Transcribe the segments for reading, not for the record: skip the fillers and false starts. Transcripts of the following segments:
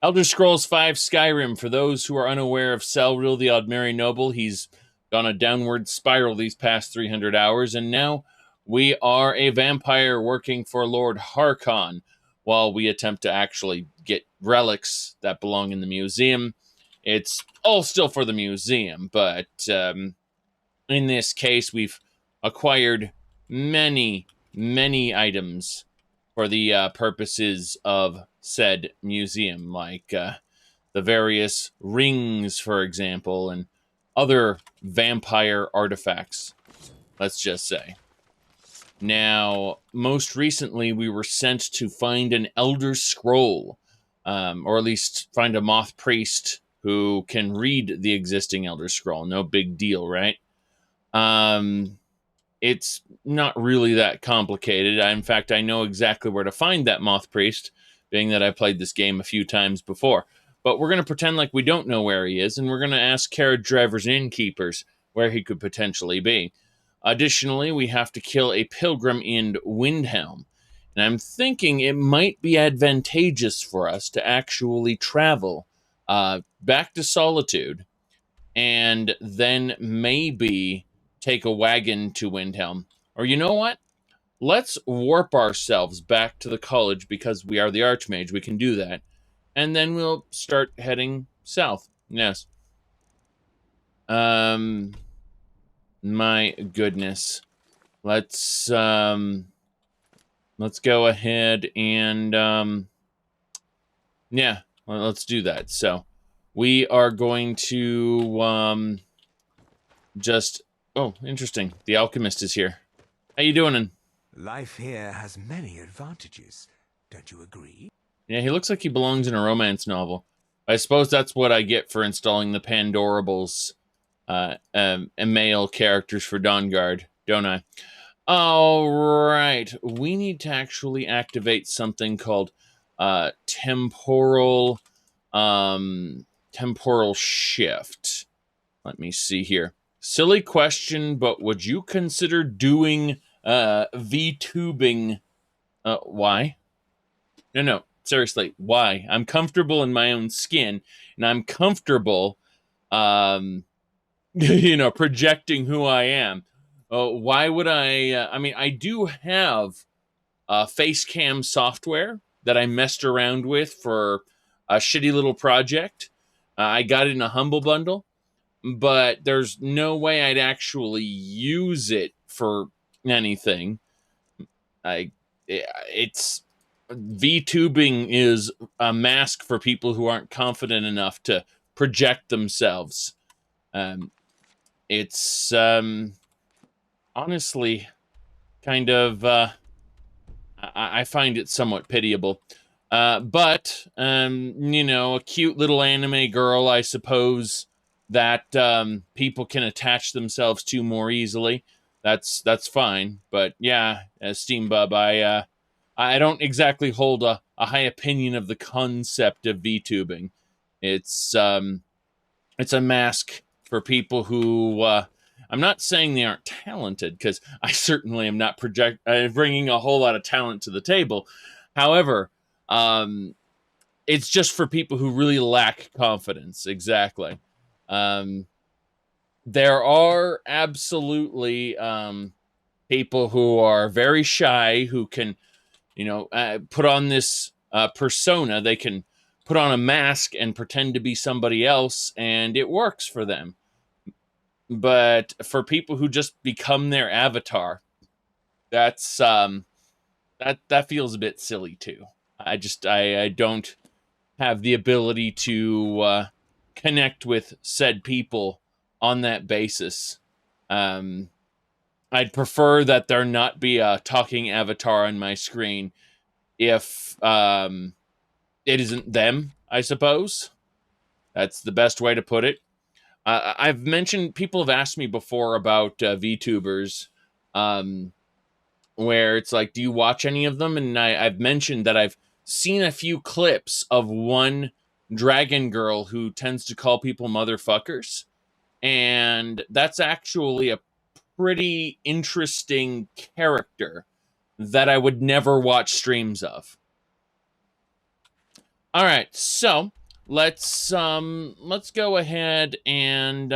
Elder Scrolls V Skyrim, for those who are unaware of Celril, the Altmer noble, he's gone a downward spiral these past 300 hours, and now we are a vampire working for Lord Harkon while we attempt to actually get relics that belong in the museum. It's all still for the museum, but in this case, we've acquired many, many items for the purposes of said museum, like the various rings, for example, and other vampire artifacts, let's just say. Now, most recently, we were sent to find an Elder Scroll, or at least find a Moth Priest who can read the existing Elder Scroll. No big deal, right? It's not really that complicated. In fact, I know exactly where to find that Moth Priest, being that I played this game a few times before. But we're going to pretend like we don't know where he is, and we're going to ask carriage drivers and innkeepers where he could potentially be. Additionally, we have to kill a pilgrim in Windhelm. And I'm thinking it might be advantageous for us to actually travel back to Solitude and then maybe take a wagon to Windhelm. Or you know what? Let's warp ourselves back to the college because we are the Archmage. We can do that. And then we'll start heading south. Yes. My goodness. Let's go ahead and yeah, let's do that. So we are going to just interesting. The alchemist is here. How you doing? Life here has many advantages. Don't you agree? Yeah, he looks like he belongs in a romance novel. I suppose that's what I get for installing the Pandorables male characters for Dawnguard, don't I? All right. We need to actually activate something called temporal shift. Let me see here. Silly question, but would you consider doing VTubing? Why? No. Seriously, why? I'm comfortable in my own skin, and I'm comfortable, projecting who I am. Why would I? I do have face cam software that I messed around with for a shitty little project. I got it in a Humble Bundle, but there's no way I'd actually use it for anything. It's VTubing is a mask for people who aren't confident enough to project themselves. It's honestly kind of I find it somewhat pitiable. But a cute little anime girl, I suppose, that people can attach themselves to more easily. That's fine. But yeah, Steam Bub, I don't exactly hold a high opinion of the concept of VTubing. It's a mask for people who I'm not saying they aren't talented, because I certainly am not bringing a whole lot of talent to the table. However, it's just for people who really lack confidence. Exactly. There are absolutely people who are very shy who can, put on this persona. They can put on a mask and pretend to be somebody else, and it works for them. But for people who just become their avatar, that's that feels a bit silly too. I don't have the ability to connect with said people on that basis. I'd prefer that there not be a talking avatar on my screen if it isn't them, I suppose. That's the best way to put it. I've mentioned, people have asked me before about VTubers, where it's like, do you watch any of them? And I've mentioned that I've seen a few clips of one dragon girl who tends to call people motherfuckers. And that's actually a pretty interesting character that I would never watch streams of. All right, so let's go ahead and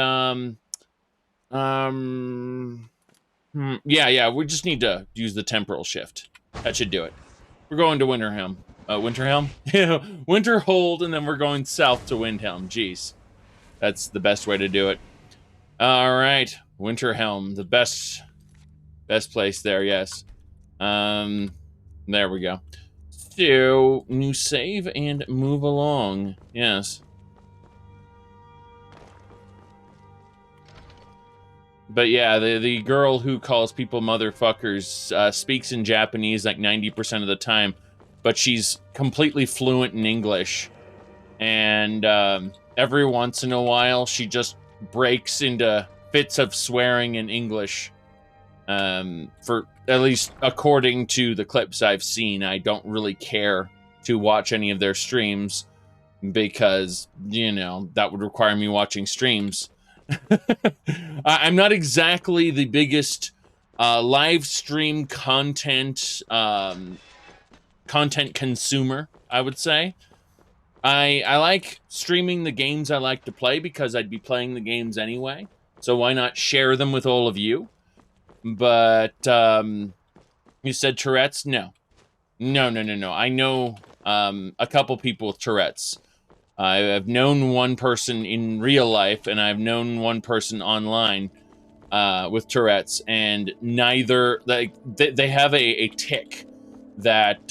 yeah, we just need to use the temporal shift. That should do it. We're going to Winterhelm. Winterhelm? Yeah, Winterhold, and then we're going south to Windhelm. Jeez. That's the best way to do it. All right, Winterhelm, the best place there, yes. There we go. So, new save and move along. Yes. But yeah, the girl who calls people motherfuckers speaks in Japanese like 90% of the time, but she's completely fluent in English. And every once in a while, she just breaks into fits of swearing in English. For at least according to the clips I've seen, I don't really care to watch any of their streams because, you know, that would require me watching streams. I'm not exactly the biggest live stream content consumer, I would say. I like streaming the games I like to play because I'd be playing the games anyway. So why not share them with all of you? But you said Tourette's? No. I know a couple people with Tourette's. I've known one person in real life, and I've known one person online with Tourette's, and neither they have a tick that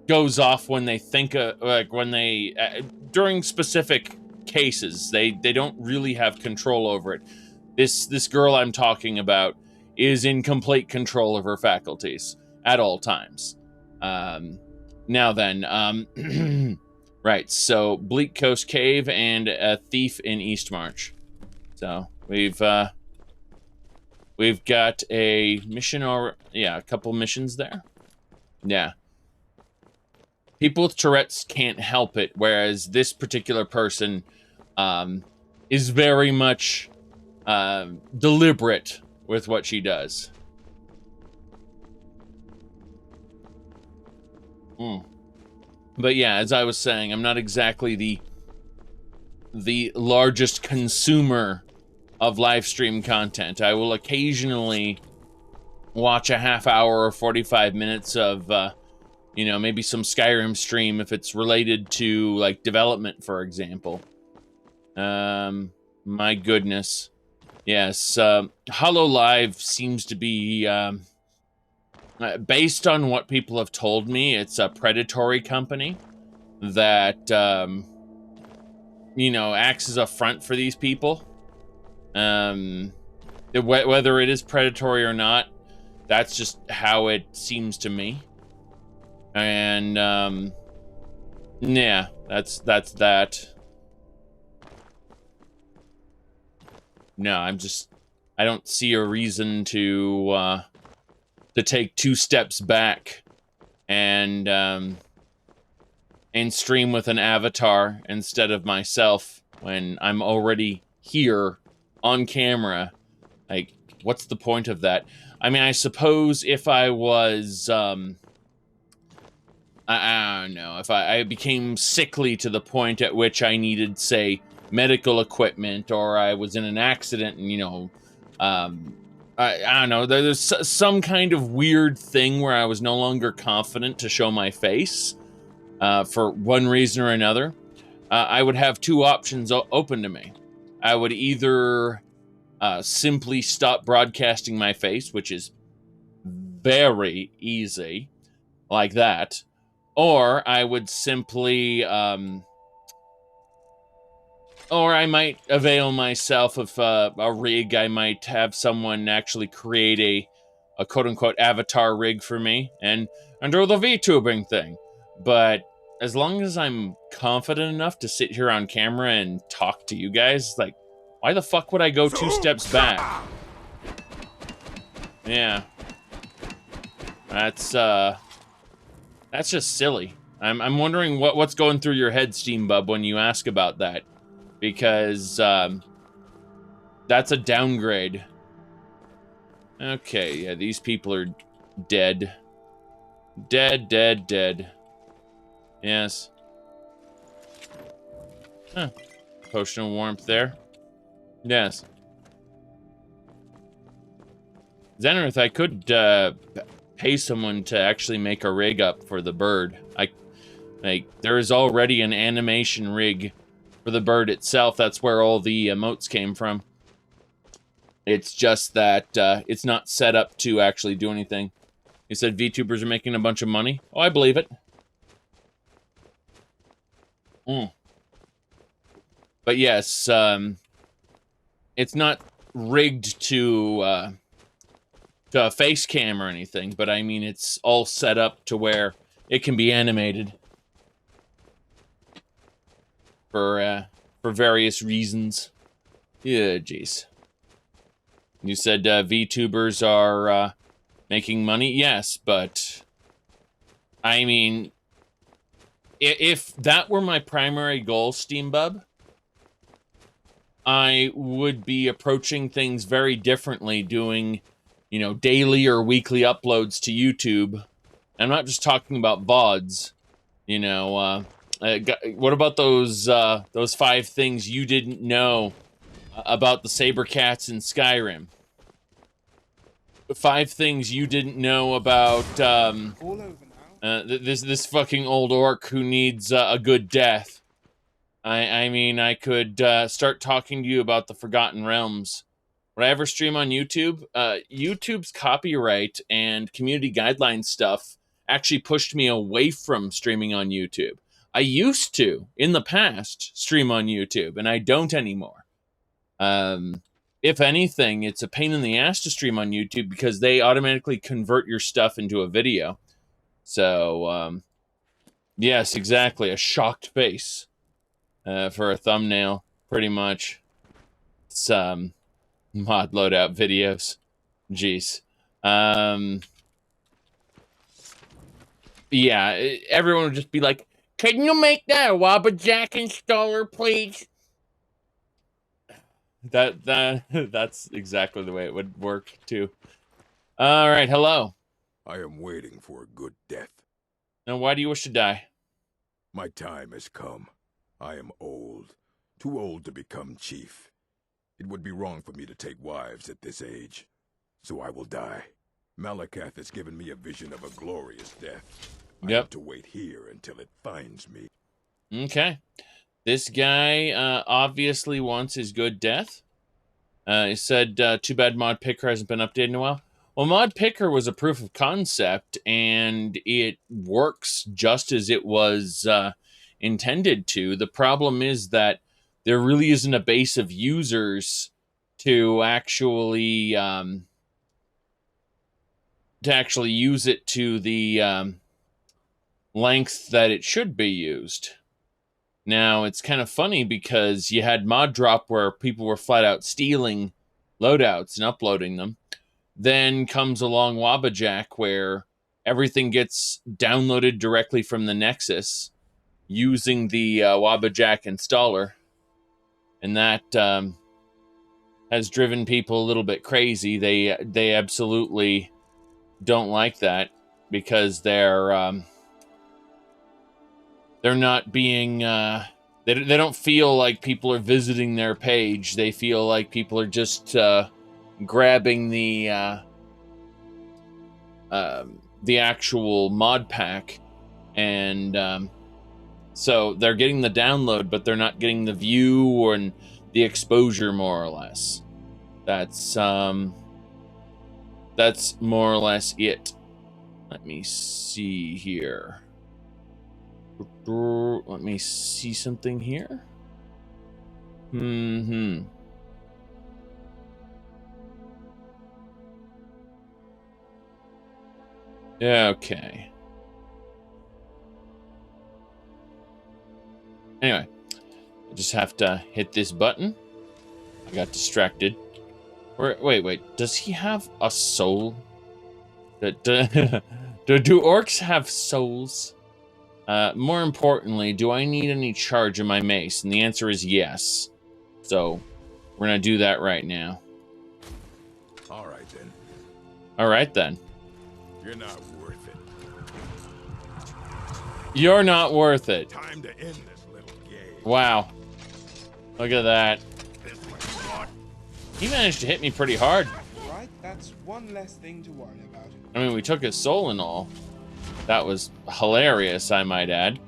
goes off when they think when they during specific cases. They don't really have control over it. This girl I'm talking about is in complete control of her faculties at all times. Now then, right, so Bleak Coast Cave and a thief in Eastmarch. So we've got a mission, or yeah, a couple missions there. Yeah. People with Tourette's can't help it, whereas this particular person is very much deliberate with what she does. But yeah, as I was saying, I'm not exactly the largest consumer of live stream content. I will occasionally watch a half hour or 45 minutes of, you know, maybe some Skyrim stream if it's related to, like, development, for example. My goodness. Yes, HoloLive seems to be, based on what people have told me, it's a predatory company that, you know, acts as a front for these people. Whether it is predatory or not, that's just how it seems to me. And, yeah, that's that. No, I don't see a reason to take 2 steps back and stream with an avatar instead of myself when I'm already here on camera. Like, what's the point of that? I mean, I suppose if I was, I don't know, if I became sickly to the point at which I needed, say, medical equipment, or I was in an accident and, you know, I don't know, there's some kind of weird thing where I was no longer confident to show my face for one reason or another, I would have 2 options open to me. I would either simply stop broadcasting my face, which is very easy, like that, or I would simply, or I might avail myself of a rig. I might have someone actually create a quote-unquote avatar rig for me and do the VTubing thing. But as long as I'm confident enough to sit here on camera and talk to you guys, like, why the fuck would I go 2 steps back? Yeah. That's just silly. I'm wondering what's going through your head, Steambub, when you ask about that. Because, that's a downgrade. Okay, yeah, these people are dead. Dead. Yes. Huh. Potion of warmth there. Yes. Zenarth, I could pay someone to actually make a rig up for the bird. There is already an animation rig for the bird itself. That's where all the emotes came from. It's just that it's not set up to actually do anything. You said VTubers are making a bunch of money? Oh, I believe it. But yes, it's not rigged to a face cam or anything, but I mean, it's all set up to where it can be animated for various reasons. Yeah, jeez. You said VTubers are making money? Yes, but I mean, if that were my primary goal, Steambub, I would be approaching things very differently, doing, you know, daily or weekly uploads to YouTube. I'm not just talking about VODs, you know. What about those 5 things you didn't know about the Sabercats in Skyrim? 5 things you didn't know about this fucking old orc who needs a good death. I mean, I could start talking to you about the Forgotten Realms. Would I ever stream on YouTube? YouTube's copyright and community guidelines stuff actually pushed me away from streaming on YouTube. I used to, in the past, stream on YouTube, and I don't anymore. If anything, it's a pain in the ass to stream on YouTube because they automatically convert your stuff into a video. So, yes, exactly, a shocked face for a thumbnail, pretty much. It's, mod loadout videos. Jeez. Yeah, everyone would just be like, can you make that a Wabbajack installer, please? That's exactly the way it would work, too. All right, hello. I am waiting for a good death. Now, why do you wish to die? My time has come. I am old. Too old to become chief. It would be wrong for me to take wives at this age. So I will die. Malakath has given me a vision of a glorious death. I have to wait here until it finds me. Okay. This guy obviously wants his good death. He said, too bad Mod Picker hasn't been updated in a while. Well, Mod Picker was a proof of concept, and it works just as it was intended to. The problem is that there really isn't a base of users to actually use it to the length that it should be used. Now, it's kind of funny because you had Mod Drop where people were flat out stealing loadouts and uploading them. Then comes along Wabbajack where everything gets downloaded directly from the Nexus using the Wabbajack installer. And that has driven people a little bit crazy. They absolutely don't like that because they're not being they don't feel like people are visiting their page. They feel like people are just grabbing the actual mod pack, and so they're getting the download, but they're not getting the view or the exposure, more or less. That's more or less it. Let me see here. Let me see something here. Okay. Anyway, I just have to hit this button. I got distracted. Wait. Does he have a soul? Do orcs have souls? More importantly, do I need any charge in my mace? And the answer is yes. So, we're gonna do that right now. Alright then. Alright then. You're not worth it. You're not worth it. Time to end this little game. Wow. Look at that. He managed to hit me pretty hard. Right, that's one less thing to worry about. I mean, we took his soul and all. That was hilarious, I might add.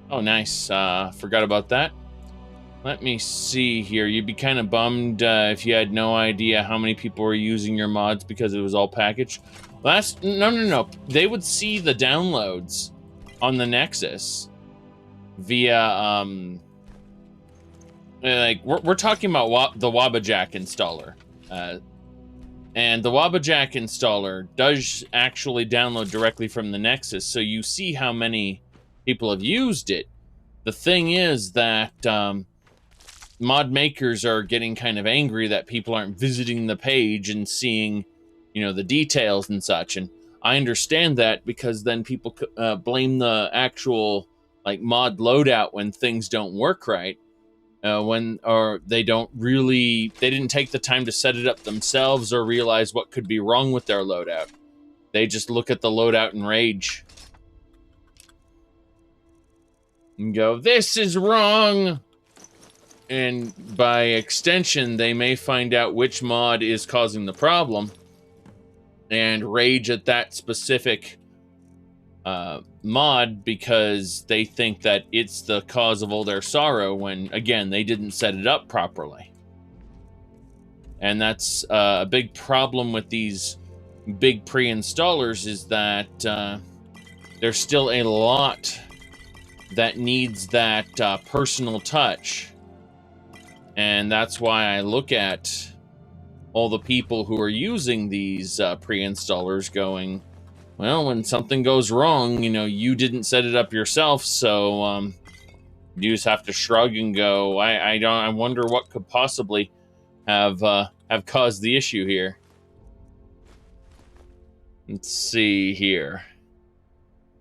Oh, nice. Forgot about that. Let me see here. You'd be kind of bummed if you had no idea how many people were using your mods because it was all packaged. Well, that's... No. They would see the downloads on the Nexus via, like, we're talking about the Wabbajack installer. And the Wabbajack installer does actually download directly from the Nexus, so you see how many people have used it. The thing is that mod makers are getting kind of angry that people aren't visiting the page and seeing, you know, the details and such. And I understand that, because then people blame the actual, like, mod loadout when things don't work right. They didn't take the time to set it up themselves or realize what could be wrong with their loadout. They just look at the loadout and rage. And go, this is wrong! And by extension, they may find out which mod is causing the problem and rage at that specific mod because they think that it's the cause of all their sorrow when, again, they didn't set it up properly. And that's a big problem with these big pre-installers, is that there's still a lot that needs that personal touch. And that's why I look at all the people who are using these pre-installers going, well, when something goes wrong, you know, you didn't set it up yourself, so you just have to shrug and go, I wonder what could possibly have caused the issue here. Let's see here.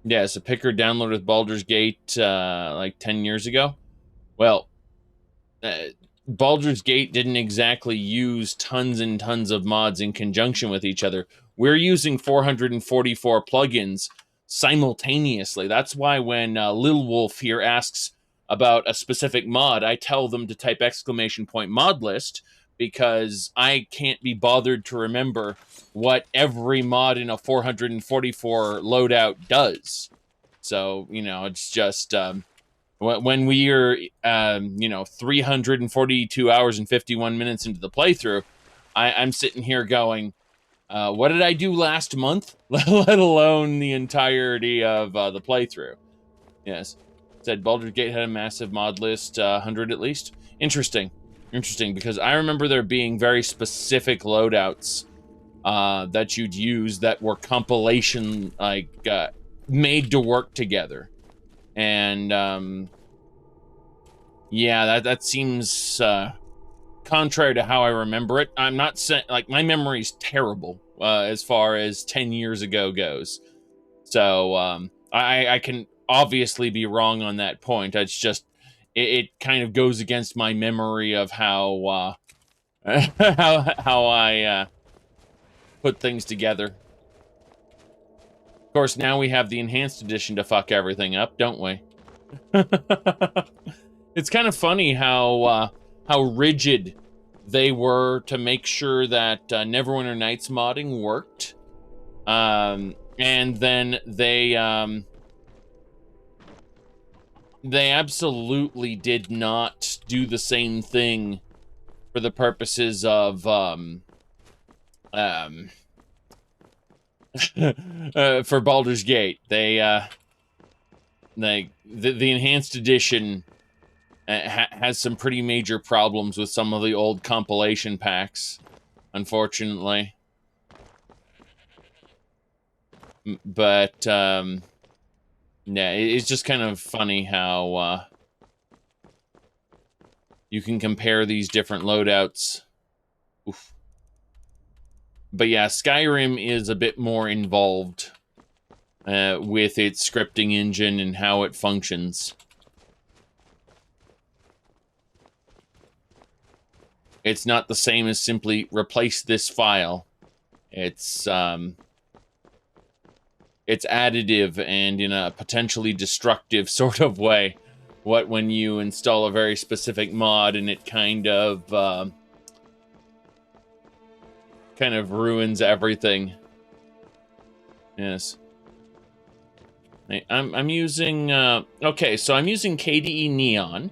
Yeah, so Picker downloaded Baldur's Gate like 10 years ago. Well, Baldur's Gate didn't exactly use tons and tons of mods in conjunction with each other. We're using 444 plugins simultaneously. That's why when Lil Wolf here asks about a specific mod, I tell them to type !mod list, because I can't be bothered to remember what every mod in a 444 loadout does. So, you know, it's just... when we are, 342 hours and 51 minutes into the playthrough, I'm sitting here going, what did I do last month? Let alone the entirety of the playthrough. Yes. Said Baldur's Gate had a massive mod list, 100 at least. Interesting, because I remember there being very specific loadouts that you'd use that were compilation, like, made to work together. And, yeah, that seems contrary to how I remember it. I'm not saying, like, my memory's terrible as far as 10 years ago goes. So, I can obviously be wrong on that point. It's just, it kind of goes against my memory of how, how I put things together. Of course, now we have the enhanced edition to fuck everything up, don't we? It's kind of funny how rigid they were to make sure that Neverwinter Nights modding worked, and then they absolutely did not do the same thing for the purposes of for Baldur's Gate. The enhanced edition has some pretty major problems with some of the old compilation packs, unfortunately. But yeah, it's just kind of funny how you can compare these different loadouts. Oof. But yeah, Skyrim is a bit more involved with its scripting engine and how it functions. It's not the same as simply replace this file. It's additive and in a potentially destructive sort of way. when you install a very specific mod and it kind of ruins everything. Yes. I'm using okay, so I'm using KDE Neon.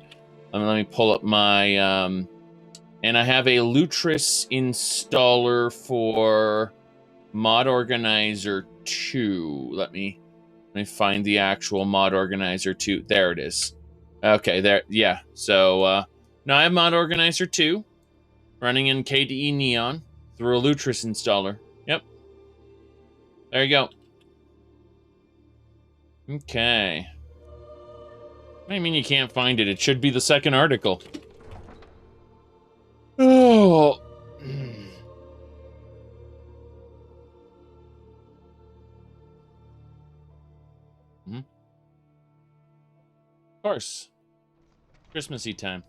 Let me pull up my and I have a Lutris installer for Mod Organizer 2. Let me find the actual Mod Organizer 2. There it is. Okay, there, yeah. So now I have Mod Organizer 2 running in KDE Neon through a Lutris installer. Yep. There you go. Okay. What do you mean you can't find it? It should be the second article. Oh. Of course. Christmassy time.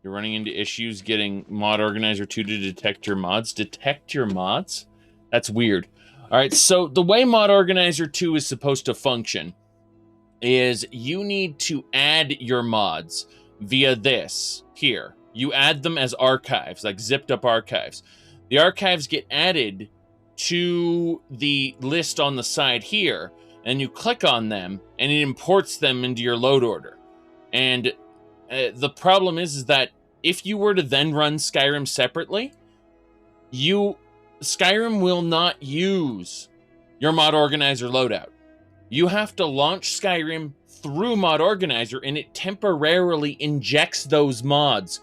You're running into issues getting Mod Organizer 2 to detect your mods. Detect your mods? That's weird. All right, so the way Mod Organizer 2 is supposed to function is you need to add your mods via this here. You add them as archives, like zipped up archives. The archives get added to the list on the side here, and you click on them, and it imports them into your load order. And the problem is that if you were to then run Skyrim separately, Skyrim will not use your Mod Organizer loadout. You have to launch Skyrim through Mod Organizer, and it temporarily injects those mods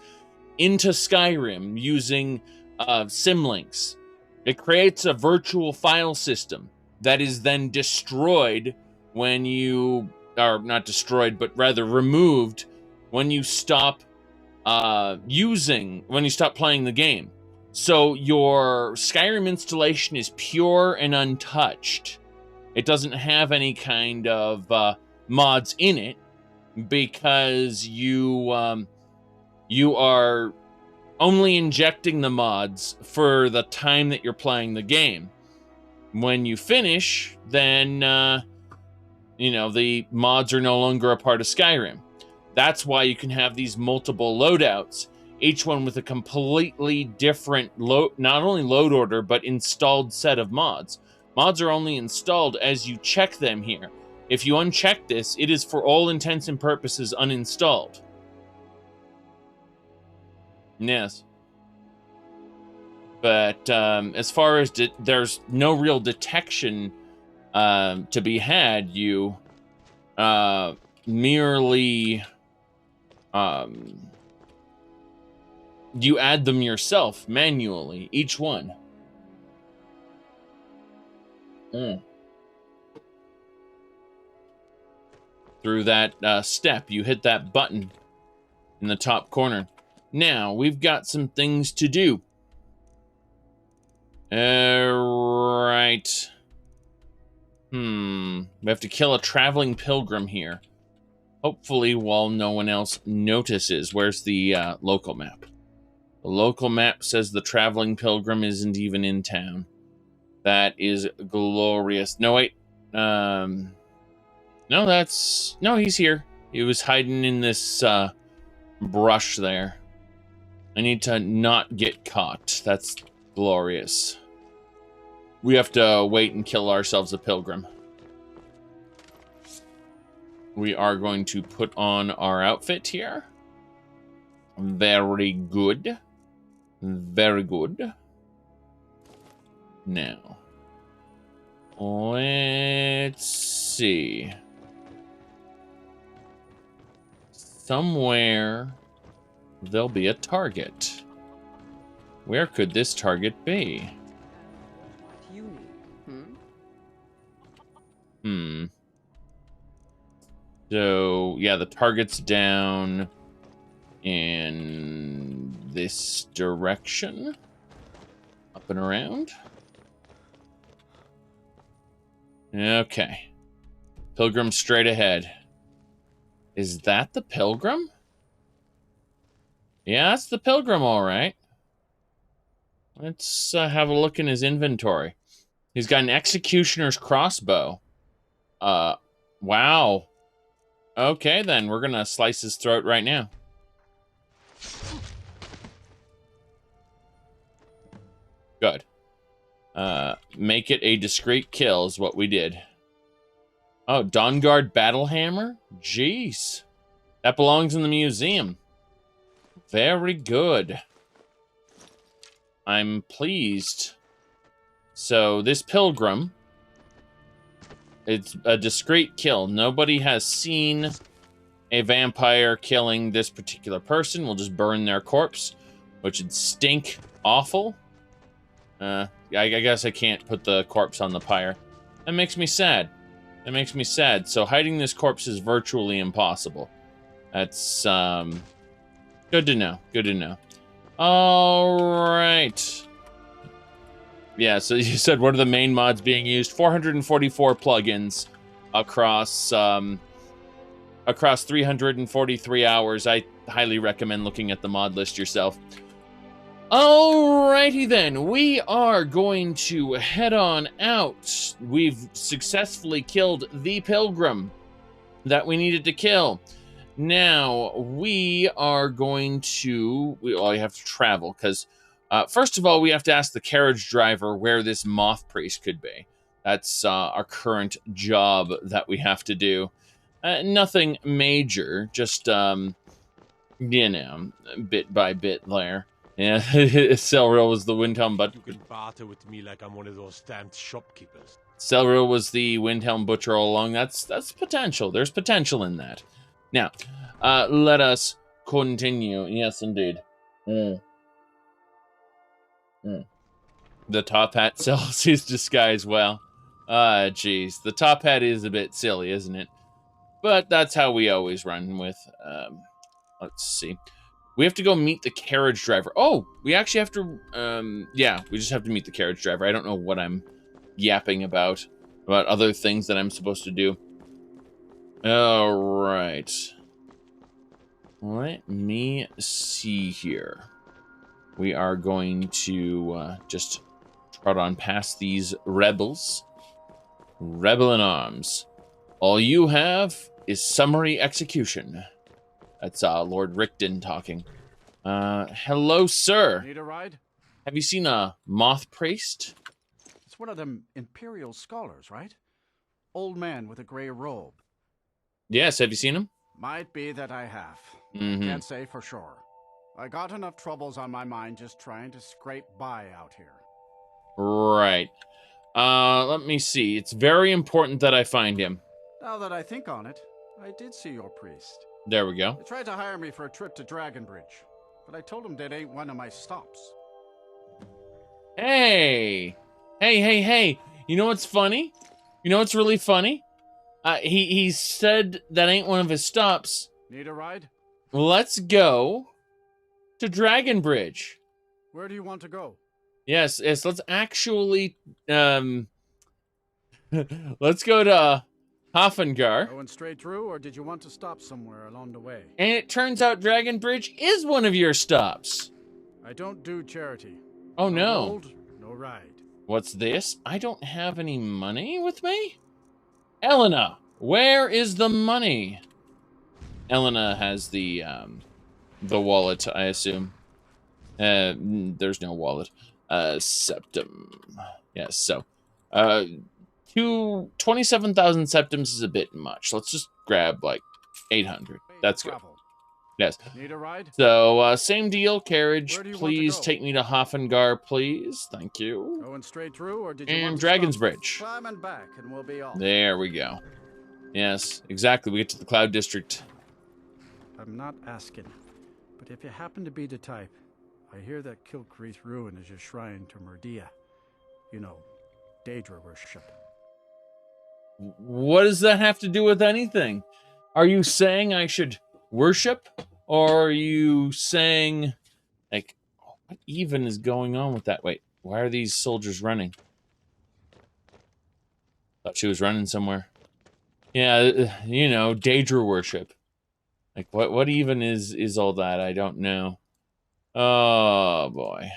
into Skyrim using symlinks. It creates a virtual file system that is then destroyed when you are not destroyed, but rather removed when you stop when you stop playing the game. So your Skyrim installation is pure and untouched. It doesn't have any kind of mods in it because you are only injecting the mods for the time that you're playing the game. When you finish, then the mods are no longer a part of Skyrim. That's why you can have these multiple loadouts, each one with a completely different not only load order, but installed set of mods. Mods are only installed as you check them here. If you uncheck this, it is for all intents and purposes uninstalled. Yes. But as far as there's no real detection to be had, you merely you add them yourself manually, each one. Through that step, you hit that button in the top corner. Now, we've got some things to do. Right. We have to kill a traveling pilgrim here. Hopefully while no one else notices. Where's the local map? The local map says the traveling pilgrim isn't even in town. That is glorious. No, wait. No, he's here. He was hiding in this brush there. I need to not get caught. That's glorious. We have to wait and kill ourselves a pilgrim. We are going to put on our outfit here. Very good. Very good. Now, let's see. Somewhere there'll be a target. Where could this target be? What do you need? So, yeah, the target's down in this direction. Up and around. Okay. Pilgrim straight ahead. Is that the pilgrim? Yeah, that's the pilgrim, all right. Let's have a look in his inventory. He's got an executioner's crossbow. Wow. Okay, then. We're gonna slice his throat right now. Good. Make it a discreet kill is what we did. Oh, Dawnguard Battle Hammer? Jeez. That belongs in the museum. Very good. I'm pleased. So, this pilgrim, it's a discreet kill. Nobody has seen a vampire killing this particular person. We'll just burn their corpse, which would stink awful. I guess I can't put the corpse on the pyre. That makes me sad. That makes me sad. So hiding this corpse is virtually impossible. That's, good to know. Good to know. All right. Yeah, so you said, what are the main mods being used? 444 plugins across, across 343 hours. I highly recommend looking at the mod list yourself. Alrighty then, we are going to head on out. We've successfully killed the pilgrim that we needed to kill. Now, we are going to, we have to travel, because first of all, we have to ask the carriage driver where this moth priest could be. That's our current job that we have to do. Nothing major, just, you know, bit by bit there. Yeah, Celril was the Windhelm, but You can barter with me like I'm one of those stamped shopkeepers. Celril was the Windhelm butcher all along. That's potential. There's potential in that. Now, let us continue. Yes, indeed. The top hat sells his disguise well. Geez. The top hat is a bit silly, isn't it? But that's how we always run with. Let's see. We have to go meet the carriage driver. Oh, we actually have to, yeah, we just have to meet the carriage driver. I don't know what I'm yapping about other things that I'm supposed to do. All right. Let me see here. We are going to just trot on past these rebels. Rebel in arms. All you have is summary execution. That's Lord Rickton talking. Hello, sir. Need a ride? Have you seen a moth priest? It's one of them imperial scholars, right? Old man with a gray robe. Yes, have you seen him? Might be that I have. Mm-hmm. Can't say for sure. I got enough troubles on my mind just trying to scrape by out here. Right. Let me see. It's very important that I find him. Now that I think on it, I did see your priest. There we go. He tried to hire me for a trip to Dragonbridge, but I told him that ain't one of my stops. Hey! Hey! You know what's funny? You know what's really funny? He said that ain't one of his stops. Need a ride? Let's go to Dragonbridge. Where do you want to go? Yes, let's actually, let's go to Hafengar. Going straight through, or did you want to stop somewhere along the way? And it turns out Dragonbridge is one of your stops. I don't do charity. Oh, No no. road, no ride. What's this? I don't have any money with me? Elena, where is the money? Elena has the wallet, I assume. There's no wallet. Septum. Yes, so. 27,000 septums is a bit much. Let's just grab, like, 800. That's good. Travel. Yes. Need a ride? So, same deal, carriage. Where do you want to Please go? take me to Hafengar, please. Thank you. Going straight through, or did you And want to Dragon's stop? Bridge. Climb and back, and we'll be off. There we go. Yes, exactly. We get to the Cloud District. I'm not asking, but if you happen to be the type, I hear that Kilcreath Ruin is a shrine to Murdia. You know, Daedra worship. What does that have to do with anything? Are you saying I should worship? Or are you saying, like, what even is going on with that? Wait, why are these soldiers running? Thought she was running somewhere. Yeah, you know, Daedra worship. Like, what even is all that? I don't know. Oh, boy.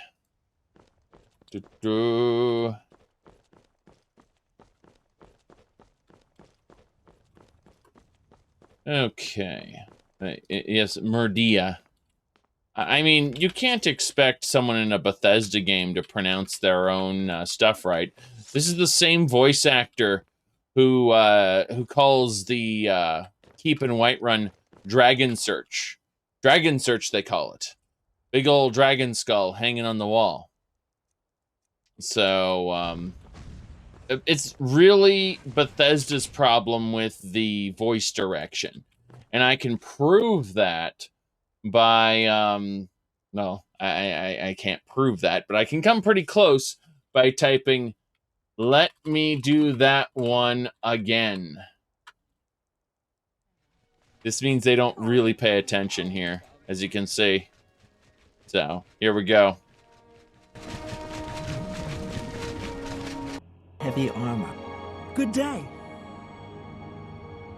Okay. Yes, Merdia. I mean, you can't expect someone in a Bethesda game to pronounce their own stuff right. This is the same voice actor who calls the Keep and Whiterun Dragon Search. Dragon Search, they call it. Big old dragon skull hanging on the wall. So, it's really Bethesda's problem with the voice direction. And I can prove that by, well, I can't prove that, but I can come pretty close by typing, "Let me do that one again." This means they don't really pay attention here, as you can see. So, here we go. Heavy armor. Good day.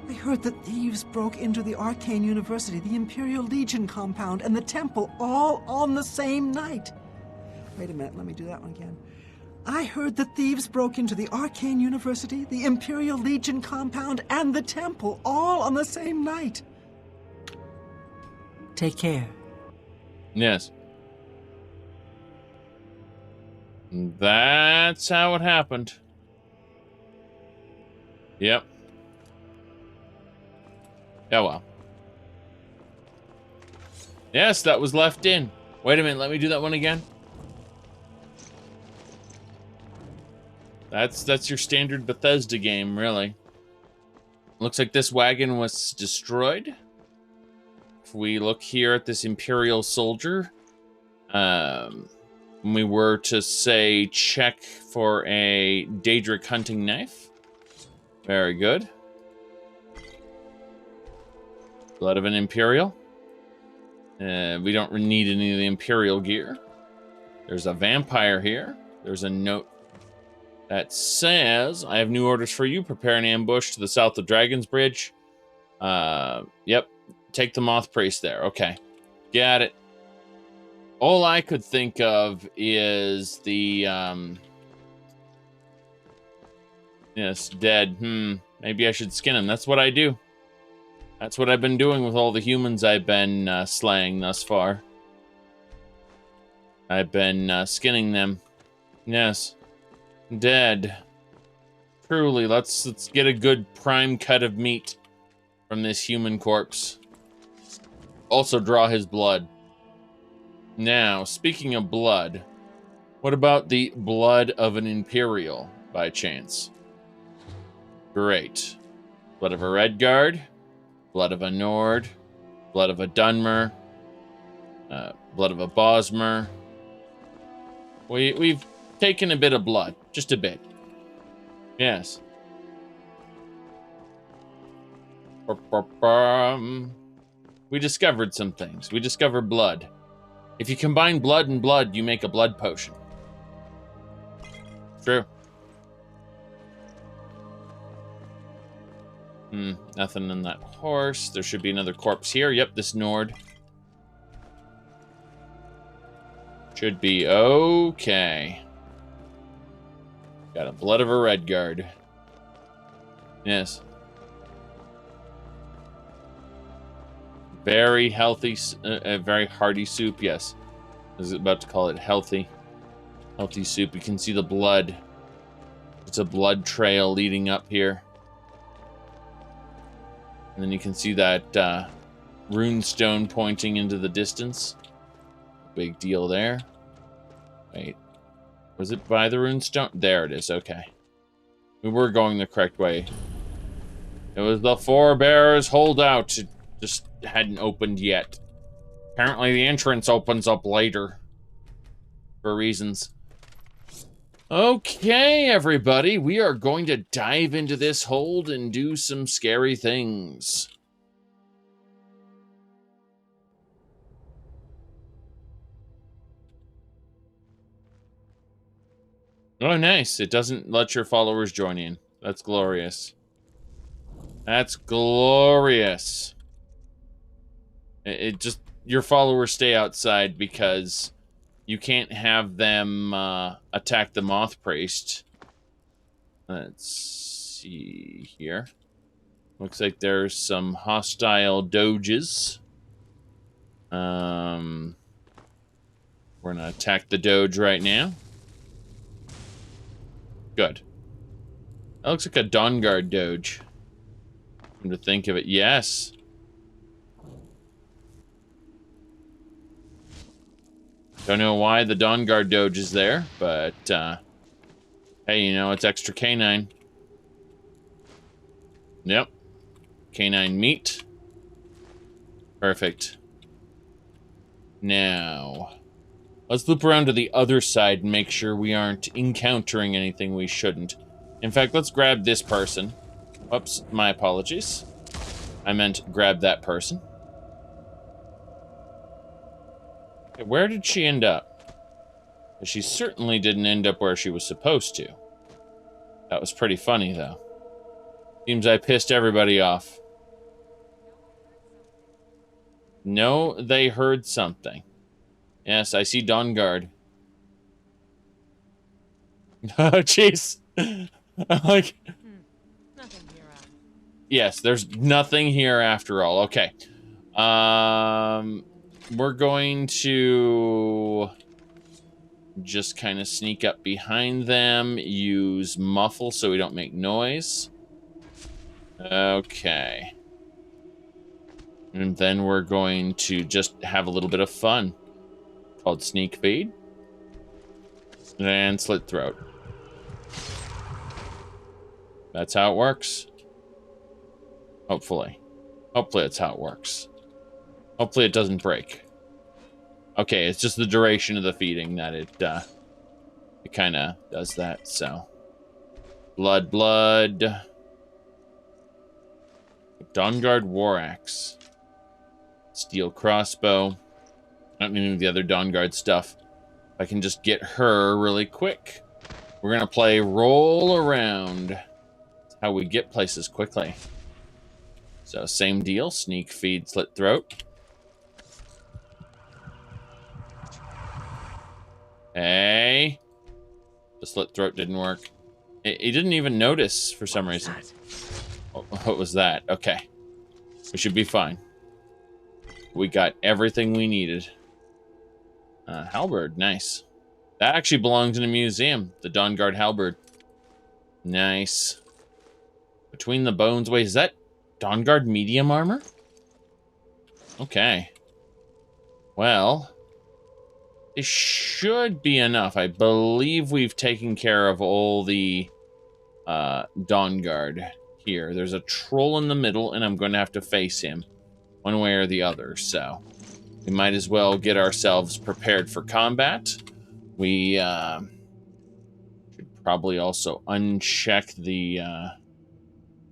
I heard that thieves broke into the Arcane University, the Imperial Legion compound, and the temple all on the same night. Wait a minute, let me do that one again. I heard that thieves broke into the Arcane University, the Imperial Legion compound, and the temple all on the same night. Take care. Yes. That's how it happened. Yep. Oh well. Yes, that was left in. Wait a minute, let me do that one again. That's your standard Bethesda game, really. Looks like this wagon was destroyed. If we look here at this Imperial soldier, we were to say check for a Daedric hunting knife. Very good. Blood of an Imperial. We don't need any of the Imperial gear. There's a vampire here. There's a note that says, "I have new orders for you. Prepare an ambush to the south of Dragon's Bridge." Yep. Take the Moth Priest there. Okay. Got it. All I could think of is the, yes, dead. Maybe I should skin him. That's what I do. That's what I've been doing with all the humans I've been slaying thus far. I've been skinning them. Yes. Dead. Truly, let's get a good prime cut of meat from this human corpse. Also draw his blood. Now, speaking of blood, what about the blood of an Imperial, by chance? Great. Blood of a Redguard, blood of a Nord, blood of a Dunmer, blood of a Bosmer. We've taken a bit of blood, just a bit. Yes. We discovered some things. We discovered blood. If you combine blood and blood, you make a blood potion. True. Nothing in that horse. There should be another corpse here. Yep, this Nord. Should be okay. Got a blood of a Redguard. Yes. Very healthy, very hearty soup, yes. I was about to call it healthy. Healthy soup. You can see the blood. It's a blood trail leading up here. And then you can see that rune stone pointing into the distance. Big deal there. Wait. Was it by the rune stone? There it is, okay. We were going the correct way. It was the Forebearers holdout. It just hadn't opened yet. Apparently the entrance opens up later. For reasons. Okay, everybody. We are going to dive into this hold and do some scary things. Oh, nice. It doesn't let your followers join in. That's glorious. That's glorious. It just, your followers stay outside because you can't have them attack the Moth Priest. Let's see here. Looks like there's some hostile doges. We're gonna attack the doge right now. Good. That looks like a Dawnguard doge. Come to think of it, yes. Don't know why the Dawnguard doge is there, but hey, you know, it's extra canine. Yep. Canine meat. Perfect. Now, let's loop around to the other side and make sure we aren't encountering anything we shouldn't. In fact, let's grab this person. Oops, my apologies. I meant grab that person. Okay, where did she end up? She certainly didn't end up where she was supposed to. That was pretty funny, though. Seems I pissed everybody off. No, they heard something. Yes, I see Dawnguard. Oh, jeez. Like, Nothing here. yes, there's nothing here after all. Okay. We're going to just kind of sneak up behind them, use muffle so we don't make noise. Okay. And then we're going to just have a little bit of fun. Called Sneak Feed. And Slit Throat. That's how it works. Hopefully. Hopefully that's how it works. Hopefully it doesn't break. Okay, it's just the duration of the feeding that it kind of does that, so. Blood. Dawnguard War Axe. Steel crossbow. I don't need any of the other Dawnguard stuff. If I can just get her really quick. We're gonna play roll around. That's how we get places quickly. So same deal, sneak, feed, slit throat. Hey. The slit throat didn't work. He didn't even notice for some reason. What was that? Okay. We should be fine. We got everything we needed. Halberd, nice. That actually belongs in a museum. The Dawnguard halberd. Nice. Between the bones. Wait, is that Dawnguard medium armor? Okay. Well, it should be enough. I believe we've taken care of all the Dawnguard here. There's a troll in the middle, and I'm going to have to face him one way or the other, so we might as well get ourselves prepared for combat. We should probably also uncheck the...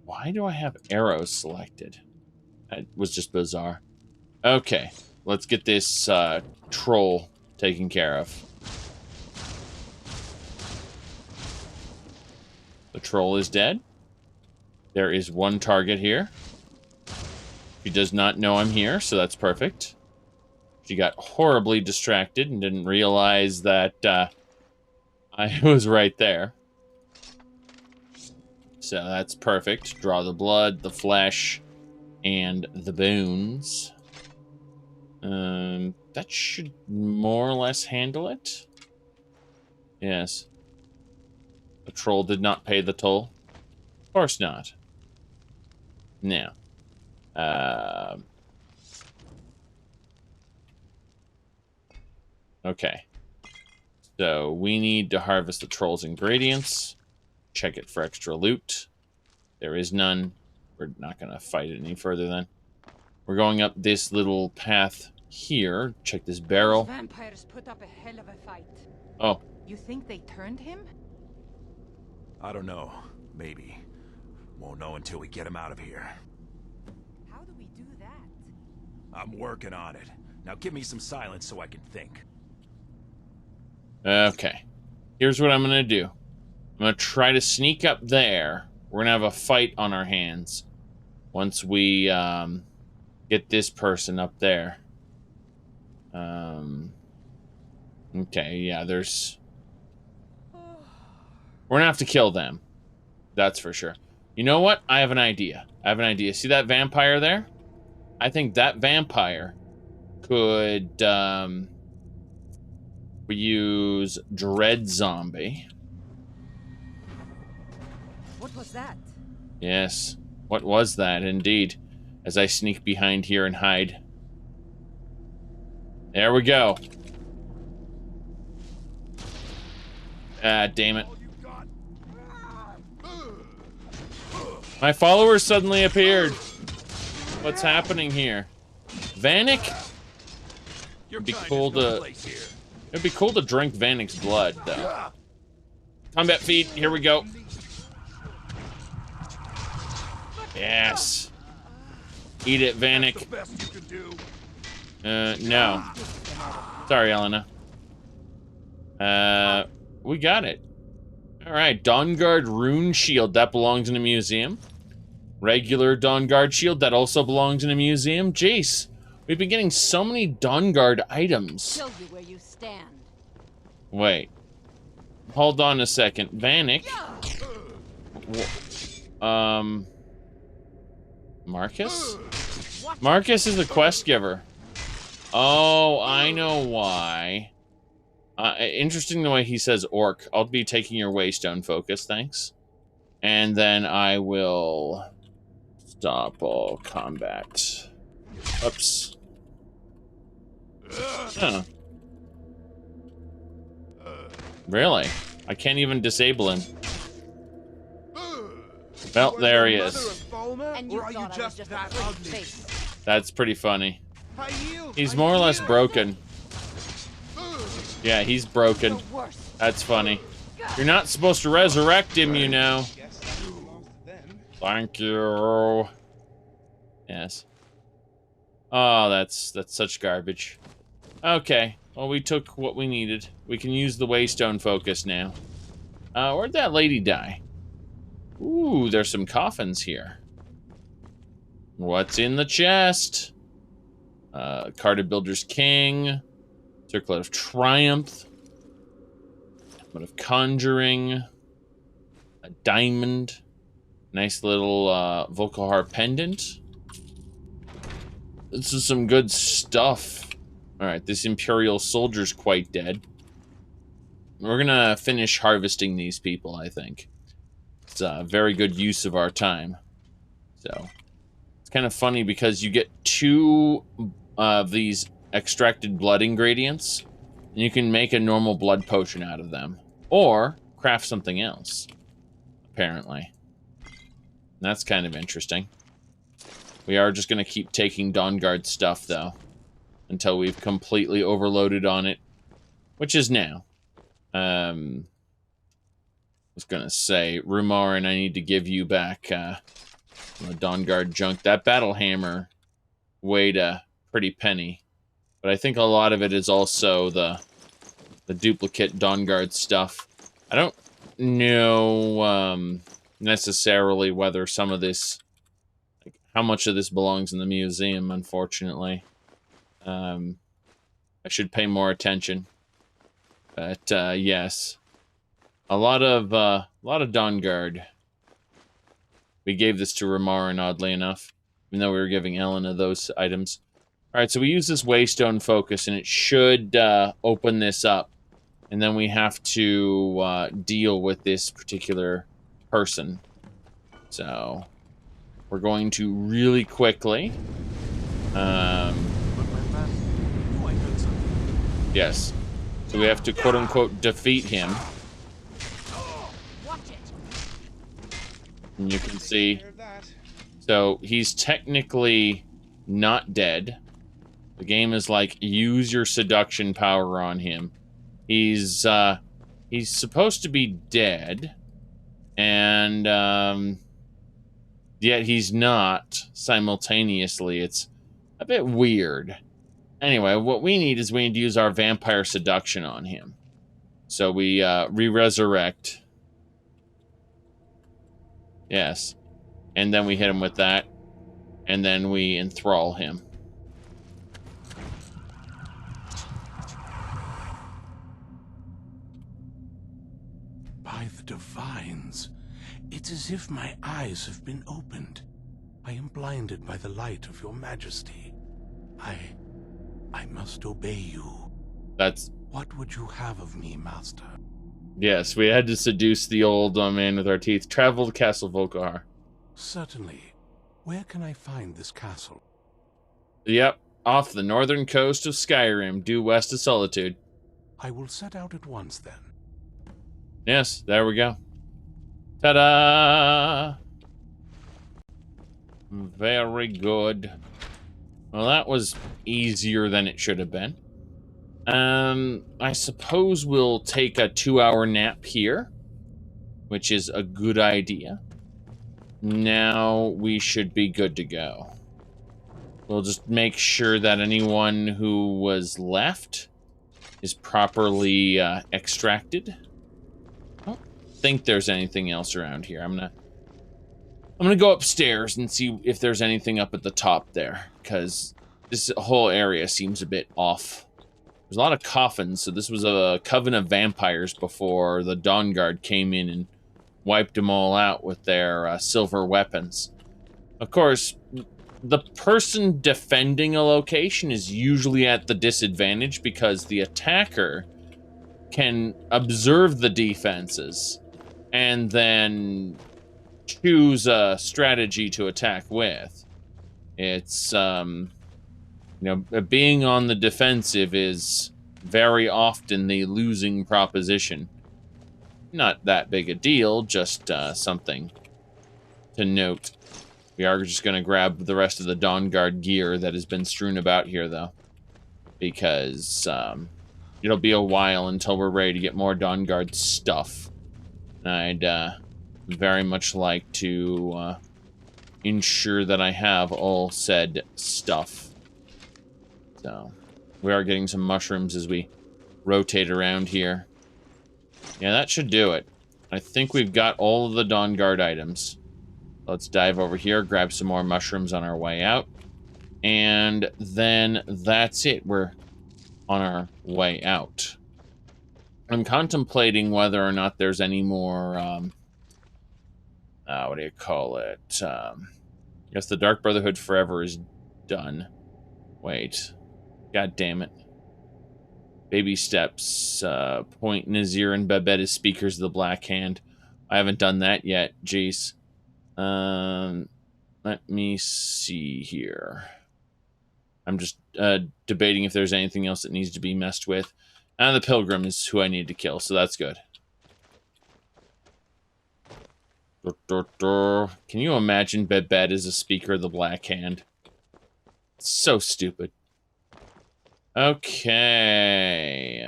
why do I have arrows selected? That was just bizarre. Okay, let's get this troll taken care of. The troll is dead. There is one target here. She does not know I'm here, so that's perfect. She got horribly distracted and didn't realize that I was right there. So that's perfect. Draw the blood, the flesh, and the bones. That should more or less handle it. Yes. The troll did not pay the toll. Of course not. Now. Okay. So we need to harvest the troll's ingredients. Check it for extra loot. There is none. We're not going to fight it any further then. We're going up this little path here. Check this barrel. Vampires put up a hell of a fight. Oh. You think they turned him? I don't know. Maybe. Won't know until we get him out of here. How do we do that? I'm working on it. Now give me some silence so I can think. Okay. Here's what I'm going to do. I'm going to try to sneak up there. We're going to have a fight on our hands once we get this person up there. Okay, yeah, there's... We're going to have to kill them. That's for sure. You know what? I have an idea. See that vampire there? I think that vampire could use Dread Zombie. What was that? Yes. What was that, indeed? As I sneak behind here and hide. There we go. Ah, damn it. My followers suddenly appeared. What's happening here? Vanek? It'd be cool to drink Vanek's blood, though. Combat feed, here we go. Yes. Eat it, Vanek. No. Sorry, Elena. We got it. Alright, Dawnguard Rune Shield. That belongs in a museum. Regular Dawnguard Shield. That also belongs in a museum. Jace, we've been getting so many Dawnguard items. Kill you where you stand. Wait. Hold on a second. Vanek? Marcus? Marcus is the quest giver. Oh, I know why. Interesting the way he says orc. I'll be taking your Waystone focus, thanks. And then I will stop all combat. Oops. Huh. Really? I can't even disable him. Well, there he is. And you thought I was just a pretty face. That's pretty funny. He's more or less broken. Yeah, he's broken. That's funny. You're not supposed to resurrect him, you know. Thank you. Yes. Oh, that's such garbage. Okay. Well, we took what we needed. We can use the Waystone focus now. Where'd that lady die? Ooh, there's some coffins here. What's in the chest? Carded Builder's King. Circlet of Triumph. Helmet of Conjuring. A diamond. Nice little Volkihar pendant. This is some good stuff. Alright, this Imperial Soldier's quite dead. We're gonna finish harvesting these people, I think. It's a very good use of our time. So, it's kind of funny because you get 2 of these extracted blood ingredients, and you can make a normal blood potion out of them. Or craft something else, apparently. And that's kind of interesting. We are just going to keep taking Dawnguard stuff, though, until we've completely overloaded on it, which is now. I was going to say, Rumarin, I need to give you back the Dawnguard junk. That battle hammer weighed a pretty penny, but I think a lot of it is also the duplicate Dawnguard stuff. I don't know necessarily whether some of this, like, how much of this belongs in the museum, unfortunately. I should pay more attention. But yes, a lot of Dawnguard. We gave this to Rumarin, oddly enough, even though we were giving Elena those items. All right, so we use this Waystone focus, and it should open this up, and then we have to deal with this particular person. So we're going to really quickly. Yes. So we have to, quote-unquote, defeat him. And you can see, so he's technically not dead. The game is like, use your seduction power on him. He's supposed to be dead, and yet he's not simultaneously. It's a bit weird. Anyway, what we need is we need to use our vampire seduction on him. So we re-resurrect. Yes. And then we hit him with that. And then we enthrall him. By the divines, It's as if my eyes have been opened. I am blinded by the light of your majesty. I must obey you. That's... What would you have of me, master? Yes, we had to seduce the old man with our teeth. Travel to Castle Volkihar. Certainly. Where can I find this castle? Yep, off the northern coast of Skyrim, due west of Solitude. I will set out at once, then. Yes, there we go. Ta-da! Very good. Well, that was easier than it should have been. I suppose we'll take a 2-hour nap here, which is a good idea. Now we should be good to go. We'll just make sure that anyone who was left is properly extracted. I don't think there's anything else around here. I'm gonna go upstairs and see if there's anything up at the top there, because this whole area seems a bit off. There's a lot of coffins, so this was a coven of vampires before the Dawn Guard came in and wiped them all out with their silver weapons. Of course, the person defending a location is usually at the disadvantage because the attacker can observe the defenses and then choose a strategy to attack with. It's, being on the defensive is very often the losing proposition. Not that big a deal, just something to note. We are just going to grab the rest of the Dawn Guard gear that has been strewn about here, though. Because it'll be a while until we're ready to get more Dawn Guard stuff. And I'd very much like to ensure that I have all said stuff. So, we are getting some mushrooms as we rotate around here. Yeah, that should do it. I think we've got all of the Dawn Guard items. Let's dive over here, grab some more mushrooms on our way out. And then that's it. We're on our way out. I'm contemplating whether or not there's any more, what do you call it? I guess the Dark Brotherhood Forever is done. Wait. God damn it. Baby steps. Point Nazir and Babette as speakers of the Black Hand. I haven't done that yet. Jeez. Let me see here. I'm just debating if there's anything else that needs to be messed with. And the Pilgrim is who I need to kill, so that's good. Can you imagine Babette as a speaker of the Black Hand? It's so stupid. Okay.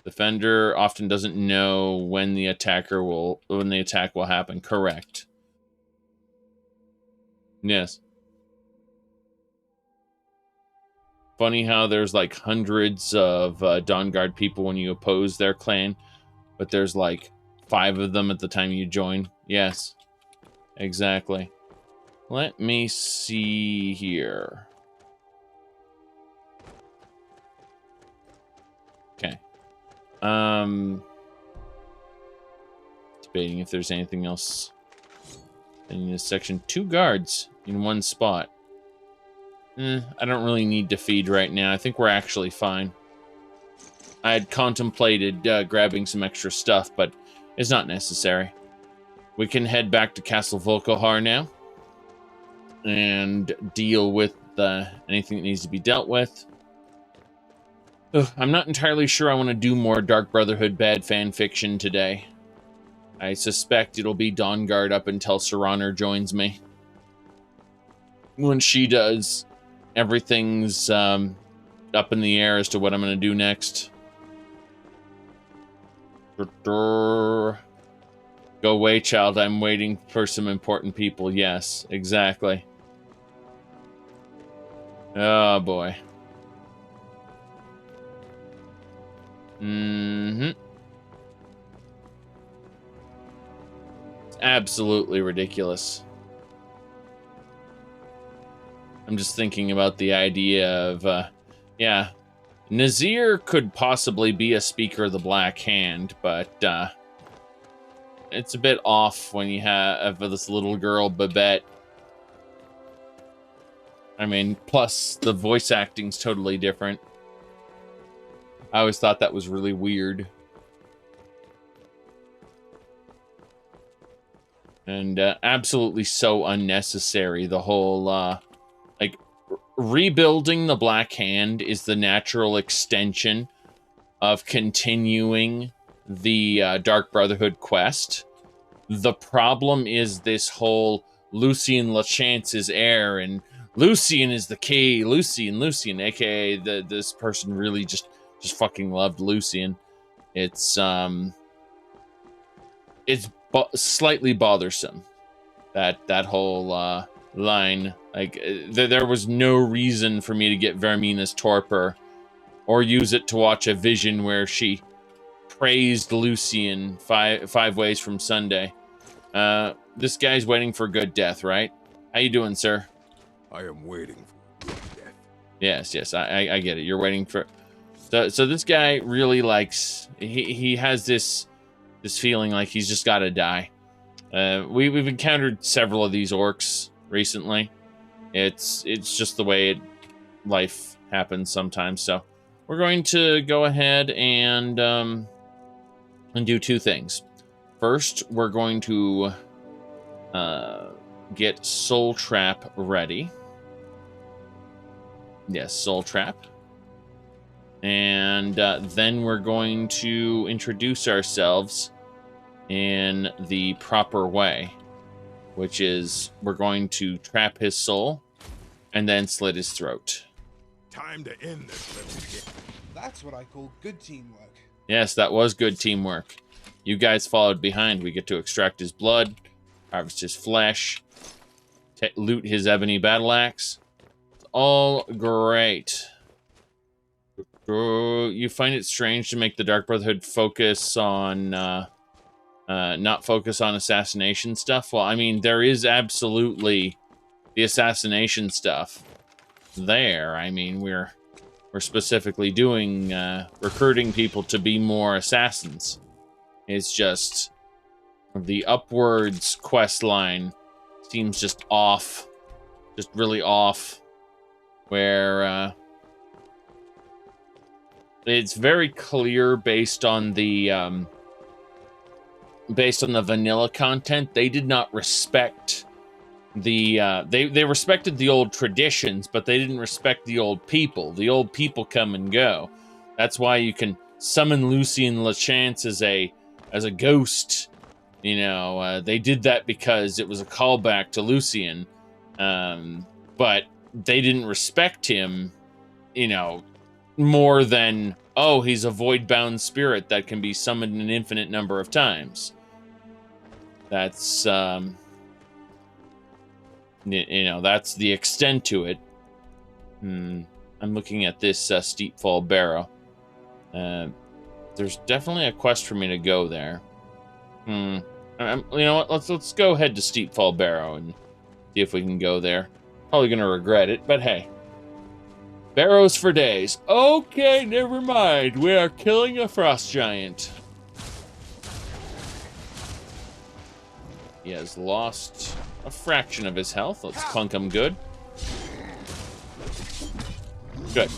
Defender often doesn't know when the attack will happen. Correct. Yes. Funny how there's like hundreds of Dawn Guard people when you oppose their clan, but there's like 5 of them at the time you join. Yes. Exactly. Let me see here. Okay. Debating if there's anything else in this section. 2 guards in one spot. I don't really need to feed right now. I think we're actually fine. I had contemplated grabbing some extra stuff, but it's not necessary. We can head back to Castle Volkihar now and deal with anything that needs to be dealt with. I'm not entirely sure I want to do more Dark Brotherhood bad fan fiction today. I suspect it'll be Dawn Guard up until Sir Honor joins me. When she does, everything's up in the air as to what I'm going to do next. Go away, child. I'm waiting for some important people. Yes, exactly. Oh, boy. Mm-hmm. It's absolutely ridiculous. I'm just thinking about the idea of, yeah, Nazir could possibly be a speaker of the Black Hand, but it's a bit off when you have this little girl Babette. I mean, plus the voice acting's totally different. I always thought that was really weird. And absolutely so unnecessary. The whole, like, rebuilding the Black Hand is the natural extension of continuing the Dark Brotherhood quest. The problem is this whole Lucien Lachance's heir, and Lucien is the key. Lucien, aka this person really just fucking loved Lucien. It's slightly bothersome, that whole line. Like, there was no reason for me to get Vermina's torpor or use it to watch a vision where she praised Lucien five ways from Sunday. This guy's waiting for good death, right? How you doing, sir? I am waiting for good death. Yes, I get it. You're waiting for... So this guy really likes... He has this feeling like he's just got to die. We've encountered several of these orcs recently. It's just the way life happens sometimes. So we're going to go ahead and do two things. First, we're going to get Soul Trap ready. Yes, Soul Trap. And then we're going to introduce ourselves in the proper way, which is we're going to trap his soul and then slit his throat. Time to end this little game. That's what I call good teamwork. Yes, that was good teamwork. You guys followed behind. We get to extract his blood, harvest his flesh, loot his ebony battle axe. It's all great. You find it strange to make the Dark Brotherhood focus on, not focus on assassination stuff? Well, I mean, there is absolutely the assassination stuff there. I mean, we're specifically doing, recruiting people to be more assassins. It's just the upwards quest line seems just off, just really off, where, it's very clear based on the vanilla content. They did not respect the they respected the old traditions, but they didn't respect the old people. The old people come and go. That's why you can summon Lucien Lachance as a ghost. You know, they did that because it was a callback to Lucien, but they didn't respect him, you know, more than, oh, he's a void-bound spirit that can be summoned an infinite number of times. That's, you know, that's the extent to it. I'm looking at this Steep Fall Barrow. There's definitely a quest for me to go there. You know what? Let's go ahead to Steep Fall Barrow and see if we can go there. Probably gonna regret it, but hey. Barrows for days. Okay, never mind. We are killing a frost giant. He has lost a fraction of his health. Let's clunk him good. Good.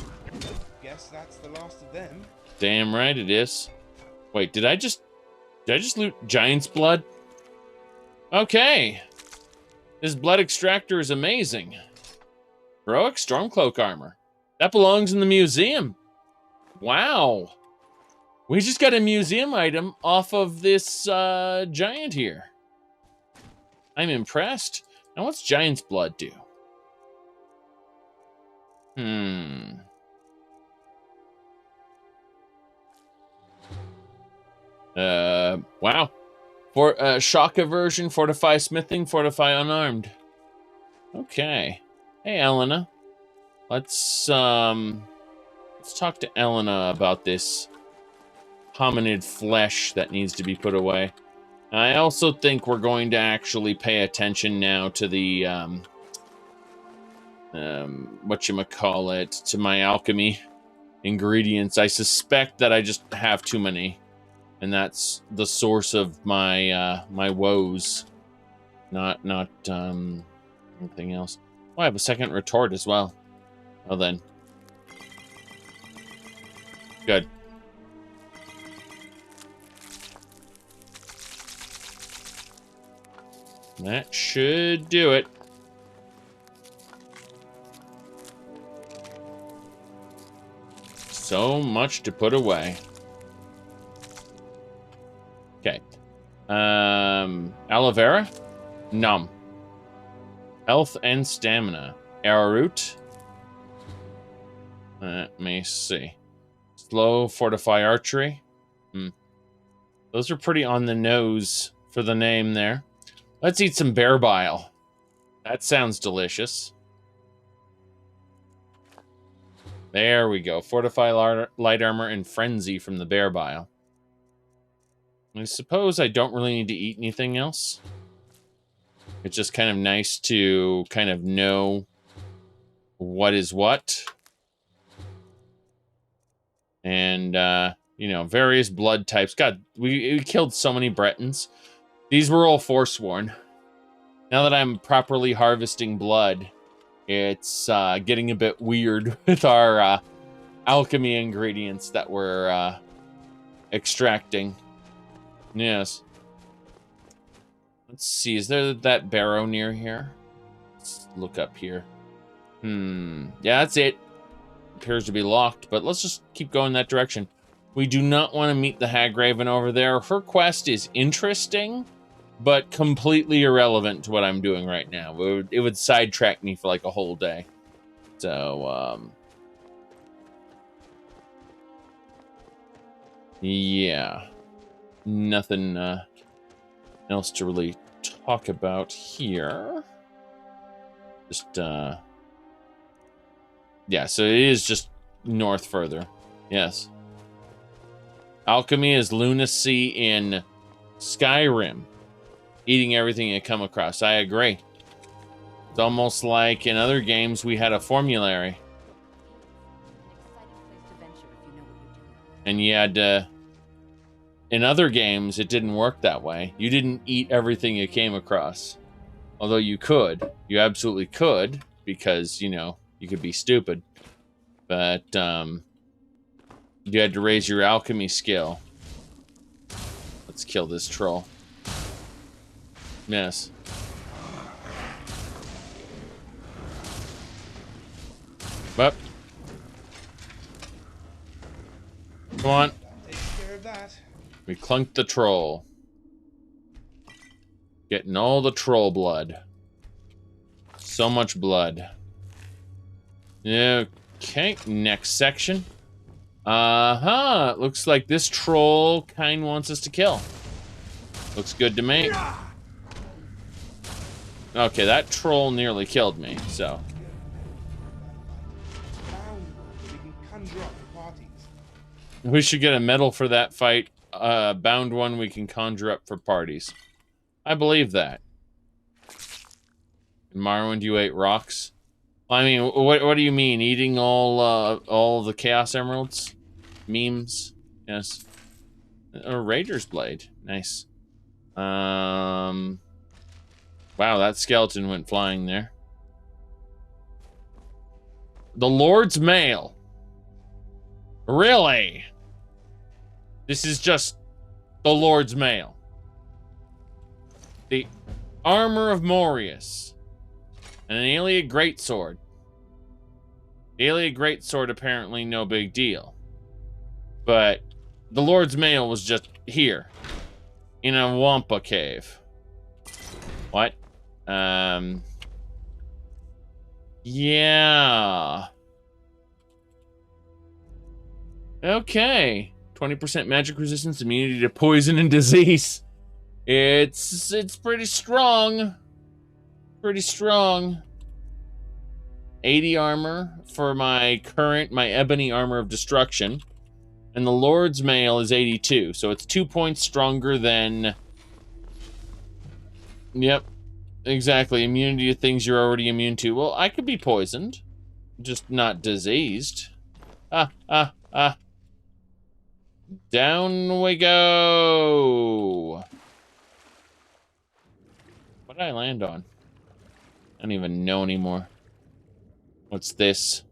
Guess that's the last of them. Damn right it is. Wait, did I just loot giant's blood? Okay. This blood extractor is amazing. Heroic Stormcloak armor. That belongs in the museum. Wow. We just got a museum item off of this giant here. I'm impressed. Now what's giant's blood do? Wow. For shock aversion, fortify smithing, fortify unarmed. Okay. Hey, Elena. Let's talk to Elena about this hominid flesh that needs to be put away. I also think we're going to actually pay attention now to the whatchamacallit, to my alchemy ingredients. I suspect that I just have too many. and that's the source of my my woes. Not anything else. Oh, I have a second retort as well. Well then. Good. That should do it. So much to put away. Okay. Aloe vera? Numb. Health and stamina. Arrowroot. Let me see. Slow fortify archery. Those are pretty on the nose for the name there. Let's eat some bear bile. That sounds delicious. There we go. Fortify light armor and frenzy from the bear bile. I suppose I don't really need to eat anything else. It's just kind of nice to kind of know what is what. And, you know, various blood types. God, we killed so many Bretons. These were all Forsworn. Now that I'm properly harvesting blood, it's getting a bit weird with our alchemy ingredients that we're extracting. Yes. Let's see, is there that barrow near here? Let's look up here. Yeah, that's it. Appears to be locked, but let's just keep going that direction. We do not want to meet the Hagraven over there. Her quest is interesting, but completely irrelevant to what I'm doing right now. It would sidetrack me for like a whole day. So, yeah. Nothing else to really talk about here. Just, yeah, so it is just north further. Yes. Alchemy is lunacy in Skyrim. Eating everything you come across. I agree. It's almost like in other games we had a formulary. And you had to... In other games, it didn't work that way. You didn't eat everything you came across. Although you could. You absolutely could. Because, you know, you could be stupid. But, you had to raise your alchemy skill. Let's kill this troll. Yes. But. Come on. Take care of that. We clunked the troll. Getting all the troll blood. So much blood. Okay, next section. Looks like this troll kind wants us to kill. Looks good to me. Okay, that troll nearly killed me, so. We can conjure up the parties. We should get a medal for that fight. Bound one we can conjure up for parties. I believe that. And Marwyn, you ate rocks? I mean, what do you mean? Eating all the Chaos Emeralds? Memes? Yes. A Raider's Blade. Nice. Wow, that skeleton went flying there. The Lord's Mail. Really? This is just the Lord's Mail. The Armor of Morius. And an Aelia Greatsword. The Aelia Greatsword apparently no big deal. But the Lord's Mail was just here. In a Wampa cave. What? Yeah. Okay. 20% magic resistance, immunity to poison and disease. It's pretty strong. Pretty strong. 80 armor for my ebony armor of destruction. And the Lord's Mail is 82, so it's 2 points stronger than... Yep, exactly. Immunity to things you're already immune to. Well, I could be poisoned, just not diseased. Down we go. What did I land on? I don't even know anymore. What's this?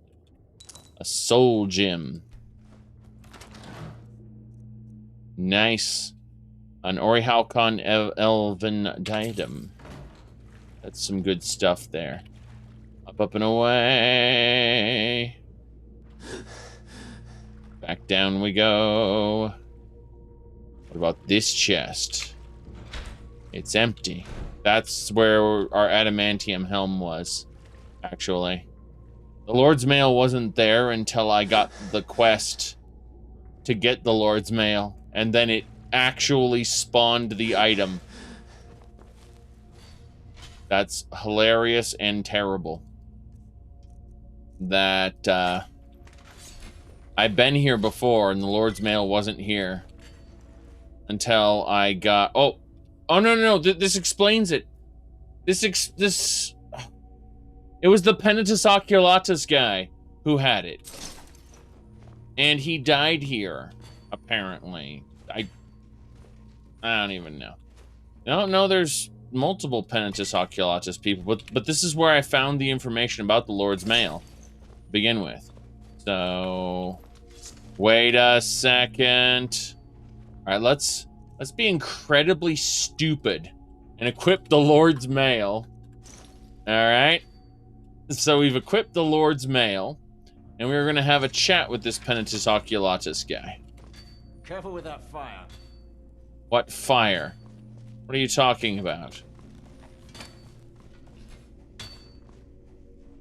A soul gem. Nice. An Orihalcon Elven diadem. That's some good stuff there. Up and away. Back down we go. What about this chest? It's empty. That's where our adamantium helm was, actually. The Lord's Mail wasn't there until I got the quest to get the Lord's Mail, and then it actually spawned the item. That's hilarious and terrible. That, I've been here before, and the Lord's Mail wasn't here until I got... Oh, no. This explains it. This... It was the Penitus Oculatus guy who had it. And he died here, apparently. I don't even know. No, there's multiple Penitus Oculatus people, but this is where I found the information about the Lord's Mail to begin with. So, wait a second. All right, let's be incredibly stupid and equip the Lord's Mail. All right. So we've equipped the Lord's Mail, and we're going to have a chat with this Penitus Oculatus guy. Careful with that fire. What fire? What are you talking about?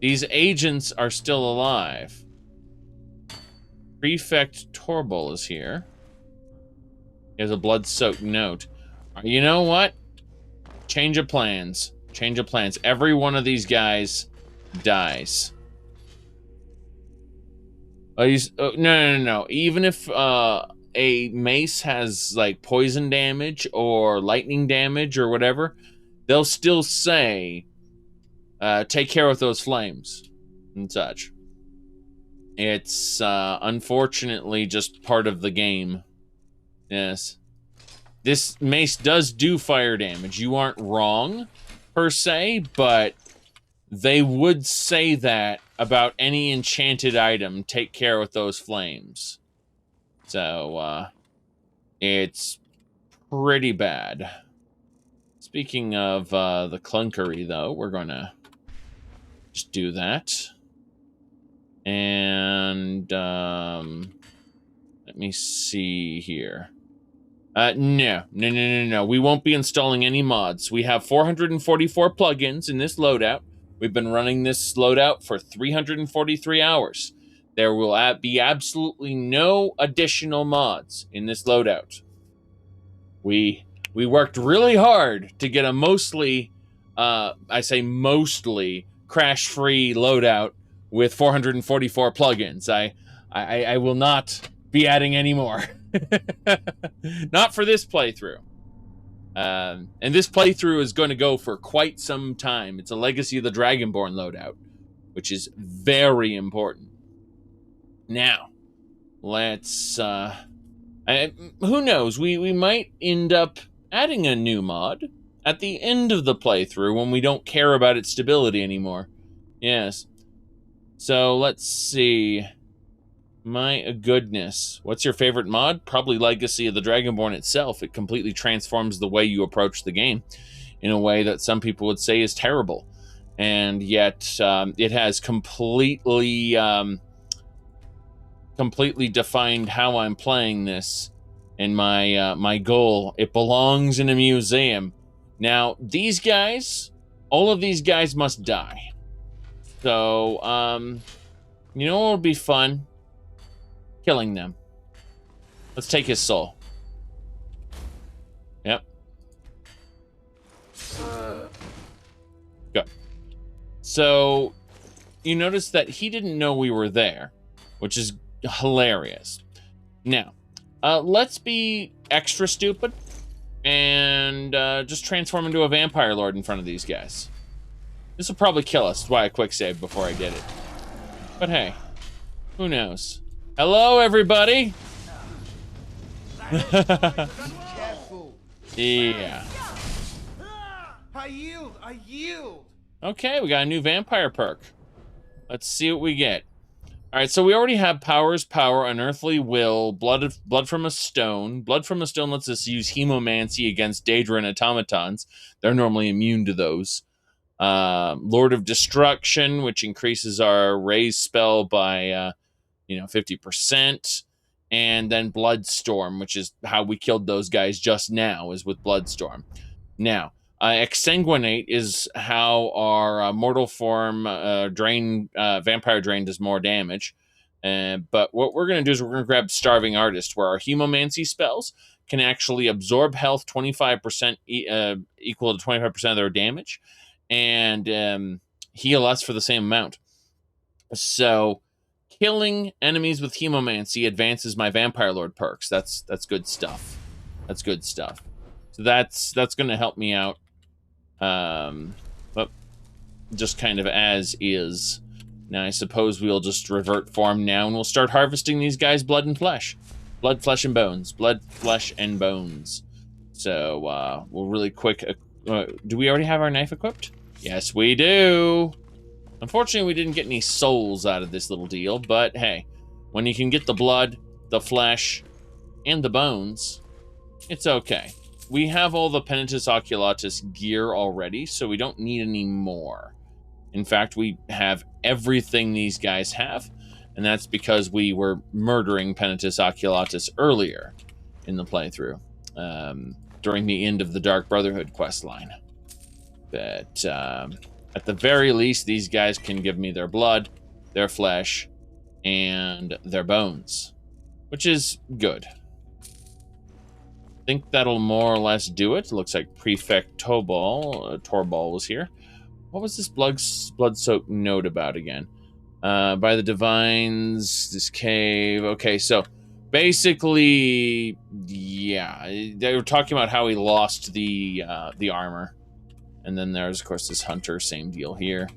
These agents are still alive. Prefect Torbull is here. He has a blood-soaked note. You know what? Change of plans. Change of plans. Every one of these guys dies. No. Even if a mace has like poison damage or lightning damage or whatever, they'll still say, take care of those flames and such. It's unfortunately just part of the game. Yes. This mace does do fire damage. You aren't wrong, per se, but they would say that about any enchanted item. Take care with those flames. So, it's pretty bad. Speaking of the clunkery, though, we're gonna just do that. And, let me see here. No. We won't be installing any mods. We have 444 plugins in this loadout. We've been running this loadout for 343 hours. There will be absolutely no additional mods in this loadout. We worked really hard to get a mostly, I say mostly, crash-free loadout with 444 plugins. I will not be adding any more. Not for this playthrough. And this playthrough is going to go for quite some time. It's a Legacy of the Dragonborn loadout, which is very important. Now, let's, who knows? We might end up adding a new mod at the end of the playthrough when we don't care about its stability anymore. Yes. So, let's see. My goodness. What's your favorite mod? Probably Legacy of the Dragonborn itself. It completely transforms the way you approach the game in a way that some people would say is terrible. And yet, it has completely defined how I'm playing this and my goal. It belongs in a museum. Now, these guys, all of these guys must die. So, you know what would be fun? Killing them. Let's take his soul. Yep. Go. So, you notice that he didn't know we were there, which is hilarious. Now, let's be extra stupid and just transform into a vampire lord in front of these guys. This will probably kill us. That's why I quick saved before I did it. But hey, who knows? Hello, everybody. Careful. Yeah. I yield. I yield. Okay, we got a new vampire perk. Let's see what we get. All right, so we already have Power's Power, Unearthly Will, Blood from a Stone. Blood from a Stone lets us use Hemomancy against Daedra and automatons. They're normally immune to those. Lord of Destruction, which increases our raise spell by 50%. And then Bloodstorm, which is how we killed those guys just now, is with Bloodstorm. Now, Exsanguinate is how our mortal form vampire drain does more damage. But what we're going to do is we're going to grab Starving Artist, where our Hemomancy spells can actually absorb health 25%, equal to 25% of their damage, and heal us for the same amount. So, killing enemies with Hemomancy advances my Vampire Lord perks. That's good stuff. That's good stuff. So that's going to help me out. But just kind of as is. Now I suppose we'll just revert form now, and we'll start harvesting these guys' blood and flesh. Blood, flesh, and bones. Blood, flesh, and bones. So, we'll really quick... do we already have our knife equipped? Yes, we do! Unfortunately, we didn't get any souls out of this little deal, but hey, when you can get the blood, the flesh, and the bones, it's okay. We have all the Penitus Oculatus gear already, so we don't need any more. In fact, we have everything these guys have, and that's because we were murdering Penitus Oculatus earlier in the playthrough, during the end of the Dark Brotherhood questline. But at the very least, these guys can give me their blood, their flesh, and their bones, which is good. I think that'll more or less do it. Looks like Prefect Torbal was here. What was this blood-soaked note about again? By the Divines, this cave. Okay, so basically, yeah, they were talking about how he lost the armor. And then there's, of course, this hunter, same deal here.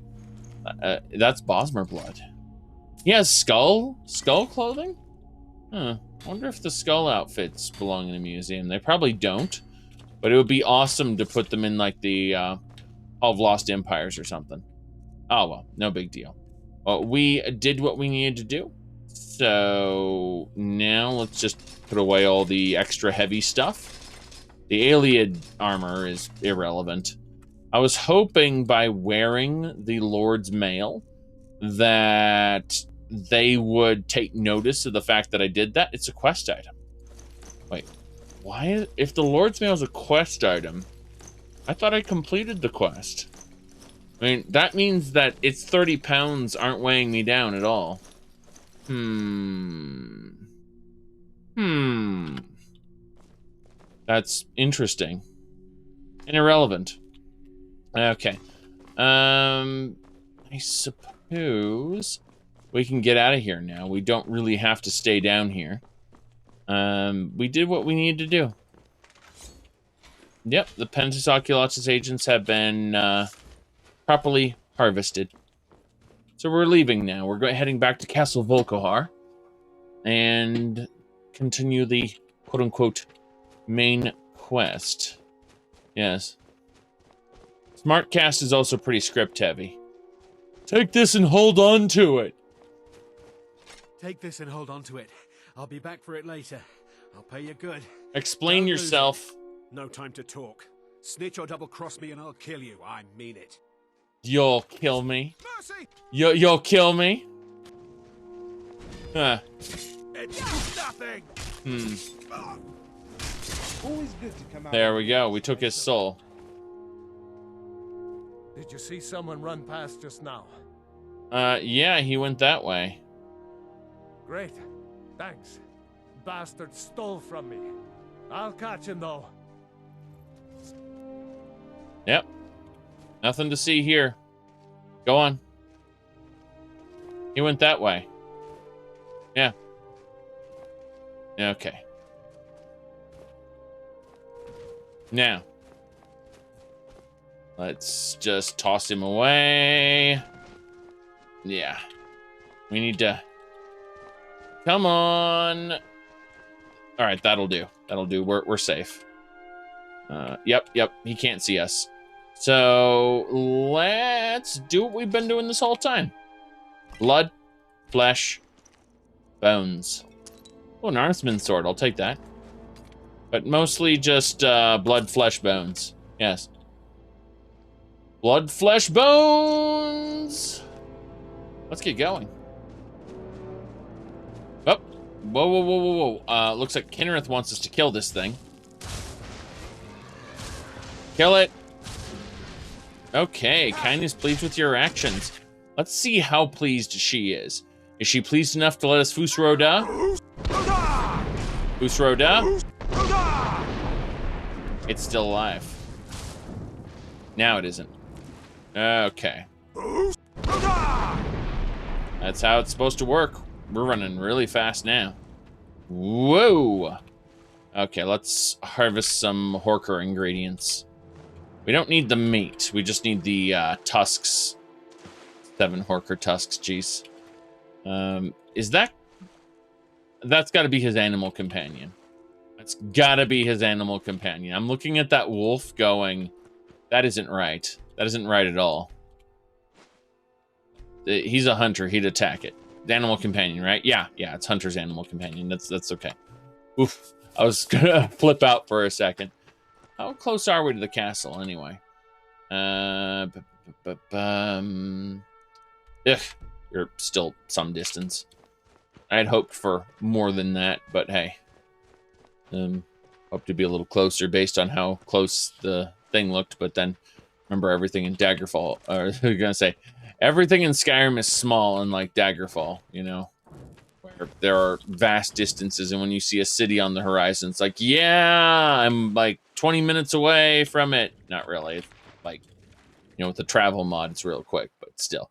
That's Bosmer blood. He has skull clothing? Huh. I wonder if the skull outfits belong in a museum. They probably don't, but it would be awesome to put them in like the Hall of Lost Empires or something. Oh well, no big deal. Well, we did what we needed to do. So now let's just put away all the extra heavy stuff. The Aliad armor is irrelevant. I was hoping by wearing the Lord's Mail that they would take notice of the fact that I did that. It's a quest item. Wait, why? If the Lord's Mail is a quest item, I thought I completed the quest. I mean, that means that its 30 pounds aren't weighing me down at all. That's interesting. And irrelevant. Okay. I suppose we can get out of here now. We don't really have to stay down here. We did what we needed to do. Yep, the Penitus Oculatus agents have been properly harvested. So we're leaving now. We're heading back to Castle Volkihar and continue the quote-unquote main quest. Yes. Smartcast is also pretty script-heavy. Take this and hold on to it. Take this and hold on to it. I'll be back for it later. I'll pay you good. Explain yourself. No time to talk. Snitch or double-cross me and I'll kill you. I mean it. You'll kill me? Mercy! You'll kill me? Huh. It's nothing! Always good to come out. There we go. We took his soul. Did you see someone run past just now? Yeah, he went that way. Great. Thanks. Bastard stole from me. I'll catch him, though. Yep. Nothing to see here. Go on. He went that way. Yeah. Okay. Now. Let's just toss him away. Yeah. We need to... Come on. Alright, that'll do. That'll do. We're safe. Yep. He can't see us. So let's do what we've been doing this whole time. Blood, flesh, bones. Oh, an Armsman sword. I'll take that. But mostly just blood, flesh, bones. Yes. Blood, flesh, bones! Let's get going. Oh. Whoa. Looks like Kinnereth wants us to kill this thing. Kill it. Okay, kindness pleased with your actions. Let's see how pleased she is. Is she pleased enough to let us Fusroda? Fusroda? It's still alive. Now it isn't. Okay. That's how it's supposed to work. We're running really fast now. Whoa! Okay, let's harvest some Horker ingredients. We don't need the meat. We just need the tusks. 7 Horker tusks, jeez. Is that... That's got to be his animal companion. That's got to be his animal companion. I'm looking at that wolf going, that isn't right. That isn't right at all. He's a hunter. He'd attack it. The animal companion, right? Yeah, it's Hunter's animal companion. That's okay. Oof. I was gonna flip out for a second. How close are we to the castle, anyway? You're still some distance. I had hoped for more than that, but hey. Hope to be a little closer based on how close the thing looked, but then remember everything in Daggerfall, or I'm gonna say, everything in Skyrim is small, unlike Daggerfall, you know, where there are vast distances, and when you see a city on the horizon, it's like, yeah, I'm like 20 minutes away from it. Not really. It's like, you know, with the travel mod, it's real quick, but still.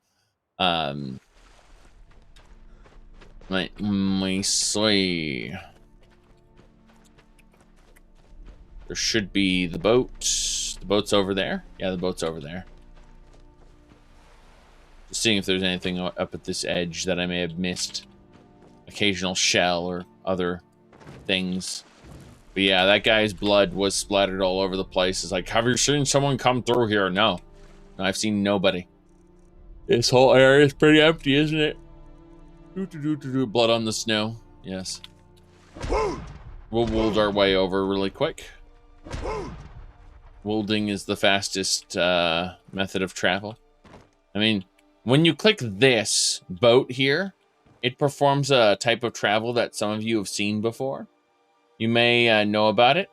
Let me see. There should be the boat. The boat's over there. Yeah, the boat's over there. Just seeing if there's anything up at this edge that I may have missed. Occasional shell or other things. But yeah, that guy's blood was splattered all over the place. It's like, have you seen someone come through here? No. No, I've seen nobody. This whole area is pretty empty, isn't it? Blood on the snow. Yes. We'll wold our way over really quick. Wolding is the fastest method of travel. I mean, when you click this boat here, it performs a type of travel that some of you have seen before. You may know about it.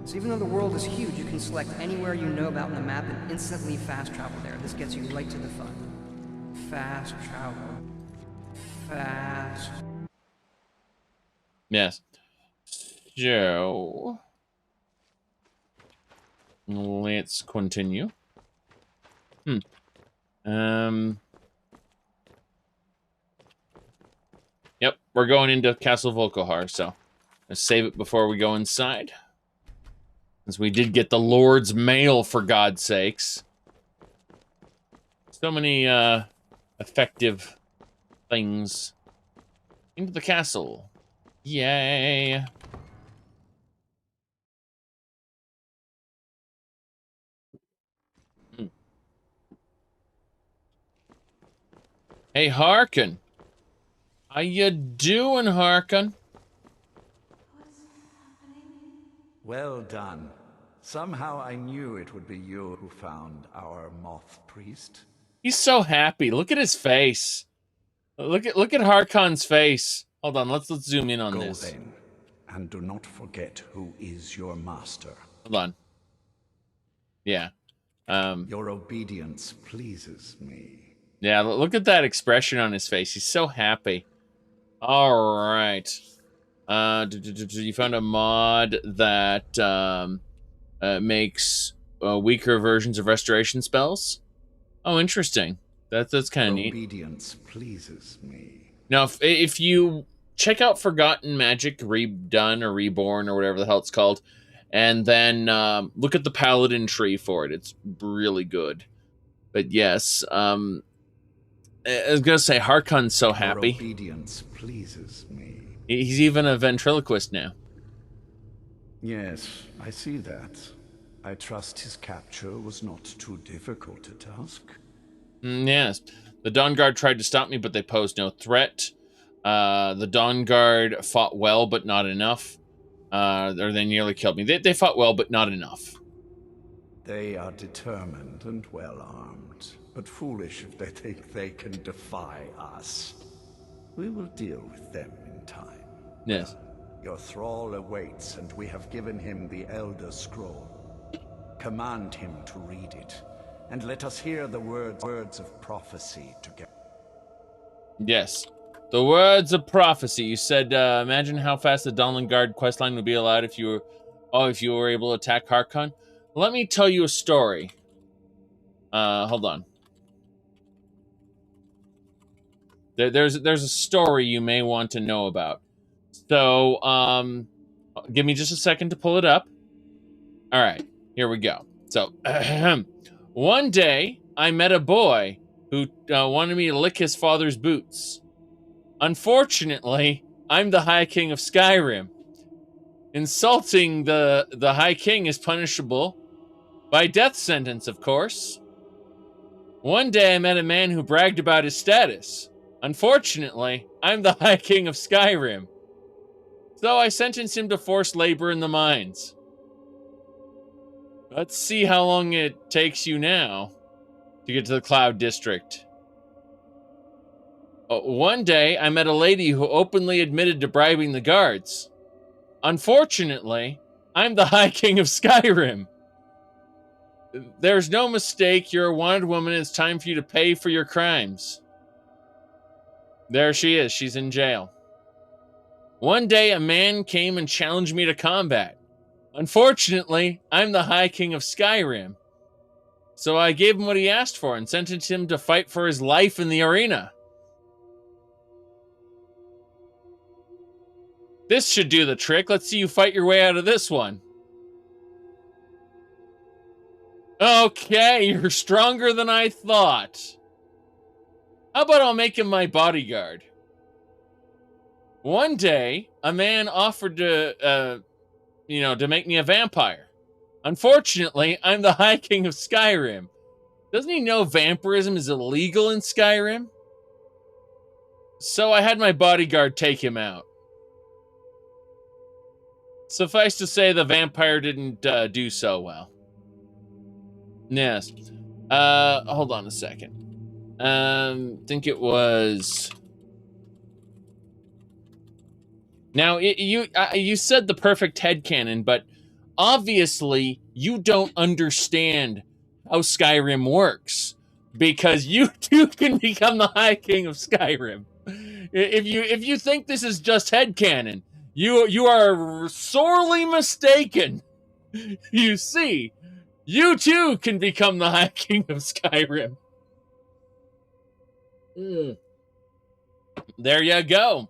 So even though the world is huge, you can select anywhere you know about on the map and instantly fast travel there. This gets you right to the fun. Fast travel. Fast. Yes. So let's continue. Yep, we're going into Castle Volkihar, so let's save it before we go inside. As we did get the Lord's mail, for God's sakes. So many effective things. Into the castle. Yay. Hey, Harkin. How you doing, Harkin? Well done. Somehow I knew it would be you who found our moth priest. He's so happy. Look at his face. Look at Harkon's face. Hold on, let's zoom in on this. Go then, and do not forget who is your master. Hold on. Yeah. Your obedience pleases me. Yeah, look at that expression on his face. He's so happy. All right. You found a mod that makes weaker versions of restoration spells. Oh, interesting. That's kind of neat. Obedience pleases me. Now, if you check out Forgotten Magic Redone or Reborn or whatever the hell it's called, and then look at the Paladin tree for it. It's really good. But yes, I was gonna say Harkon's so happy. Your obedience pleases me. He's even a ventriloquist now. Yes, I see that. I trust his capture was not too difficult a task. Yes. The Dawn Guard tried to stop me, but they posed no threat. The Dawn Guard fought well, but not enough. Or they nearly killed me. They fought well, but not enough. They are determined and well-armed, but foolish if they think they can defy us. We will deal with them in time. Yes. Your thrall awaits, and we have given him the Elder Scroll. Command him to read it, and let us hear the words of prophecy together. Yes. The words of prophecy. You said, imagine how fast the Dawnland Guard questline would be allowed if you were able to attack Harkon. Let me tell you a story. Hold on. There's a story you may want to know about. So, give me just a second to pull it up. All right, here we go. So, one day I met a boy who wanted me to lick his father's boots. Unfortunately, I'm the High King of Skyrim. Insulting the High King is punishable by death sentence, of course. One day I met a man who bragged about his status. Unfortunately, I'm the High King of Skyrim. So I sentenced him to forced labor in the mines. Let's see how long it takes you now to get to the Cloud District. One day I met a lady who openly admitted to bribing the guards. Unfortunately, I'm the High King of Skyrim. There's no mistake, you're a wanted woman, it's time for you to pay for your crimes. There she is, she's in jail. One day a man came and challenged me to combat. Unfortunately, I'm the High King of Skyrim. So I gave him what he asked for and sentenced him to fight for his life in the arena. This should do the trick. Let's see you fight your way out of this one. Okay, you're stronger than I thought. How about I'll make him my bodyguard? One day, a man offered to make me a vampire. Unfortunately, I'm the High King of Skyrim. Doesn't he know vampirism is illegal in Skyrim? So I had my bodyguard take him out. Suffice to say, the vampire didn't do so well. Yes. Hold on a second. Think it was... Now, you said the perfect headcanon, but obviously you don't understand how Skyrim works, because you too can become the High King of Skyrim. If you think this is just headcanon, you are sorely mistaken. You see, you too can become the High King of Skyrim. There you go.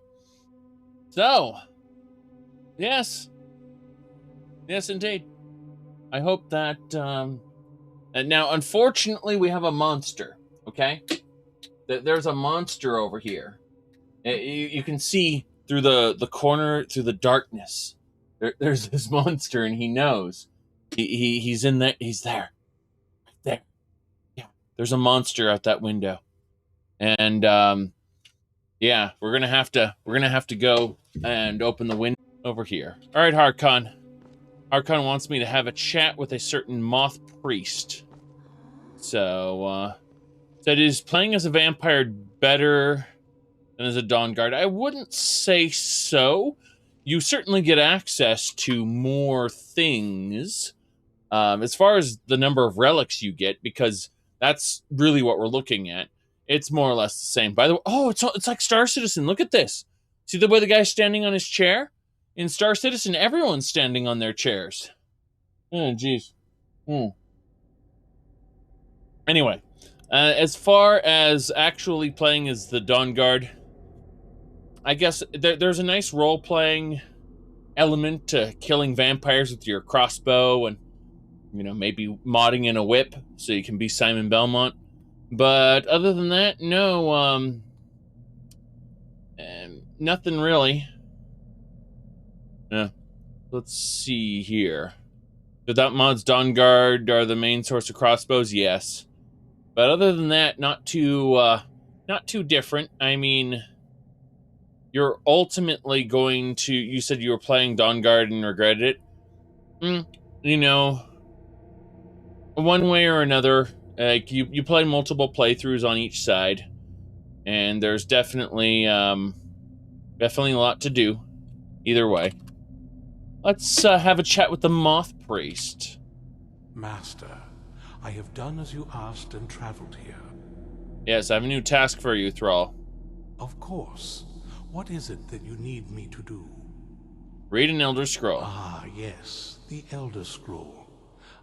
So, yes, indeed. I hope that, and now, unfortunately, we have a monster, okay? There's a monster over here. You can see through the corner, through the darkness. There's this monster, and he knows. He's in there. He's there. Right there. Yeah, there's a monster out that window. And, yeah, we're gonna have to go and open the window over here. All right, Harkon. Harkon wants me to have a chat with a certain moth priest. So, said, is playing as a vampire better than as a Dawn Guard? I wouldn't say so. You certainly get access to more things as far as the number of relics you get, because that's really what we're looking at. It's more or less the same. By the way, oh, it's like Star Citizen. Look at this. See the way the guy's standing on his chair? In Star Citizen, everyone's standing on their chairs. Oh, jeez. Anyway, as far as actually playing as the Dawn Guard, I guess there's a nice role-playing element to killing vampires with your crossbow and, maybe modding in a whip so you can be Simon Belmont. But other than that, no, nothing really. Yeah. Let's see here. Without mods, Dawnguard are the main source of crossbows, yes. But other than that, not too different. I mean, you're ultimately going to... You said you were playing Dawnguard and regretted it. You know, one way or another, you play multiple playthroughs on each side, and there's definitely a lot to do either way. Let's have a chat with the Moth Priest. Master, I have done as you asked and traveled here. Yes, I have a new task for you, Thrall. Of course. What is it that you need me to do? Read an Elder Scroll. Ah, yes, the Elder Scroll.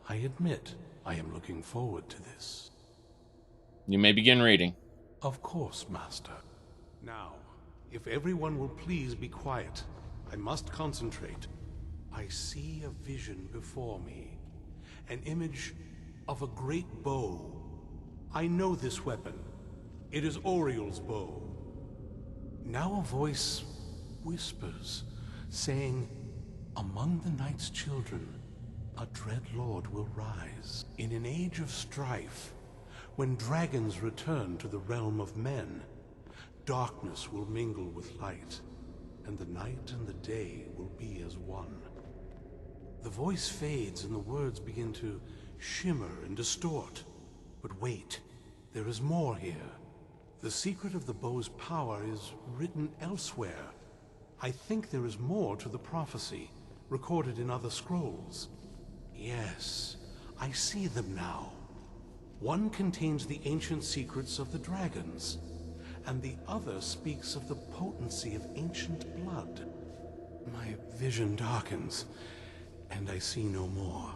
I admit, I am looking forward to this. You may begin reading. Of course, Master. Now, if everyone will please be quiet, I must concentrate. I see a vision before me. An image of a great bow. I know this weapon. It is Oriel's bow. Now a voice whispers, saying, among the night's children, a dread lord will rise. In an age of strife, when dragons return to the realm of men, darkness will mingle with light, and the night and the day will be as one. The voice fades and the words begin to shimmer and distort. But wait, there is more here. The secret of the bow's power is written elsewhere. I think there is more to the prophecy, recorded in other scrolls. Yes, I see them now. One contains the ancient secrets of the dragons, and the other speaks of the potency of ancient blood. My vision darkens, and I see no more.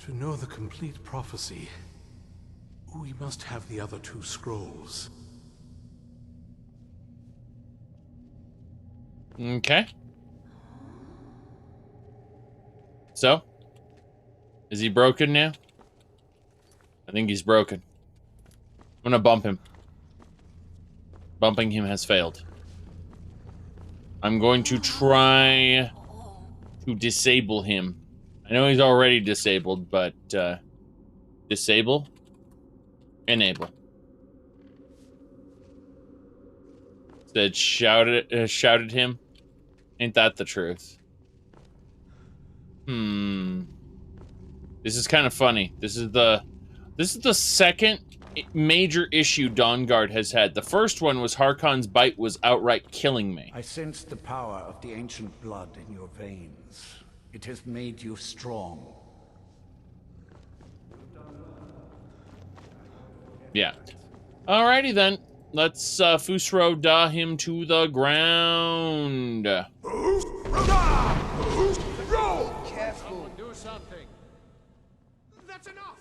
To know the complete prophecy, we must have the other two scrolls. Okay. So? Is he broken now? I think he's broken. I'm gonna bump him. Bumping him has failed. I'm going to try to disable him. I know he's already disabled, but disable, enable. Said shouted him. Ain't that the truth? This is kind of funny. This is the second major issue Dawnguard has had. The first one was Harkon's bite was outright killing me. I sense the power of the ancient blood in your veins. It has made you strong. Yeah. Alrighty then. Let's Fusro Da him to the ground. Careful. Do something. That's enough.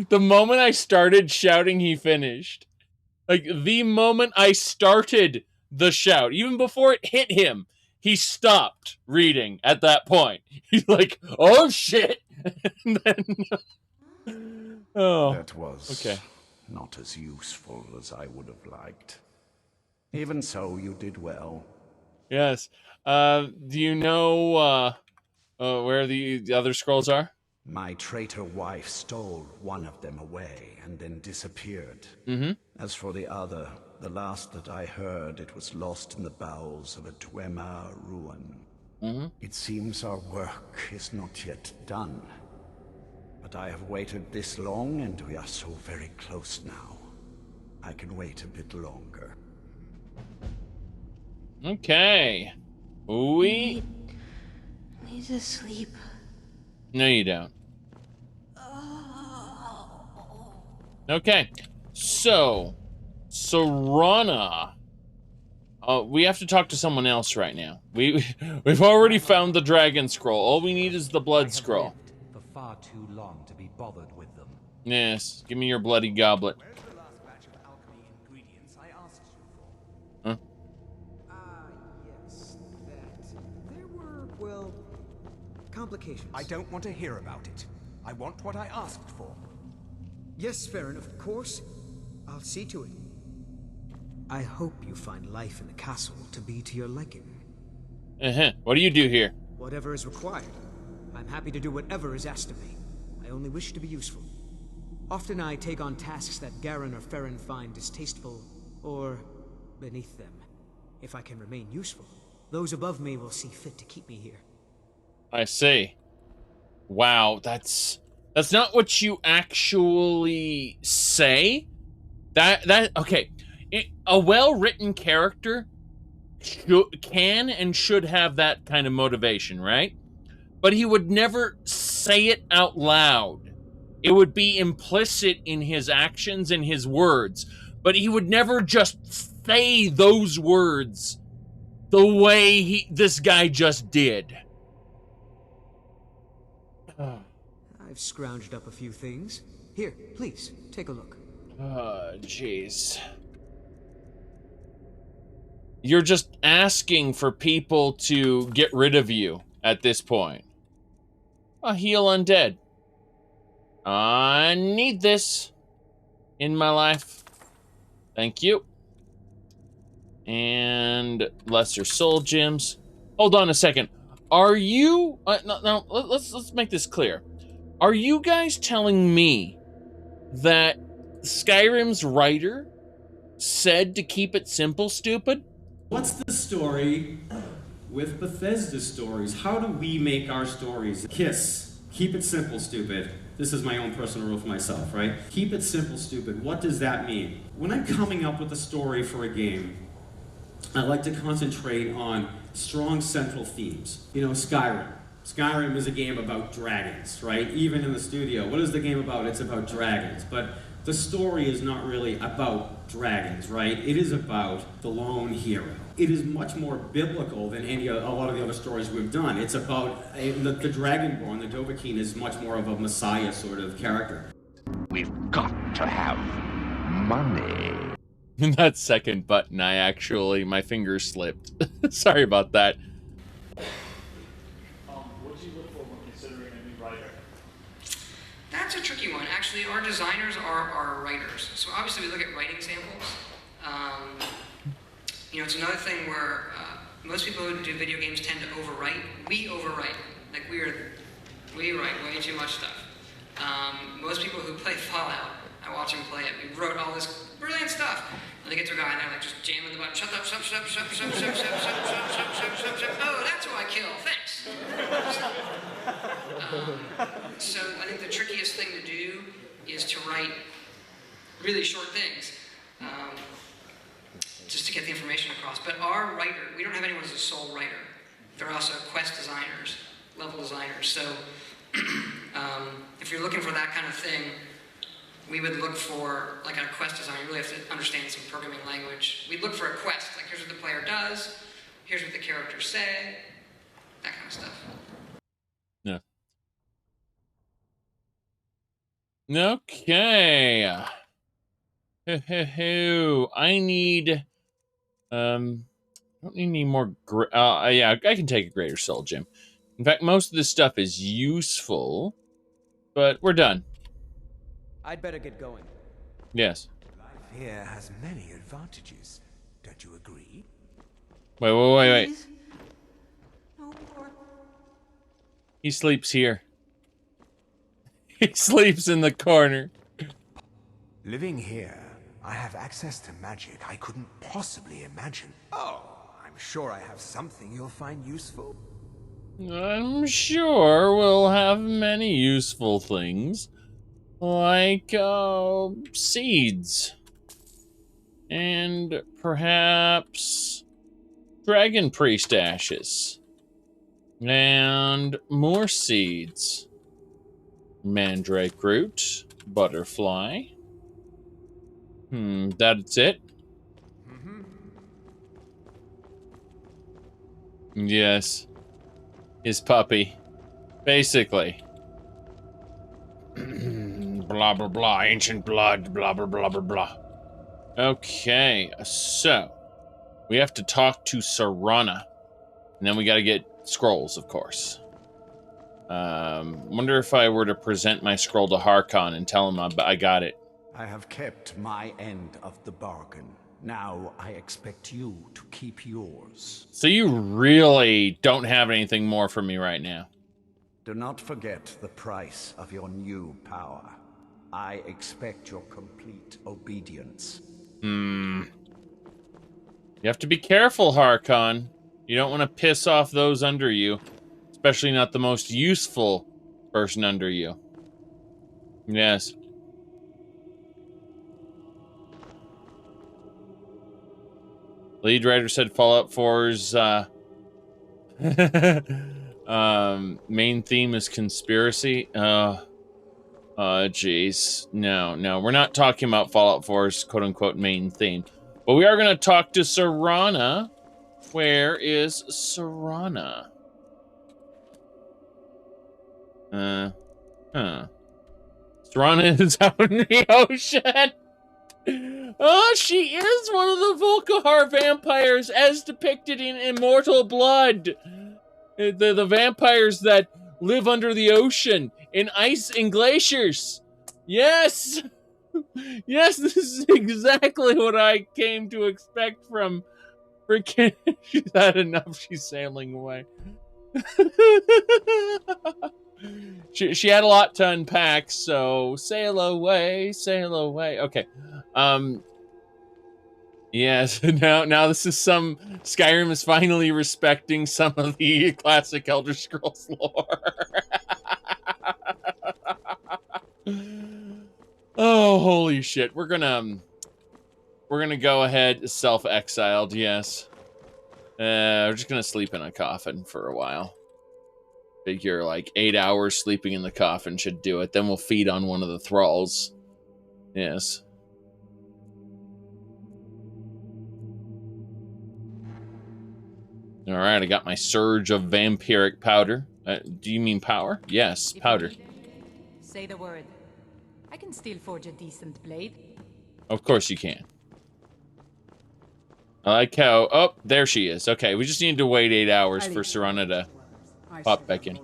The moment I started shouting, he finished. Like, the moment I started the shout, even before it hit him, he stopped reading at that point. He's like, oh shit! And then, oh, that was not as useful as I would have liked. Even so, you did well. Yes. Do you know where the other scrolls are? My traitor wife stole one of them away and then disappeared. As for the other, the last that I heard, it was lost in the bowels of a Dwemer ruin. It seems our work is not yet done. But I have waited this long, and we are so very close now. I can wait a bit longer. Okay. We need to sleep. No, you don't. Okay. So, Serana. We have to talk to someone else right now. We've already found the dragon scroll. All we need is the blood scroll. For far too long to be bothered with them. Yes, give me your bloody goblet. Where's the last batch of alchemy ingredients I asked you for? Huh? Yes, that there were, well, complications. I don't want to hear about it. I want what I asked for. Yes, Farron, of course. I'll see to it. I hope you find life in the castle to be to your liking. What do you do here? Whatever is required. I'm happy to do whatever is asked of me. I only wish to be useful. Often I take on tasks that Garen or Farron find distasteful, or beneath them. If I can remain useful, those above me will see fit to keep me here. I see. Wow, that's not what you actually say. Okay. A well-written character can and should have that kind of motivation, right? But he would never say it out loud. It would be implicit in his actions and his words, but he would never just say those words the way this guy just did. I've scrounged up a few things. Here, please, take a look. Jeez. You're just asking for people to get rid of you at this point. Heal undead. I need this in my life. Thank you. And lesser soul gems. Hold on a second. Are you... no, let's make this clear. Are you guys telling me that Skyrim's writer said to keep it simple, stupid? What's the story with Bethesda stories? How do we make our stories? KISS. Keep it simple, stupid. This is my own personal rule for myself, right? Keep it simple, stupid. What does that mean? When I'm coming up with a story for a game, I like to concentrate on strong central themes. You know, Skyrim. Skyrim is a game about dragons, right? Even in the studio, what is the game about? It's about dragons. But the story is not really about dragons, right? It is about the lone hero. It is much more biblical than a lot of the other stories we've done. It's about the Dragonborn, the Dovahkiin, is much more of a messiah sort of character. We've got to have money. That second button, my finger slipped. Sorry about that. What do you look for when considering a new writer? That's a tricky one. Actually, our designers are our writers. So obviously we look at writing samples. You know, it's another thing where most people who do video games tend to overwrite. We overwrite. Like we write way too much stuff. Most people who play Fallout, I watch them play it. We wrote all this brilliant stuff. And they get to a guy and they're like just jamming the button. Shut up, shut, shut, shut, shut, shut, shut, shut, shut, shut. Oh, that's who I kill. Thanks. So I think the trickiest thing to do is to write really short things, just to get the information across. But our writer, we don't have anyone as a sole writer. They're also quest designers, level designers. So if you're looking for that kind of thing, we would look for, like a quest designer, you really have to understand some programming language. We'd look for a quest, like here's what the player does, here's what the characters say, that kind of stuff. Yeah. Okay. I need, don't need any more, yeah, I can take a greater soul gem. In fact, most of this stuff is useful, but we're done. I'd better get going. Yes. Life here has many advantages. Don't you agree? Wait. He sleeps here. He sleeps in the corner. Living here, I have access to magic I couldn't possibly imagine. Oh, I'm sure I have something you'll find useful. I'm sure we'll have many useful things. Like, seeds. And perhaps dragon priest ashes. And more seeds. Mandrake root. Butterfly. That's it? Yes. His puppy. Basically. Blah, blah, blah. Ancient blood. Blah, blah, blah, blah, blah. Okay. So, we have to talk to Serana. And then we gotta get scrolls, of course. Wonder if I were to present my scroll to Harkon and tell him I got it. I have kept my end of the bargain. Now I expect you to keep yours. So you really don't have anything more for me right now. Do not forget the price of your new power. I expect your complete obedience. You have to be careful, Harkon. You don't want to piss off those under you, especially not the most useful person under you. Yes. Lead writer said Fallout 4's main theme is conspiracy. Jeez. No, we're not talking about Fallout 4's quote-unquote main theme. But we are going to talk to Serana. Where is Serana? Serana is out in the ocean. Oh, she is one of the Volkihar vampires as depicted in Immortal Blood. The vampires that live under the ocean in ice and glaciers. Yes! Yes, this is exactly what I came to expect from freaking... She's had enough, she's sailing away. She had a lot to unpack, so sail away, sail away. Okay. Yes, now this is some... Skyrim is finally respecting some of the classic Elder Scrolls lore. Oh, holy shit. We're gonna go ahead, self-exiled, yes. We're just gonna sleep in a coffin for a while. Figure like 8 hours sleeping in the coffin should do it. Then we'll feed on one of the thralls. Yes. All right, I got my surge of vampiric powder. Do you mean power? Yes, powder. Say the word. I can still forge a decent blade. Of course you can. I like how... Oh, there she is. Okay, we just need to wait 8 hours for Serana to pop back in.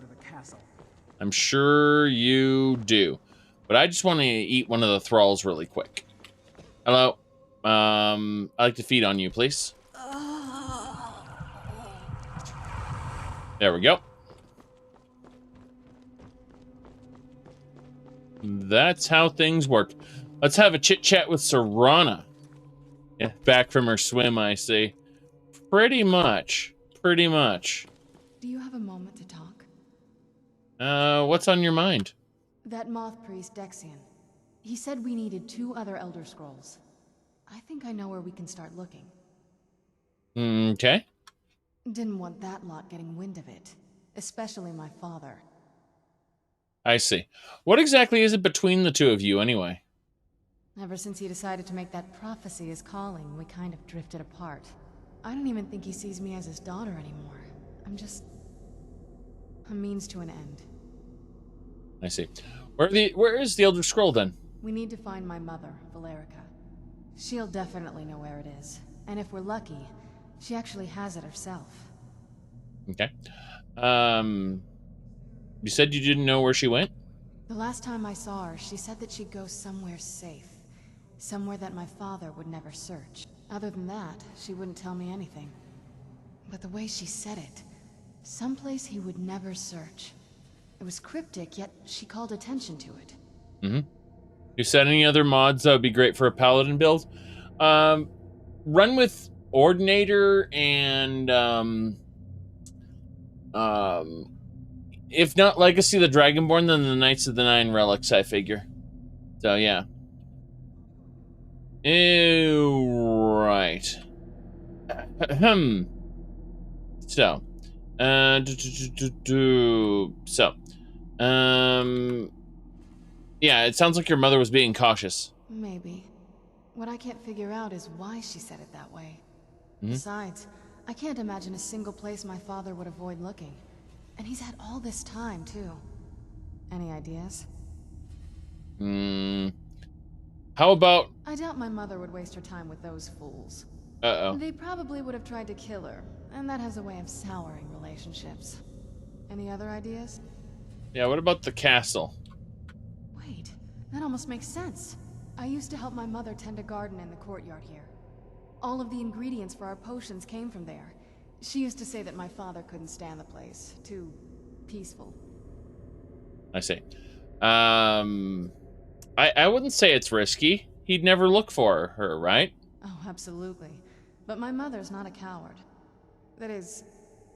I'm sure you do. But I just want to eat one of the thralls really quick. Hello. I'd like to feed on you, please. There we go. That's how things work. Let's have a chit-chat with Serana. Yeah, back from her swim, I see. Pretty much. Pretty much. Do you have a moment to talk? What's on your mind? That moth priest, Dexian. He said we needed 2 other Elder Scrolls. I think I know where we can start looking. Okay. Didn't want that lot getting wind of it. Especially my father. I see. What exactly is it between the two of you, anyway? Ever since he decided to make that prophecy his calling, we kind of drifted apart. I don't even think he sees me as his daughter anymore. I'm just... a means to an end. I see. Where is the Elder Scroll, then? We need to find my mother, Valerica. She'll definitely know where it is. And if we're lucky, she actually has it herself. Okay. You said you didn't know where she went? The last time I saw her, she said that she'd go somewhere safe. Somewhere that my father would never search. Other than that, she wouldn't tell me anything. But the way she said it, someplace he would never search. It was cryptic, yet she called attention to it. Mm-hmm. You said any other mods that would be great for a paladin build? Run with Ordinator and if not Legacy of the Dragonborn, then the Knights of the Nine Relics, I figure. So yeah. Ew, right. So, yeah, it sounds like your mother was being cautious. Maybe. What I can't figure out is why she said it that way. Mm-hmm. Besides, I can't imagine a single place my father would avoid looking. And he's had all this time, too. Any ideas? How about... I doubt my mother would waste her time with those fools. Uh-oh. They probably would have tried to kill her, and that has a way of souring relationships. Any other ideas? Yeah, what about the castle? Wait, that almost makes sense. I used to help my mother tend a garden in the courtyard here. All of the ingredients for our potions came from there. She used to say that my father couldn't stand the place. Too peaceful. I see. I wouldn't say it's risky. He'd never look for her, right? Oh, absolutely. But my mother's not a coward. That is,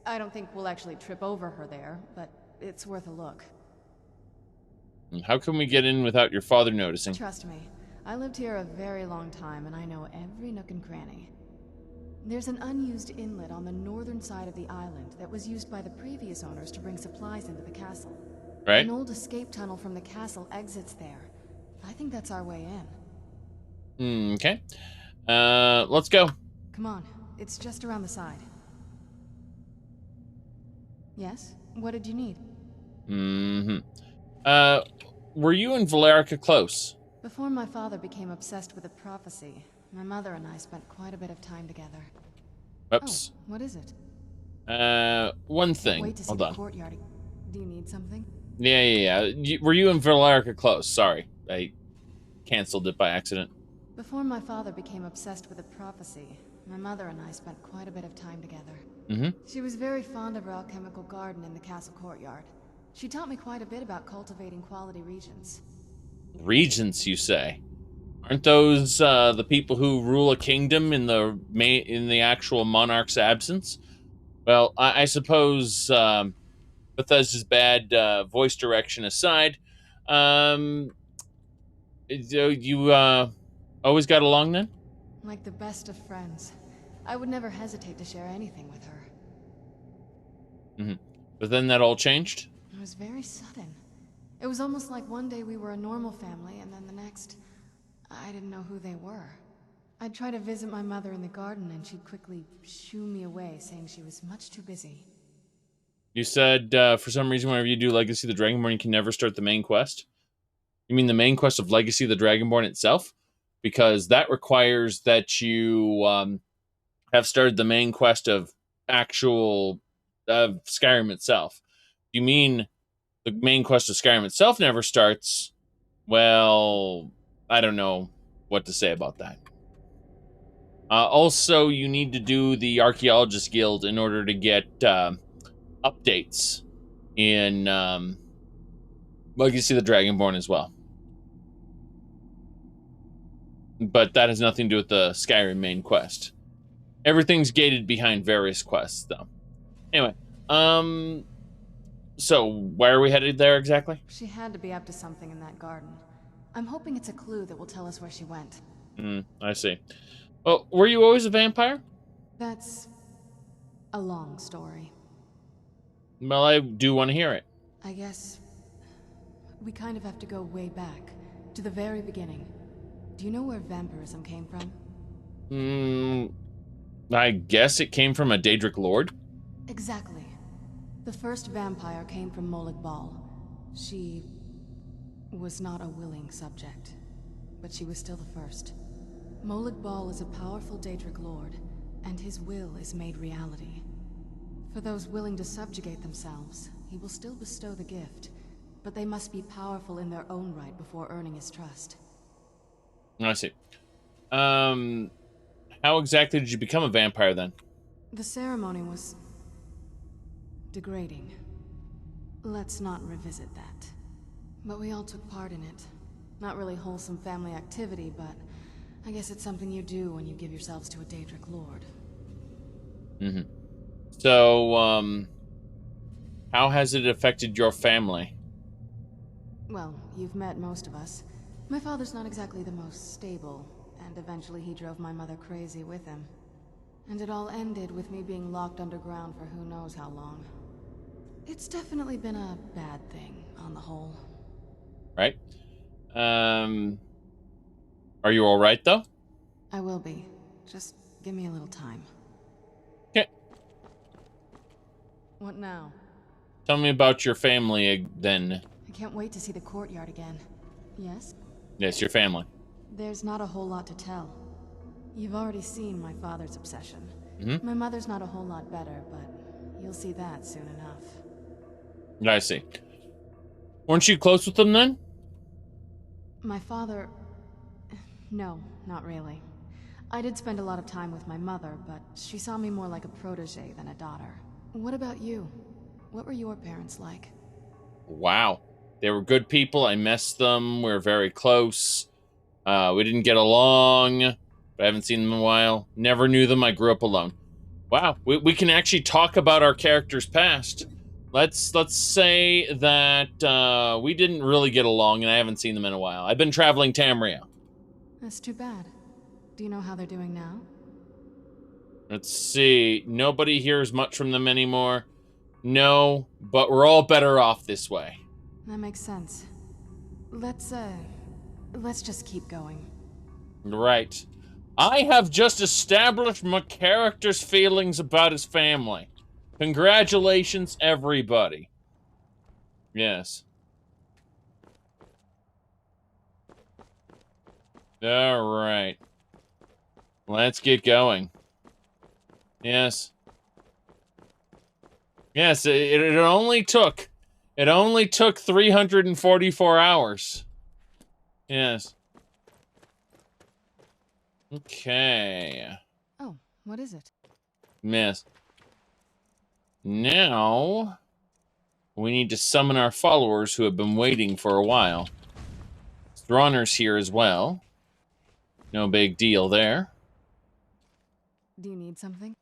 I don't think we'll actually trip over her there, but it's worth a look. How can we get in without your father noticing? Trust me, I lived here a very long time and I know every nook and cranny. There's an unused inlet on the northern side of the island that was used by the previous owners to bring supplies into the castle. Right. An old escape tunnel from the castle exits there. I think that's our way in. Okay. Let's go. Come on, it's just around the side. Yes? What did you need? Were you and Valerica close? Before my father became obsessed with a prophecy, my mother and I spent quite a bit of time together. Oops. Oh, what is it? One thing. Wait to see Hold the on. courtyard. Do you need something? Yeah. Were you and Valerica close? Sorry. I canceled it by accident. Before my father became obsessed with a prophecy, my mother and I spent quite a bit of time together. She was very fond of our alchemical garden in the castle courtyard. She taught me quite a bit about cultivating quality regents. Regents, you say? Aren't those the people who rule a kingdom in the actual monarch's absence? Well, I suppose Bethesda's bad voice direction aside, you always got along then? Like the best of friends. I would never hesitate to share anything with her. But then that all changed? It was very sudden. It was almost like one day we were a normal family, and then the next, I didn't know who they were. I'd try to visit my mother in the garden, and she'd quickly shoo me away, saying she was much too busy. You said, for some reason, whenever you do Legacy of the Dragonborn, you can never start the main quest? You mean the main quest of Legacy of the Dragonborn itself? Because that requires that you have started the main quest of actual Skyrim itself. You mean the main quest of Skyrim itself never starts? Well, I don't know what to say about that. Also, you need to do the Archaeologist Guild in order to get updates in Legacy of the Dragonborn as well. But that has nothing to do with the Skyrim main quest. Everything's gated behind various quests, though. Anyway, so where are we headed there exactly? She had to be up to something in that garden. I'm hoping it's a clue that will tell us where she went. I see. Well, were you always a vampire? That's a long story. Well, I do want to hear it. I guess we kind of have to go way back, to the very beginning. Do you know where vampirism came from? I guess it came from a Daedric Lord? Exactly. The first vampire came from Molig Bal. She was not a willing subject, but she was still the first. Molig Bal is a powerful Daedric Lord, and his will is made reality. For those willing to subjugate themselves, he will still bestow the gift, but they must be powerful in their own right before earning his trust. I see. How exactly did you become a vampire then? The ceremony was degrading. Let's not revisit that. But we all took part in it. Not really wholesome family activity, but I guess it's something you do when you give yourselves to a Daedric Lord. So, how has it affected your family? Well, you've met most of us. My father's not exactly the most stable, and eventually he drove my mother crazy with him. And it all ended with me being locked underground for who knows how long. It's definitely been a bad thing, on the whole. Right. Are you alright, though? I will be. Just give me a little time. Okay. What now? Tell me about your family, then. I can't wait to see the courtyard again. Yes? Yes, your family. There's not a whole lot to tell. You've already seen my father's obsession. Mm-hmm. My mother's not a whole lot better, but you'll see that soon enough. I see. Weren't you close with them then? My father... No, not really. I did spend a lot of time with my mother, but she saw me more like a protege than a daughter. What about you? What were your parents like? Wow. They were good people. I missed them. We were very close. We didn't get along, but I haven't seen them in a while. Never knew them. I grew up alone. Wow. We can actually talk about our characters' past. Let's say that we didn't really get along, and I haven't seen them in a while. I've been traveling Tamriel. That's too bad. Do you know how they're doing now? Let's see. Nobody hears much from them anymore. No, but we're all better off this way. That makes sense. Let's just keep going. Right. I have just established my character's feelings about his family. Congratulations, everybody. Yes. All right. Let's get going. Yes. Yes, it only took 344 hours. Yes. Okay. Oh, what is it? Yes. Now, we need to summon our followers who have been waiting for a while. Thronner's here as well. No big deal there. Do you need something?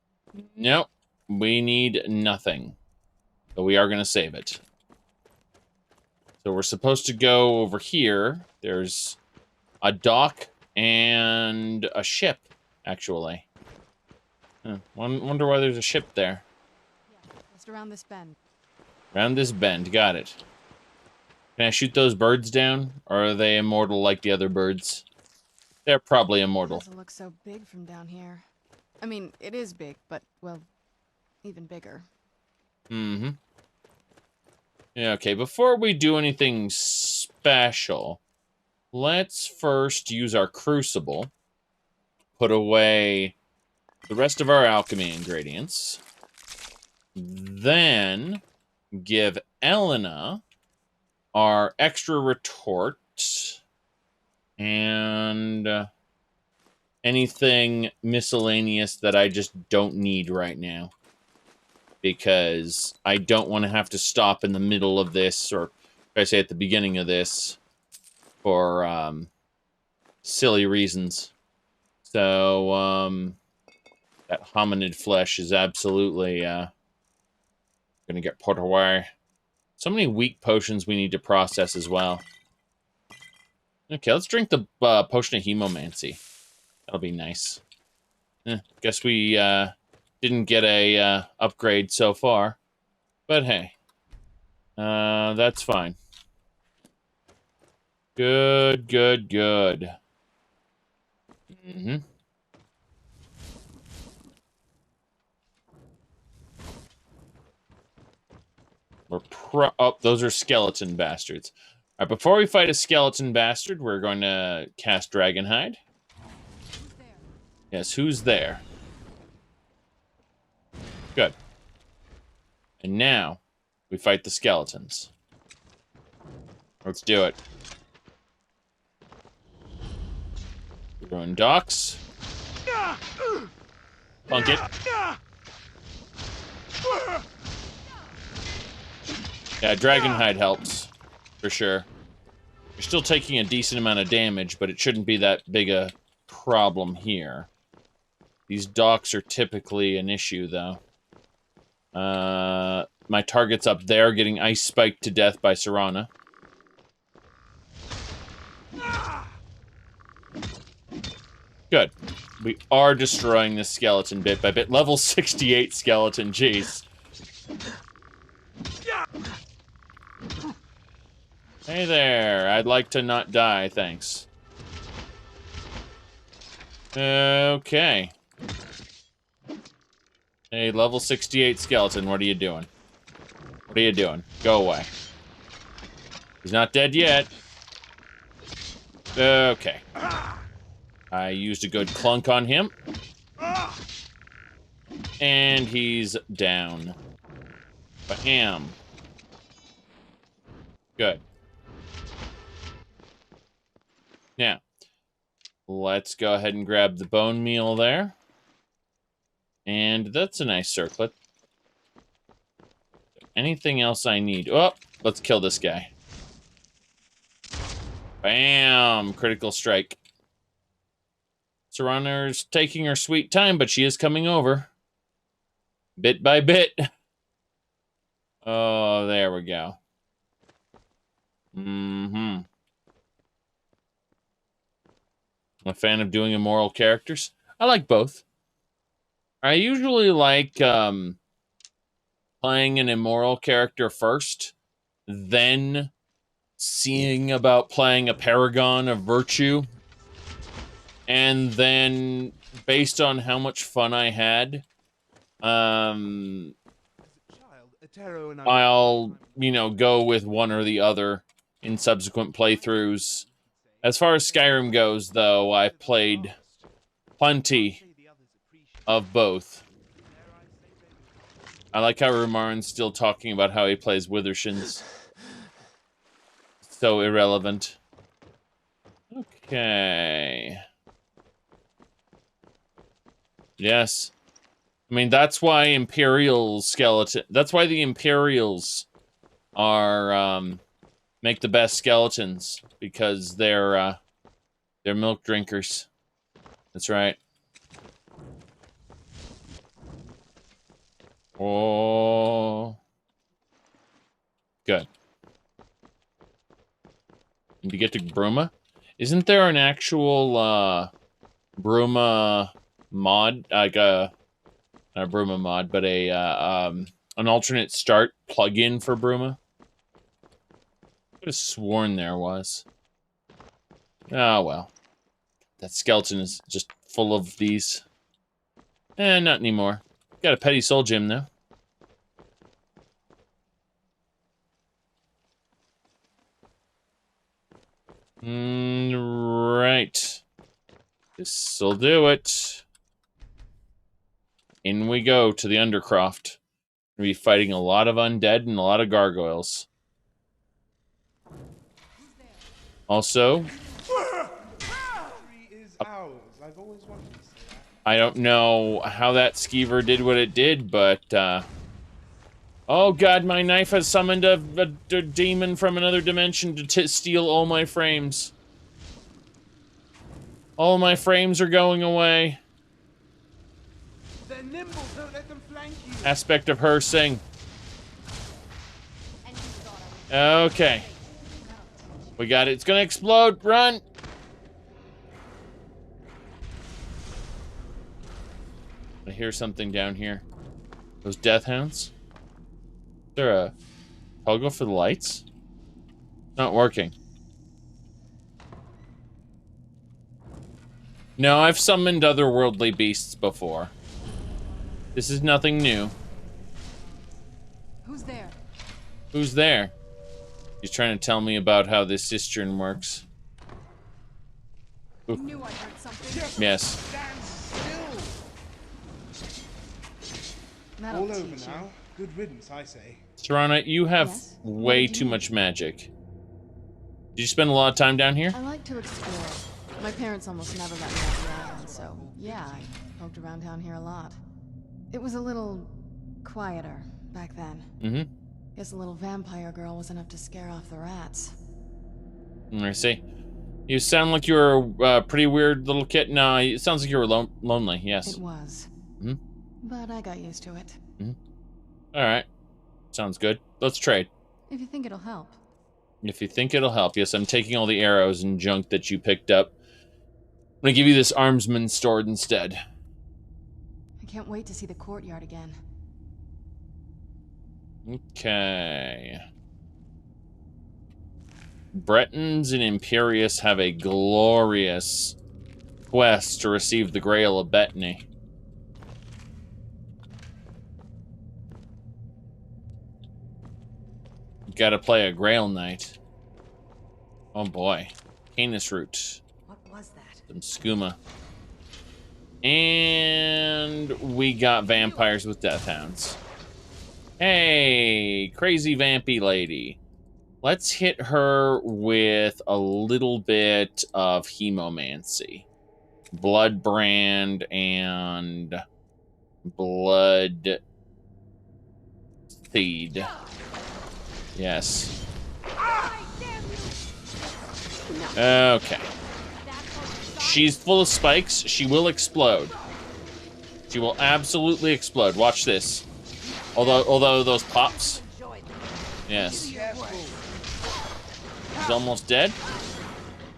Nope. We need nothing. But we are going to save it. So we're supposed to go over here. There's a dock and a ship, actually. Wonder why there's a ship there. Yeah, just around this bend. Around this bend, got it. Can I shoot those birds down? Or are they immortal like the other birds? They're probably immortal. It doesn't look so big from down here. I mean, it is big, but, well, even bigger. Mm-hmm. Yeah, okay, before we do anything special, let's first use our crucible. Put away the rest of our alchemy ingredients. Then give Elena our extra retort and anything miscellaneous that I just don't need right now. Because I don't want to have to stop in the middle of this, or I say at the beginning of this, for silly reasons. So, that hominid flesh is absolutely gonna get put away. So many weak potions we need to process as well. Okay, let's drink the potion of hemomancy. That'll be nice. Guess we didn't get a upgrade so far, but hey, that's fine. Good. Mm-hmm. Oh, those are skeleton bastards. All right, before we fight a skeleton bastard, we're going to cast Dragonhide. Yes, who's there? Good. And now, we fight the skeletons. Let's do it. Ruin docks. Plunk it. Yeah, Dragonhide helps. For sure. You're still taking a decent amount of damage, but it shouldn't be that big a problem here. These docks are typically an issue, though. My target's up there, getting ice spiked to death by Serana. Good. We are destroying this skeleton bit by bit. Level 68 skeleton, jeez. Hey there, I'd like to not die, thanks. Okay. Hey, level 68 skeleton, what are you doing? What are you doing? Go away. He's not dead yet. Okay. I used a good clunk on him. And he's down. Bam. Good. Now, Let's go ahead and grab the bone meal there. And that's a nice circlet. Anything else I need? Oh, let's kill this guy. Bam! Critical strike. Serana's taking her sweet time, but she is coming over. Bit by bit. Oh, there we go. Mm-hmm. I'm a fan of doing immoral characters. I like both. I usually like playing an immoral character first, then seeing about playing a paragon of virtue, and then based on how much fun I had, I'll, go with one or the other in subsequent playthroughs. As far as Skyrim goes, though, I've played plenty of both. I like how Rumarin's still talking about how he plays Withershins. So irrelevant. Okay. Yes. I mean, that's why Imperial skeleton... That's why the Imperials are, make the best skeletons. Because they're milk drinkers. That's right. Oh. Good. And to get to Bruma? Isn't there an actual, Bruma mod? Like not a Bruma mod, but an alternate start plugin for Bruma? I could have sworn there was. Oh, well. That skeleton is just full of these. Not anymore. Got a petty soul gem, though. Right. This'll do it. In we go to the Undercroft. We'll be fighting a lot of undead and a lot of gargoyles. Also, I don't know how that skeever did what it did, but, oh god, my knife has summoned a demon from another dimension to steal all my frames. All my frames are going away. They're nimble, don't let them flank you. Aspect of her sing. Okay. We got it. It's gonna explode. Run! I hear something down here. Those death hounds? Is there a toggle for the lights? Not working. No, I've summoned otherworldly beasts before. This is nothing new. Who's there? Who's there? He's trying to tell me about how this cistern works. I knew I heard something. Yes. All over now. Good riddance, I say. Serana, you have way too much magic. Did you spend a lot of time down here? I like to explore. My parents almost never let me off the island, so yeah, I poked around down here a lot. It was a little quieter back then. Mm-hmm. Guess a little vampire girl was enough to scare off the rats. I see. You sound like you were a pretty weird little kid. No, it sounds like you were lonely, yes. It was. Mm-hmm. But I got used to it. Mm-hmm. Alright. Sounds good. Let's trade. If you think it'll help. If you think it'll help. Yes, I'm taking all the arrows and junk that you picked up. I'm gonna give you this armsman sword instead. I can't wait to see the courtyard again. Okay. Bretons and Imperius have a glorious quest to receive the Grail of Bettany. Gotta play a Grail Knight. Oh boy. Canis Root. What was that? Some skooma. And we got vampires with death hounds. Hey, crazy vampy lady. Let's hit her with a little bit of hemomancy. Blood brand and blood seed. Yes. Okay. She's full of spikes. She will explode. She will absolutely explode. Watch this. Although those pops. Yes. She's almost dead.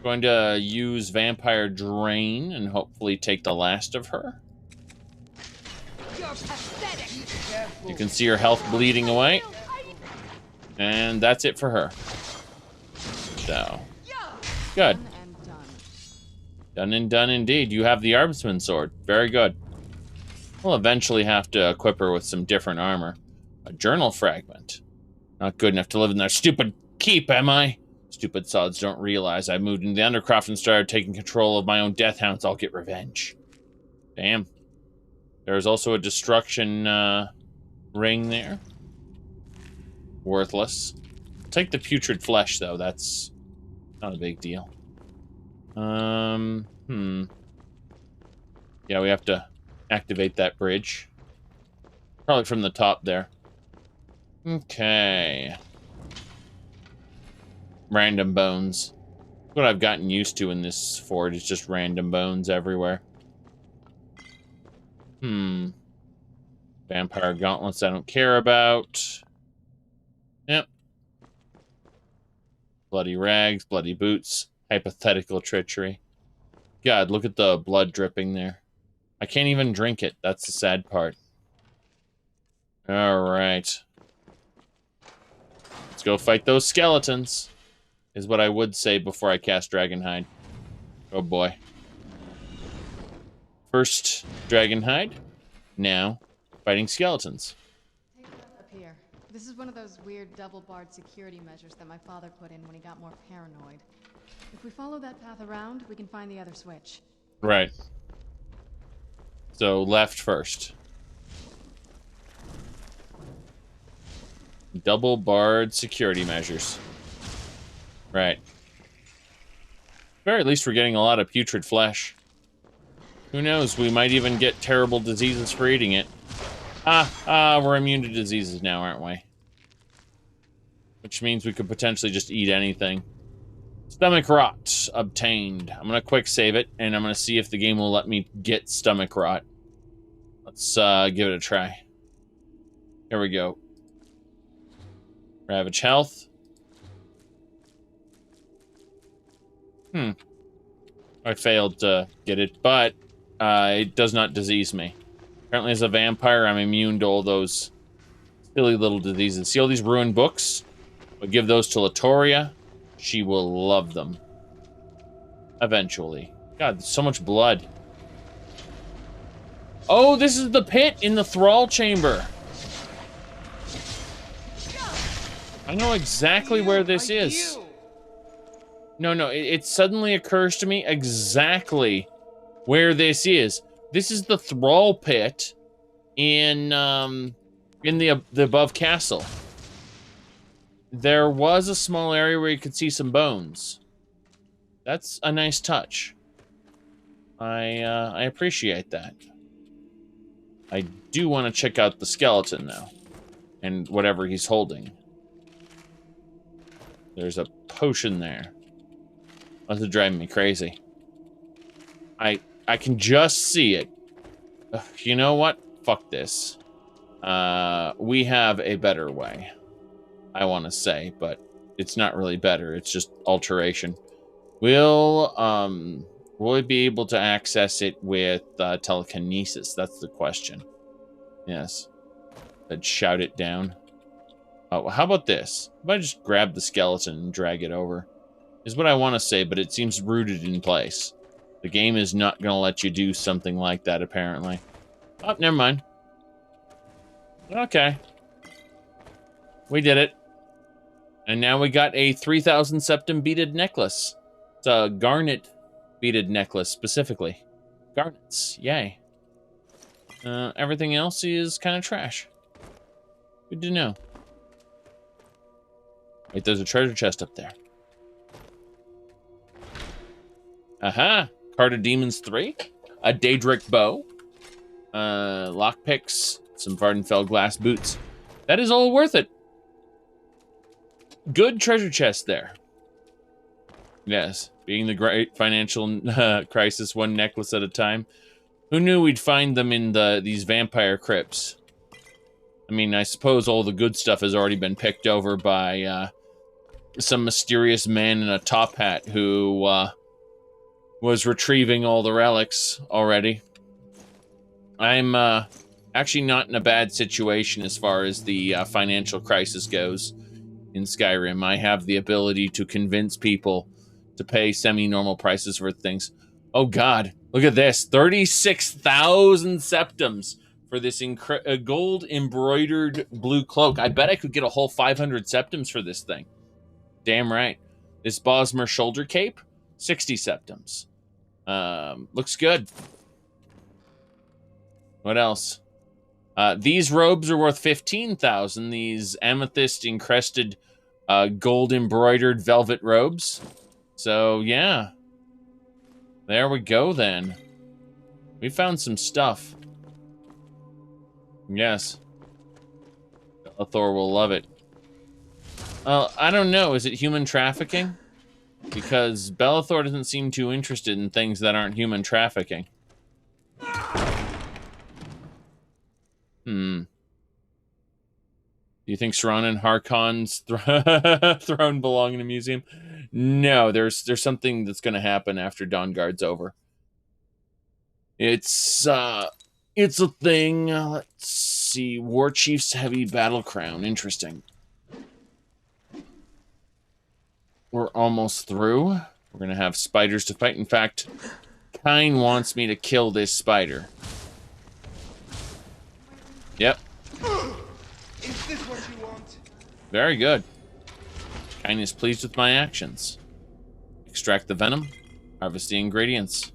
Going to use Vampire Drain and hopefully take the last of her. You can see her health bleeding away. And that's it for her. So, good. Done and done indeed. You have the Arbsman sword. Very good. We'll eventually have to equip her with some different armor. A journal fragment. Not good enough to live in their stupid keep, am I? Stupid sods don't realize I moved into the Undercroft and started taking control of my own death hounds. I'll get revenge. Damn. There's also a destruction ring there. Worthless. I'll take the putrid flesh, though. That's not a big deal. Yeah, we have to activate that bridge. Probably from the top there. Okay. Random bones. What I've gotten used to in this fort is just random bones everywhere. Vampire gauntlets I don't care about. Yep. Bloody rags, bloody boots, hypothetical treachery. God, look at the blood dripping there. I can't even drink it. That's the sad part. Alright. Let's go fight those skeletons. Is what I would say before I cast Dragonhide. Oh boy. First Dragonhide. Now, fighting skeletons. Up here. This is one of those weird double-barred security measures that my father put in when he got more paranoid. If we follow that path around, we can find the other switch. Right. So, left first. Double-barred security measures. Right. Very least we're getting a lot of putrid flesh. Who knows, we might even get terrible diseases for eating it. We're immune to diseases now, aren't we? Which means we could potentially just eat anything. Stomach rot obtained. I'm gonna quick save it, and I'm gonna see if the game will let me get stomach rot. Let's give it a try. Here we go. Ravage health. I failed to get it, but it does not disease me. Apparently as a vampire, I'm immune to all those silly little diseases. See all these ruined books? I'll give those to Latoria. She will love them. Eventually. God, so much blood. Oh, this is the pit in the Thrall Chamber. I know exactly where this is. No, it suddenly occurs to me exactly where this is. This is the Thrall Pit in the above castle. There was a small area where you could see some bones. That's a nice touch. I appreciate that. I do want to check out the skeleton, though. And whatever he's holding. There's a potion there. That's driving me crazy. I can just see it. Ugh, you know what? Fuck this. We have a better way. I want to say, but it's not really better. It's just alteration. Will we be able to access it with telekinesis? That's the question. Yes. Let's shout it down. Oh, how about this? If I just grab the skeleton and drag it over? Is what I want to say, but it seems rooted in place. The game is not going to let you do something like that, apparently. Oh, never mind. Okay. We did it. And now we got a 3,000 septim beaded necklace. It's a garnet beaded necklace, specifically. Garnets. Yay. Everything else is kind of trash. Good to know. Wait, there's a treasure chest up there. Aha! Card of Demons 3, a Daedric bow, lockpicks, some Vardenfell glass boots. That is all worth it. Good treasure chest there. Yes, being the great financial crisis, one necklace at a time. Who knew we'd find them in these vampire crypts? I mean, I suppose all the good stuff has already been picked over by some mysterious man in a top hat who was retrieving all the relics already. I'm actually not in a bad situation as far as the financial crisis goes in Skyrim. I have the ability to convince people to pay semi-normal prices for things. Oh god, look at this. 36,000 septums for this gold embroidered blue cloak. I bet I could get a whole 500 septums for this thing. Damn right. This Bosmer shoulder cape, 60 septums. Looks good. What else? These robes are worth 15,000. These amethyst encrusted gold embroidered velvet robes. So, yeah. There we go, then. We found some stuff. Yes. Thor will love it. I don't know. Is it human trafficking? Because Bellathor doesn't seem too interested in things that aren't human trafficking. Do you think Saran and Harkon's throne belong in a museum? No, there's something that's going to happen after Dawnguard's over. It's a thing. Let's see. War Chief's heavy battle crown. Interesting. We're almost through. We're going to have spiders to fight. In fact, Kyne wants me to kill this spider. Yep. Is this what you want? Very good. Kyne is pleased with my actions. Extract the venom. Harvest the ingredients.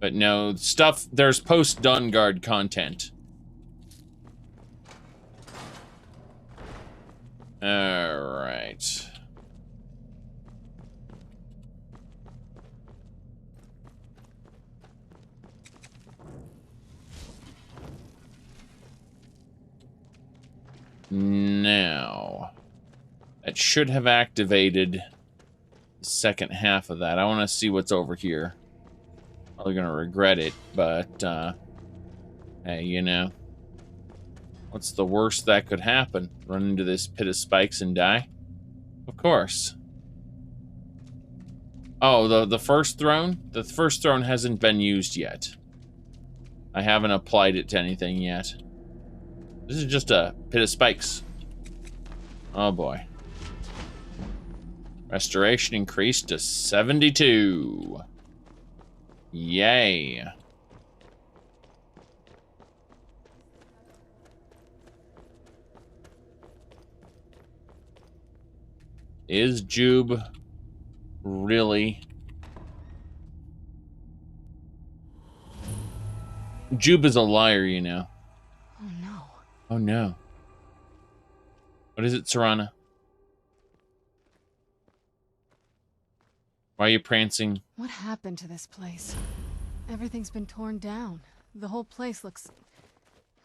But no, stuff, there's post-Dawnguard content. Alright. Now, that should have activated the second half of that. I want to see what's over here. Probably going to regret it, but, hey, you know. What's the worst that could happen? Run into this pit of spikes and die? Of course. Oh, the first throne? The first throne hasn't been used yet. I haven't applied it to anything yet. This is just a pit of spikes. Oh boy. Restoration increased to 72. Yay. Is Jube really? Jube is a liar, you know. Oh no. Oh no. What is it, Serana? Why are you prancing? What happened to this place? Everything's been torn down. The whole place looks,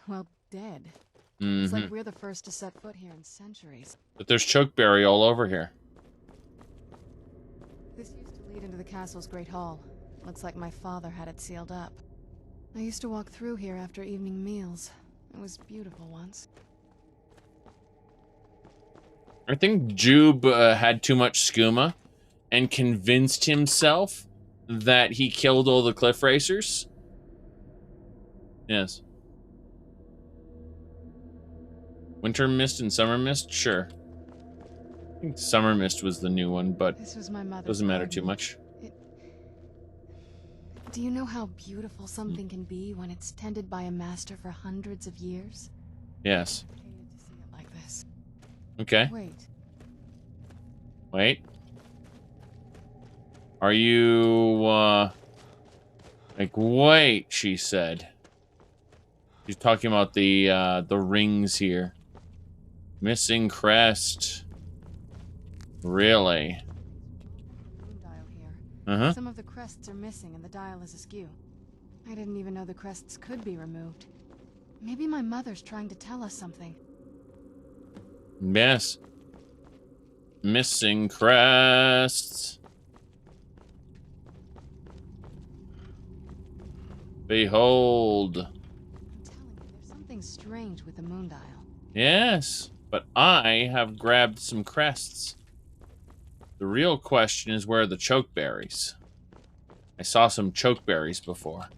well, dead. It's like we're the first to set foot here in centuries. But there's chokeberry all over here. This used to lead into the castle's great hall. Looks like my father had it sealed up. I used to walk through here after evening meals. It was beautiful once. I think Jube had too much skooma and convinced himself that he killed all the cliff racers. Yes. Winter Mist and Summer Mist? Sure. I think Summer Mist was the new one, but this was my mother's doesn't matter garden. too much. Do you know how beautiful something can be when it's tended by a master for hundreds of years? Yes. I hated to see it like this. Okay. Wait. Are you, like, wait, she said. She's talking about the rings here. Missing crest. Really? Some of the crests are missing and the dial is askew. I didn't even know the crests could be removed. Maybe my mother's trying to tell us something. Yes. Missing crests. Behold. I'm telling you, there's something strange with the moon dial. Yes, but I have grabbed some crests. The real question is, where are the chokeberries? I saw some chokeberries before.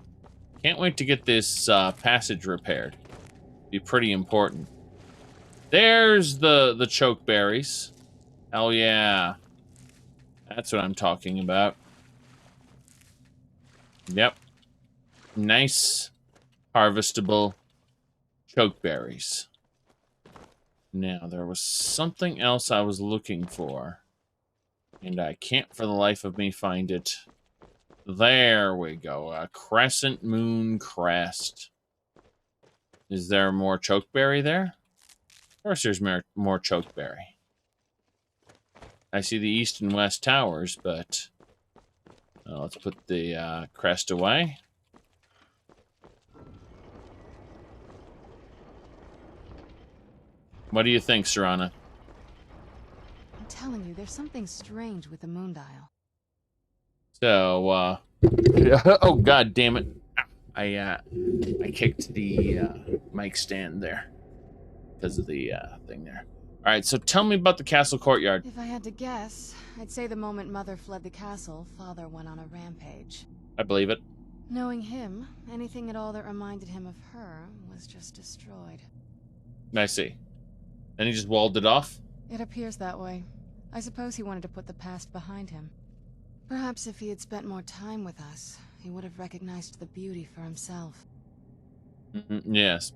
Can't wait to get this passage repaired. Be pretty important. There's the chokeberries. Hell yeah. That's what I'm talking about. Yep. Nice, harvestable chokeberries. Now, there was something else I was looking for, and I can't for the life of me find it. There we go. A crescent moon crest. Is there more chokeberry there? Of course there's more chokeberry. I see the east and west towers, but let's put the crest away. What do you think, Serana? I'm telling you, there's something strange with the moon dial. So, oh god damn it. I kicked the mic stand there because of the thing there. Alright, so tell me about the castle courtyard. If I had to guess, I'd say the moment Mother fled the castle, Father went on a rampage. I believe it. Knowing him, anything at all that reminded him of her was just destroyed. I see. Then he just walled it off? It appears that way. I suppose he wanted to put the past behind him. Perhaps if he had spent more time with us, he would have recognized the beauty for himself. Yes.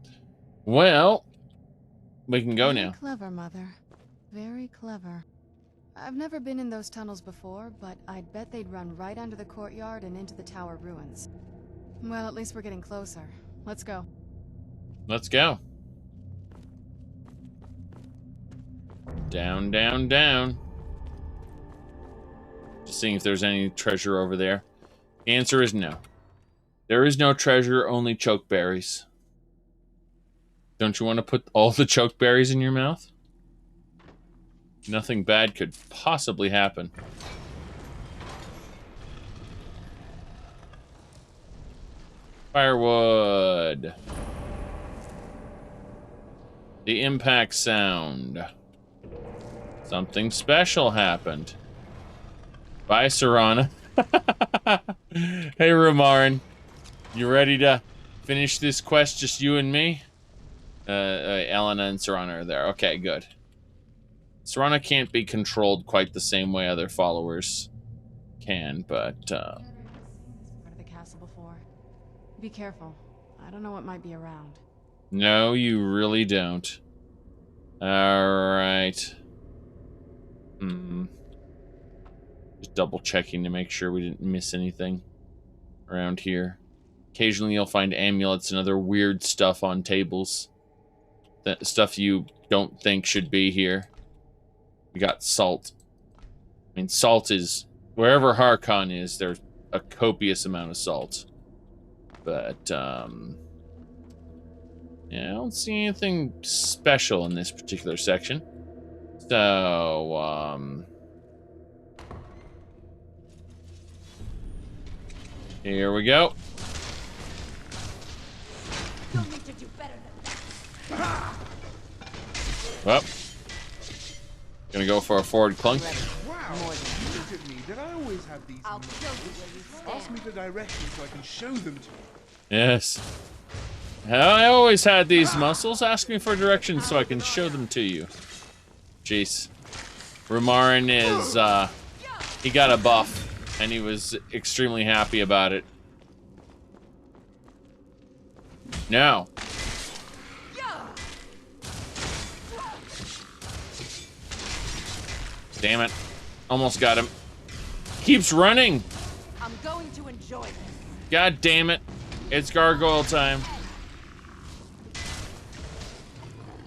Well, we can go now. Very clever, Mother. Very clever. I've never been in those tunnels before, but I'd bet they'd run right under the courtyard and into the tower ruins. Well, at least we're getting closer. Let's go. Let's go. Down, down, down. Just seeing if there's any treasure over there. The answer is no. There is no treasure, only chokeberries. Don't you want to put all the chokeberries in your mouth? Nothing bad could possibly happen. Firewood. The impact sound. Something special happened. Bye, Serana. Hey, Romarin. You ready to finish this quest, just you and me? Elena and Serana are there. Okay, good. Serana can't be controlled quite the same way other followers can, but... I've never seen this part of the castle before. Be careful. I don't know what might be around. No, you really don't. Alright. Just double checking to make sure we didn't miss anything around here. Occasionally you'll find amulets and other weird stuff on tables. That stuff you don't think should be here. We got salt. I mean, salt is... Wherever Harkon is, there's a copious amount of salt. But, yeah, I don't see anything special in this particular section. So, here we go. You'll need to do better than that. Well, gonna go for a forward clunk. Wow, look at me. Did I always have these muscles? Ask me the directions so I can show them to you. Yes. I always had these muscles. Ask me for directions so I can show them to you. Jeez. Romarin is, he got a buff, and he was extremely happy about it. No. Damn it. Almost got him. Keeps running. I'm going to enjoy this. God damn it. It's gargoyle time.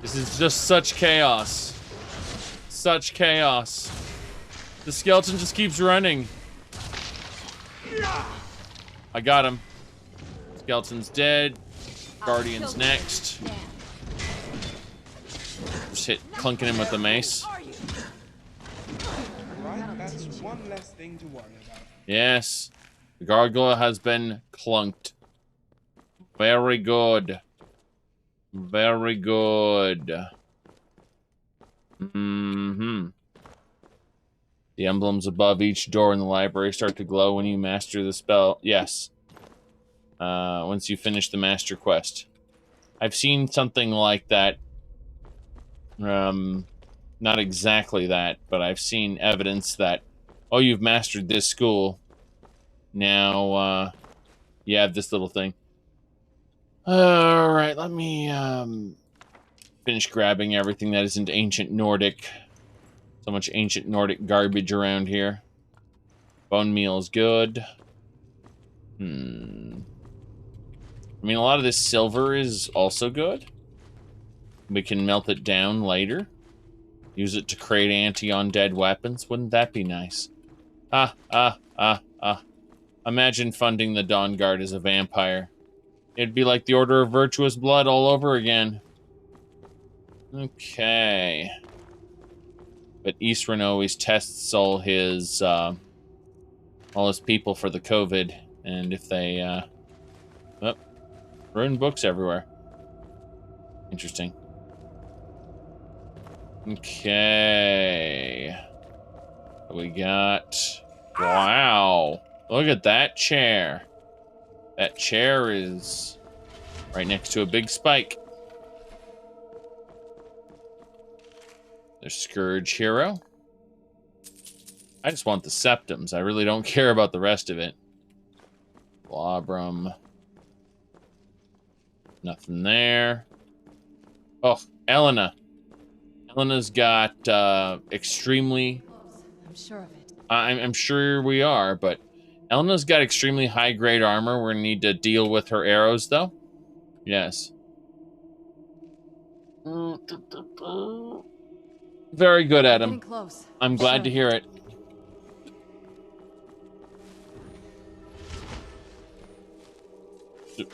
This is just such chaos. Such chaos. The skeleton just keeps running. I got him. Skeleton's dead. Guardian's next. Just clunking him with the mace. Right, that's one less thing to worry about. Yes. The gargoyle has been clunked. Very good. Very good. Mm-hmm. The emblems above each door in the library start to glow when you master the spell. Yes. Once you finish the master quest. I've seen something like that. Not exactly that, but I've seen evidence that, oh, you've mastered this school. Now, you have this little thing. Alright, let me, finish grabbing everything that isn't ancient Nordic. So much ancient Nordic garbage around here. Bone meal is good. I mean, a lot of this silver is also good. We can melt it down later. Use it to create anti-undead weapons. Wouldn't that be nice? Imagine funding the Dawn Guard as a vampire. It'd be like the Order of Virtuous Blood all over again. Okay. But Eastern always tests all his people for the COVID, and if they ruined books everywhere. Interesting. Okay. We got... Wow. Look at that chair. That chair is right next to a big spike. There's Scourge Hero. I just want the septums. I really don't care about the rest of it. Labrum. Nothing there. Oh, Elena. Elena's got extremely... I'm sure of it. I'm sure we are, but Elena's got extremely high-grade armor. We're going to need to deal with her arrows, though. Yes. Very good, Adam. I'm glad to hear it.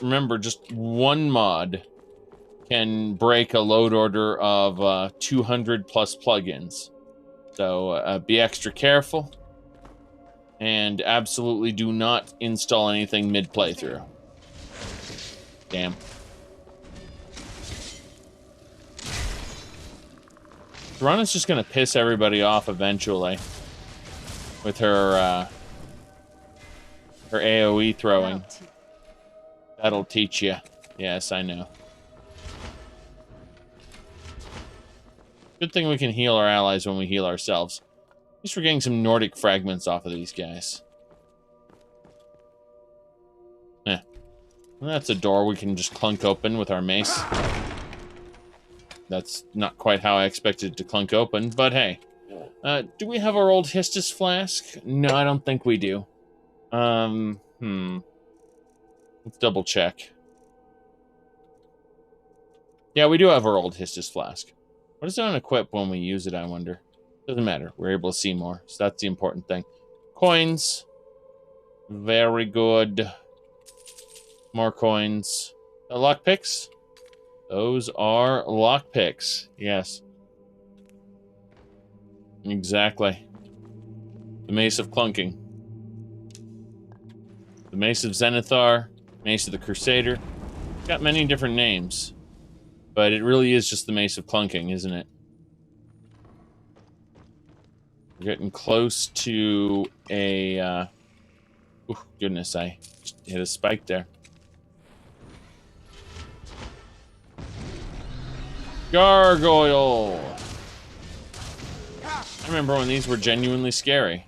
Remember, just one mod can break a load order of 200 plus plugins. So be extra careful. And absolutely do not install anything mid-playthrough. Damn. Rana's just gonna piss everybody off eventually. With her, her AoE throwing. That'll teach you. Yes, I know. Good thing we can heal our allies when we heal ourselves. At least we're getting some Nordic fragments off of these guys. Eh. Well, that's a door we can just clunk open with our mace. That's not quite how I expected it to clunk open, but hey. Do we have our old Histus flask? No, I don't think we do. Let's double check. Yeah, we do have our old Histus flask. What does it unequip when we use it, I wonder? Doesn't matter. We're able to see more, so that's the important thing. Coins. Very good. More coins. Lockpicks? Those are lockpicks. Yes. Exactly. The Mace of Clunking. The Mace of Zenithar. Mace of the Crusader. Got many different names. But it really is just the Mace of Clunking, isn't it? We're getting close to a... oh, goodness, I just hit a spike there. Gargoyle! I remember when these were genuinely scary.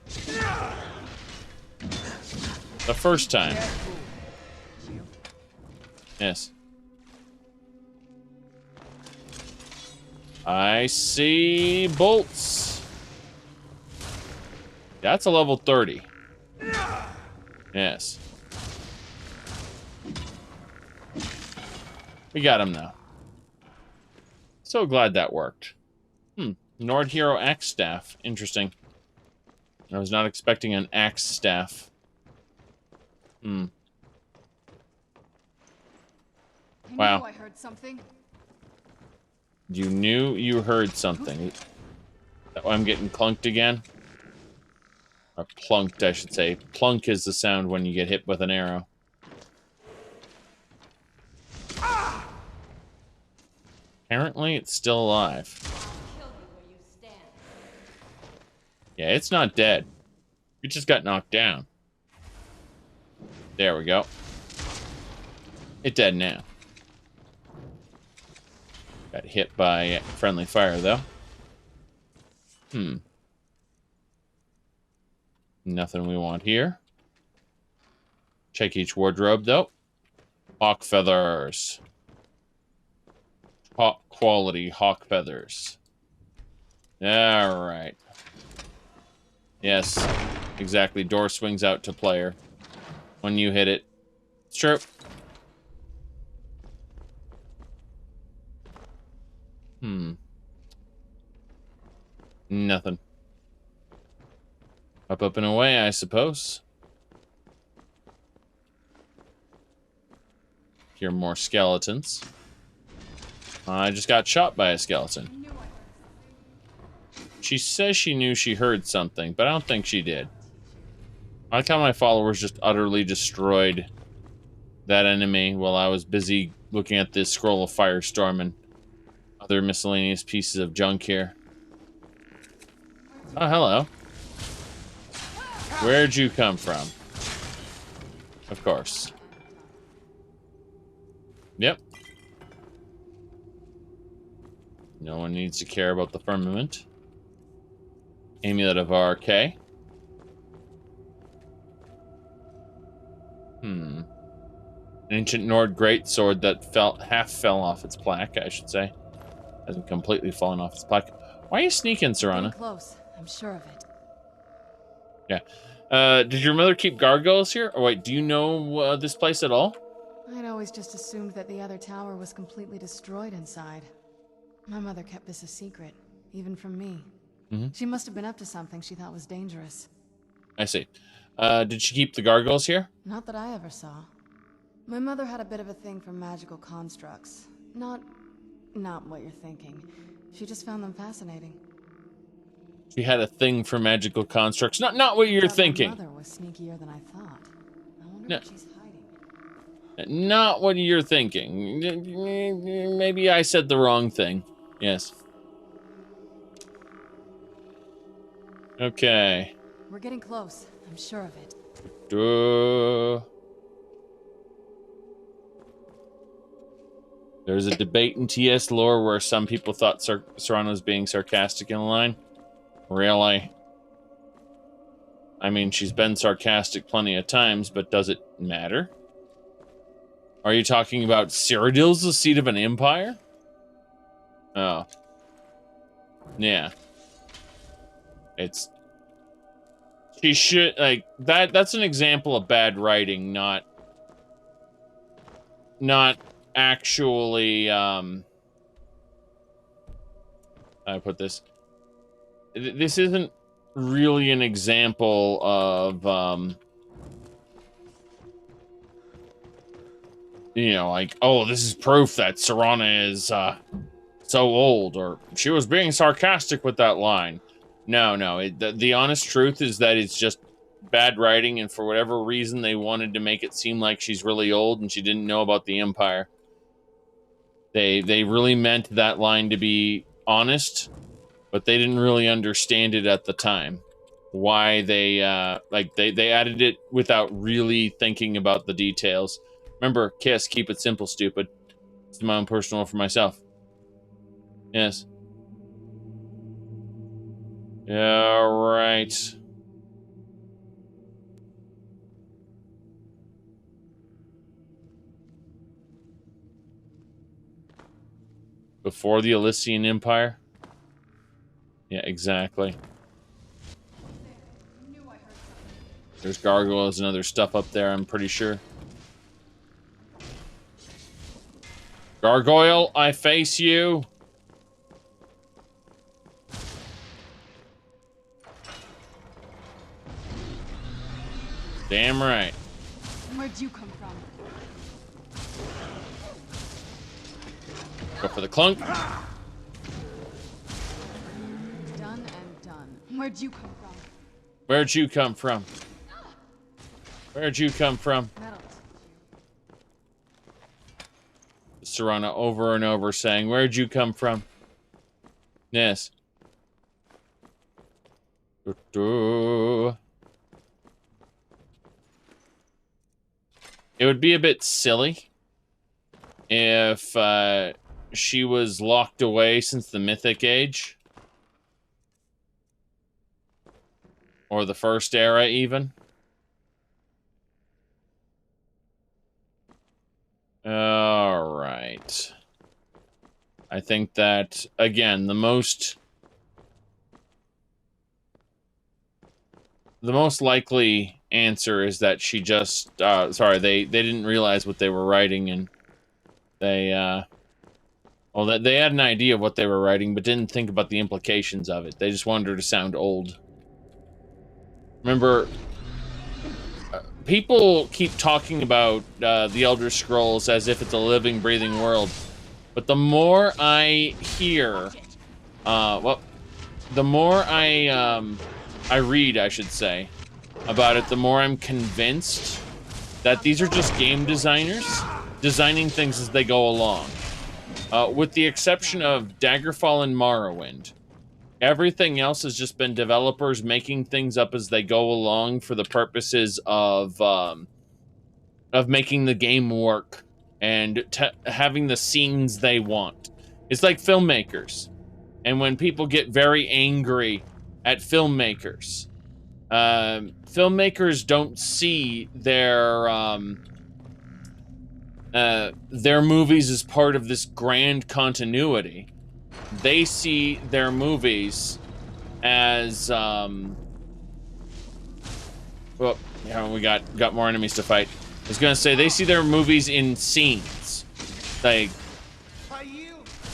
The first time. Yes. I see bolts. That's a level 30. Yes. We got him now. So glad that worked. Nord Hero Axe Staff. Interesting. I was not expecting an Axe Staff. Hmm. I Wow. knew I heard something. You knew you heard something. That why I'm getting clunked again? Or plunked, I should say. Plunk is the sound when you get hit with an arrow. Apparently, it's still alive. Yeah, it's not dead. It just got knocked down. There we go. It's dead now. Got hit by friendly fire, though. Hmm. Nothing we want here. Check each wardrobe, though. Hawk feathers. Top quality hawk feathers. Alright. Yes, exactly. Door swings out to player when you hit it. It's true. Hmm. Nothing. Up, and away, I suppose. Hear more skeletons. I just got shot by a skeleton. She says she knew she heard something, but I don't think she did. I like how my followers just utterly destroyed that enemy while I was busy looking at this scroll of Firestorm and other miscellaneous pieces of junk here. Oh, hello. Where'd you come from? Of course. Yep. No one needs to care about the firmament. Amulet of RK. An ancient Nord greatsword that half fell off its plaque, I should say. Hasn't completely fallen off its plaque. Why are you sneaking, Serana? Getting close. I'm sure of it. Yeah. Did your mother keep gargoyles here? Or wait, do you know this place at all? I'd always just assumed that the other tower was completely destroyed inside. My mother kept this a secret, even from me. She must have been up to something she thought was dangerous. I see. Did she keep the gargoyles here? Not that I ever saw. My mother had a bit of a thing for magical constructs. Not what you're thinking. She just found them fascinating. She had a thing for magical constructs. Not what you're thinking. My mother was sneakier than I thought. I wonder what she's hiding. Not what you're thinking. Maybe I said the wrong thing. Yes. Okay. We're getting close. I'm sure of it. There's a debate in TS lore where some people thought Serana was being sarcastic in the line. Really? I mean, she's been sarcastic plenty of times, but does it matter? Are you talking about Cyrodiil's the seat of an empire? Oh. Yeah. She should, like, that's an example of bad writing, not actually, how do I put this? This isn't really an example of, you know, like, oh, this is proof that Serana is, so old, or she was being sarcastic with that line. No, the honest truth is that it's just bad writing, and for whatever reason, they wanted to make it seem like she's really old and she didn't know about the Empire. They really meant that line to be honest, but they didn't really understand it at the time. Why they added it without really thinking about the details. Remember, KISS, keep it simple, stupid. It's my own personal for myself. Yes. Yeah, right. Before the Elysian Empire? Yeah, exactly. There's gargoyles and other stuff up there, I'm pretty sure. Gargoyle, I face you. Damn right. Where'd you come from? Go for the clunk. Done and done. Where'd you come from? Where'd you come from? Where'd you come from? Serana over and over saying, where'd you come from? Yes. It would be a bit silly if she was locked away since the Mythic Age. Or the First Era, even. Alright. I think that, again, the most likely answer is that she just, sorry, they didn't realize what they were writing, and they, well, they had an idea of what they were writing, but didn't think about the implications of it. They just wanted her to sound old. Remember, people keep talking about the Elder Scrolls as if it's a living, breathing world. But the more I hear, well, the more I read, I should say, about it, the more I'm convinced that these are just game designers designing things as they go along. With the exception of Daggerfall and Morrowind. Everything else has just been developers making things up as they go along for the purposes of making the game work and having the scenes they want. It's like filmmakers. And when people get very angry at filmmakers, filmmakers don't see their movies as part of this grand continuity. They see their movies as, well, yeah, we got more enemies to fight. I was gonna say, they see their movies in scenes. Like,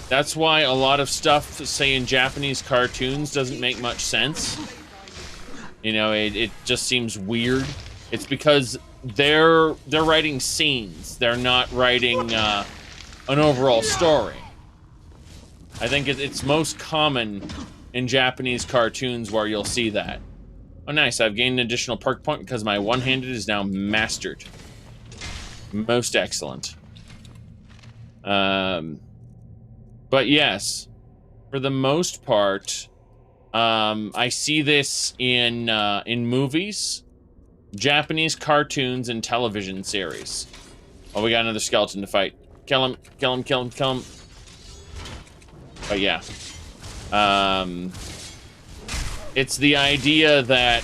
that's why a lot of stuff, say, in Japanese cartoons doesn't make much sense. You know, it just seems weird. It's because they're writing scenes. They're not writing an overall story. I think it's most common in Japanese cartoons where you'll see that. Oh, nice. I've gained an additional perk point because my one-handed is now mastered. Most excellent. But yes, for the most part, I see this in movies, Japanese cartoons, and television series. Oh, we got another skeleton to fight. Kill him, kill him, kill him, kill him. But yeah. It's the idea that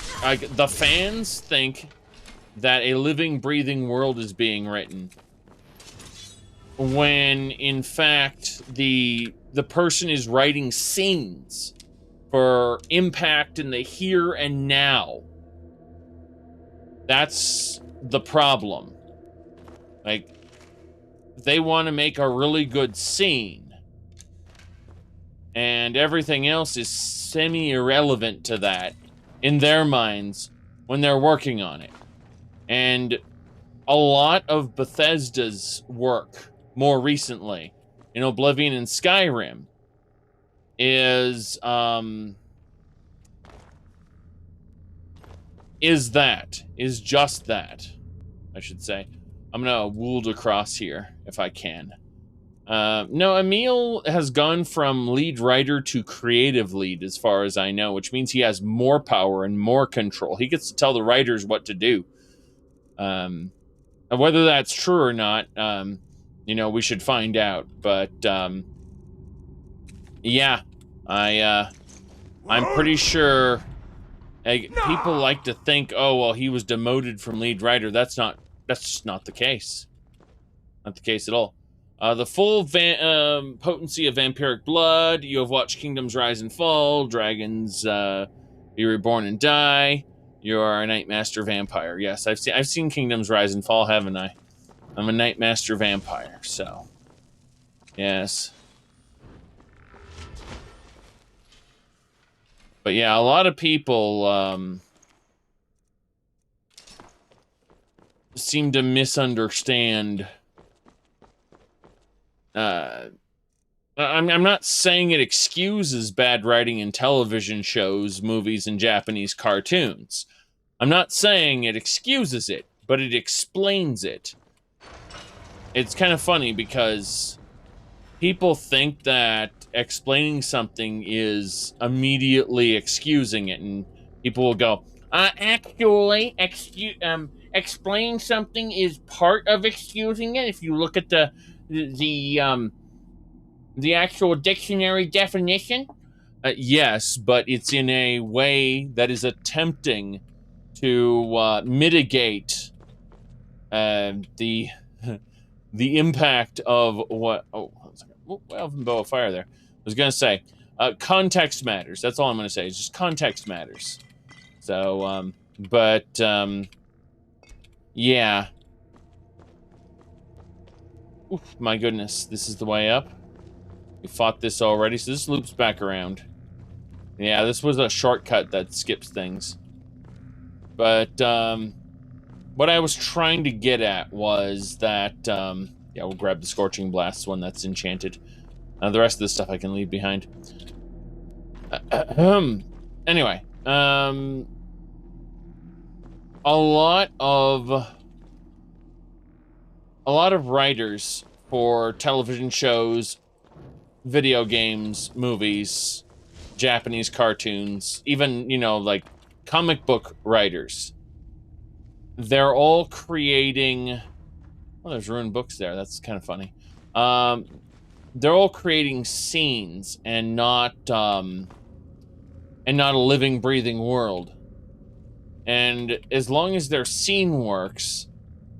the fans think that a living, breathing world is being written, when in fact the person is writing scenes for impact in the here and now. That's the problem. Like, they want to make a really good scene, and everything else is semi-irrelevant to that in their minds when they're working on it. And a lot of Bethesda's work more recently, in Oblivion and Skyrim, is just that, I should say. I'm gonna would across here if I can. No, Emil has gone from lead writer to creative lead, as far as I know, which means he has more power and more control. He gets to tell the writers what to do. Whether that's true or not, you know, we should find out. But yeah, I'm pretty sure people like to think, oh well, he was demoted from lead writer. That's just not the case. Not the case at all. The full potency of vampiric blood. You have watched Kingdoms Rise and Fall, Dragons be reborn and die. You are a Nightmaster vampire. Yes, I've seen Kingdoms Rise and Fall, haven't I? I'm a Nightmaster vampire, so yes. But yeah, a lot of people seem to misunderstand. I'm not saying it excuses bad writing in television shows, movies, and Japanese cartoons. I'm not saying it excuses it, but it explains it. It's kind of funny because people think that explaining something is immediately excusing it, and people will go, actually, explaining something is part of excusing it. If you look at the actual dictionary definition, yes, but it's in a way that is attempting to mitigate the impact of what. Oh, well, bow of fire there. I was gonna say, context matters. That's all I'm gonna say. It's just context matters. So, yeah. Oof, my goodness, this is the way up. We fought this already, so this loops back around. Yeah, this was a shortcut that skips things. But, what I was trying to get at was that, yeah, we'll grab the Scorching Blast one that's enchanted. The rest of the stuff I can leave behind. Anyway, a lot of writers for television shows, video games, movies, Japanese cartoons, even, you know, like comic book writers, they're all creating... Oh, there's ruined books there. That's kind of funny. They're all creating scenes and not a living, breathing world. And as long as their scene works,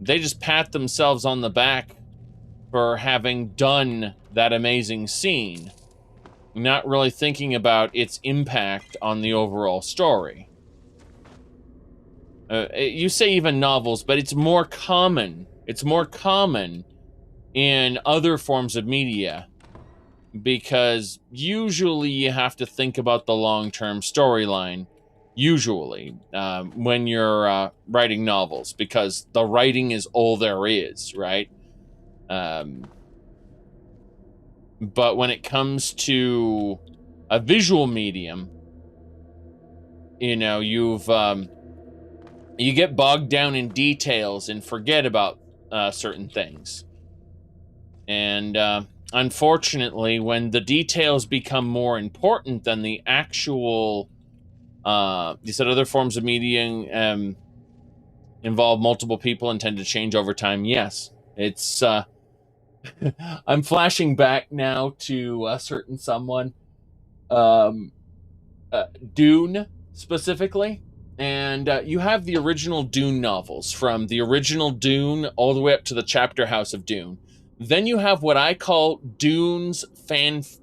they just pat themselves on the back for having done that amazing scene, not really thinking about its impact on the overall story. You say even novels, but it's more common. It's more common in other forms of media, because usually you have to think about the long-term storyline, usually, when you're writing novels, because the writing is all there is, right? But when it comes to a visual medium, you know, you get bogged down in details and forget about certain things. And unfortunately, when the details become more important than the actual, you said other forms of media involve multiple people and tend to change over time. Yes, it's, I'm flashing back now to a certain someone, Dune specifically. And you have the original Dune novels, from the original Dune all the way up to the Chapter House of Dune. Then you have what I call Dune's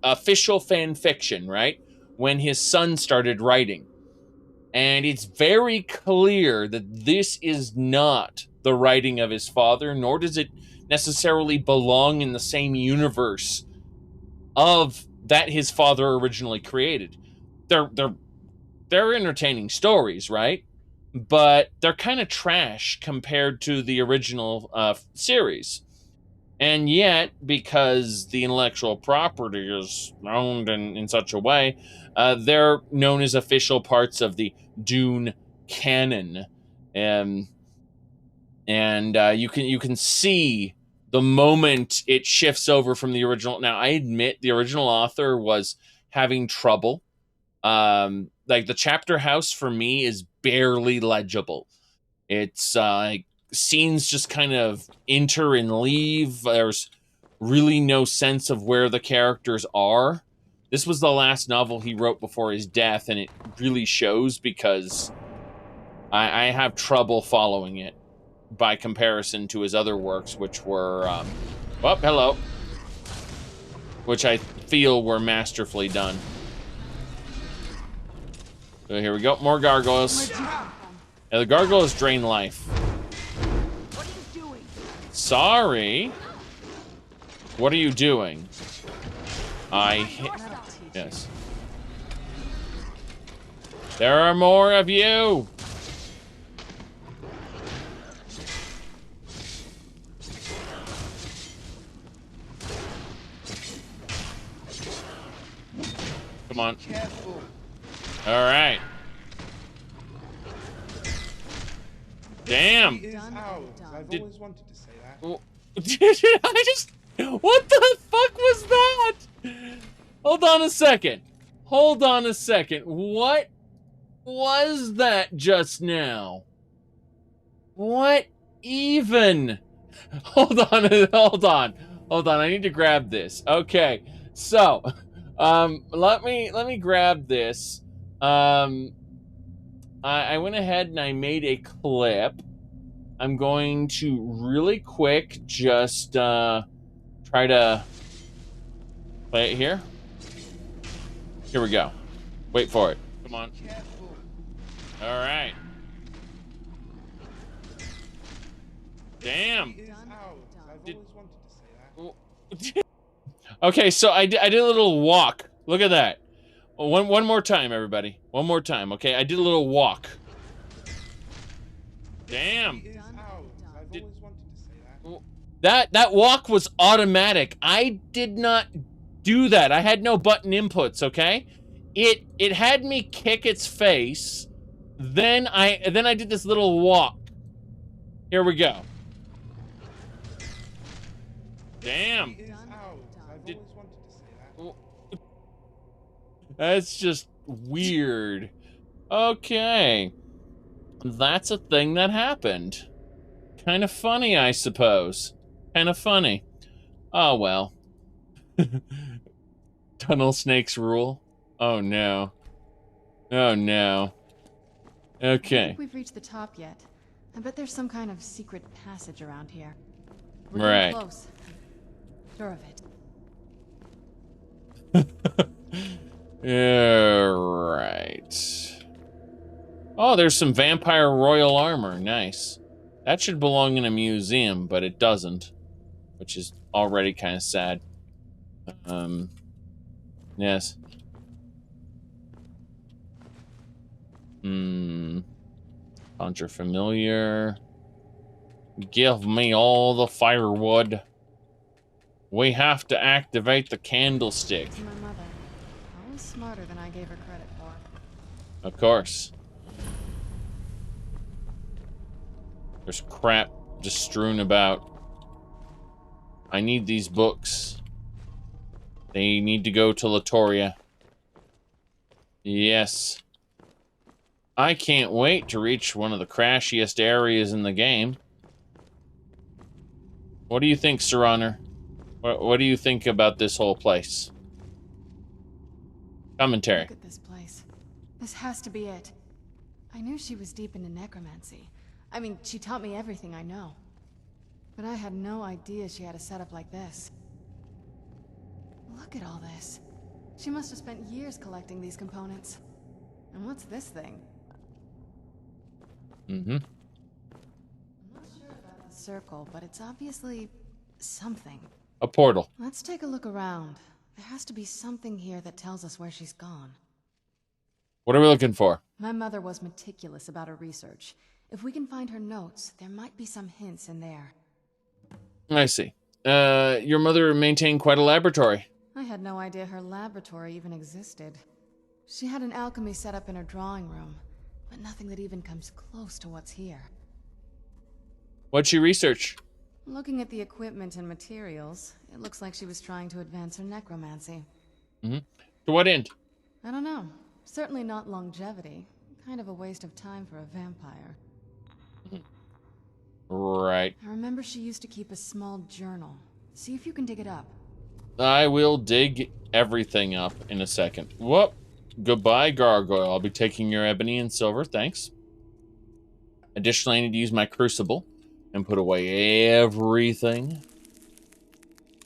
official fan fiction, right? When his son started writing. And it's very clear that this is not the writing of his father, nor does it necessarily belong in the same universe of that his father originally created. They're entertaining stories, right? But they're kind of trash compared to the original series. And yet, because the intellectual property is owned in such a way, they're known as official parts of the Dune canon. And you can see the moment it shifts over from the original. Now, I admit the original author was having trouble. Like the Chapter House for me is barely legible. It's like scenes just kind of enter and leave. There's really no sense of where the characters are. This was the last novel he wrote before his death, and it really shows, because I have trouble following it by comparison to his other works, which were, oh, hello, which I feel were masterfully done. So here we go, more gargoyles. Now the gargoyles drain life. What are you doing? Sorry. What are you doing? Yes. There are more of you. Come on. Careful. All right. Damn. Is ours. I've always wanted to say that. I just... What the fuck was that? Hold on a second. Hold on a second. What was that just now? What even? Hold on, hold on. Hold on, I need to grab this. Okay, so, let me grab this. I went ahead and I made a clip. I'm going to really quick just, try to play it here. Here we go. Wait for it. Come on. All right. Damn. Okay, so I did a little walk. Look at that. One more time, everybody. One more time, okay? I did a little walk. Damn. That walk was automatic. I did not do that. I had no button inputs, okay? It had me kick its face. Then I did this little walk. Here we go. Damn. That's just weird. Okay. That's a thing that happened. Kind of funny, I suppose. Kind of funny. Oh, well. Tunnel snakes rule. Oh, no. Oh, no. I Okay. don't think we've reached the top yet. I bet there's some kind of secret passage around here. We're Right. getting close. Sure of it. Yeah, right. Oh, there's some vampire royal armor. Nice. That should belong in a museum, but it doesn't, which is already kind of sad. Yes. Conjure familiar. Give me all the firewood. We have to activate the candlestick. It's my mother. Always smarter than I gave her credit for. Of course. There's crap just strewn about. I need these books. They need to go to Latoria. Yes. I can't wait to reach one of the crashiest areas in the game. What do you think, Sir Honor? What do you think about this whole place? Commentary. Look at this place. This has to be it. I knew she was deep into necromancy. I mean, she taught me everything I know. But I had no idea she had a setup like this. Look at all this. She must have spent years collecting these components. And what's this thing? Mm-hmm. I'm not sure about the circle, but it's obviously something. A portal. Let's take a look around. There has to be something here that tells us where she's gone. What are we looking for? My mother was meticulous about her research. If we can find her notes, there might be some hints in there. I see. Your mother maintained quite a laboratory. I had no idea her laboratory even existed. She had an alchemy set up in her drawing room, but nothing that even comes close to what's here. What'd she research? Looking at the equipment and materials, it looks like she was trying to advance her necromancy. Mm-hmm. To what end? I don't know. Certainly not longevity. Kind of a waste of time for a vampire. Right. I remember she used to keep a small journal. See if you can dig it up. I will dig everything up in a second. Whoop. Goodbye, gargoyle. I'll be taking your ebony and silver, thanks. Additionally, I need to use my crucible and put away everything.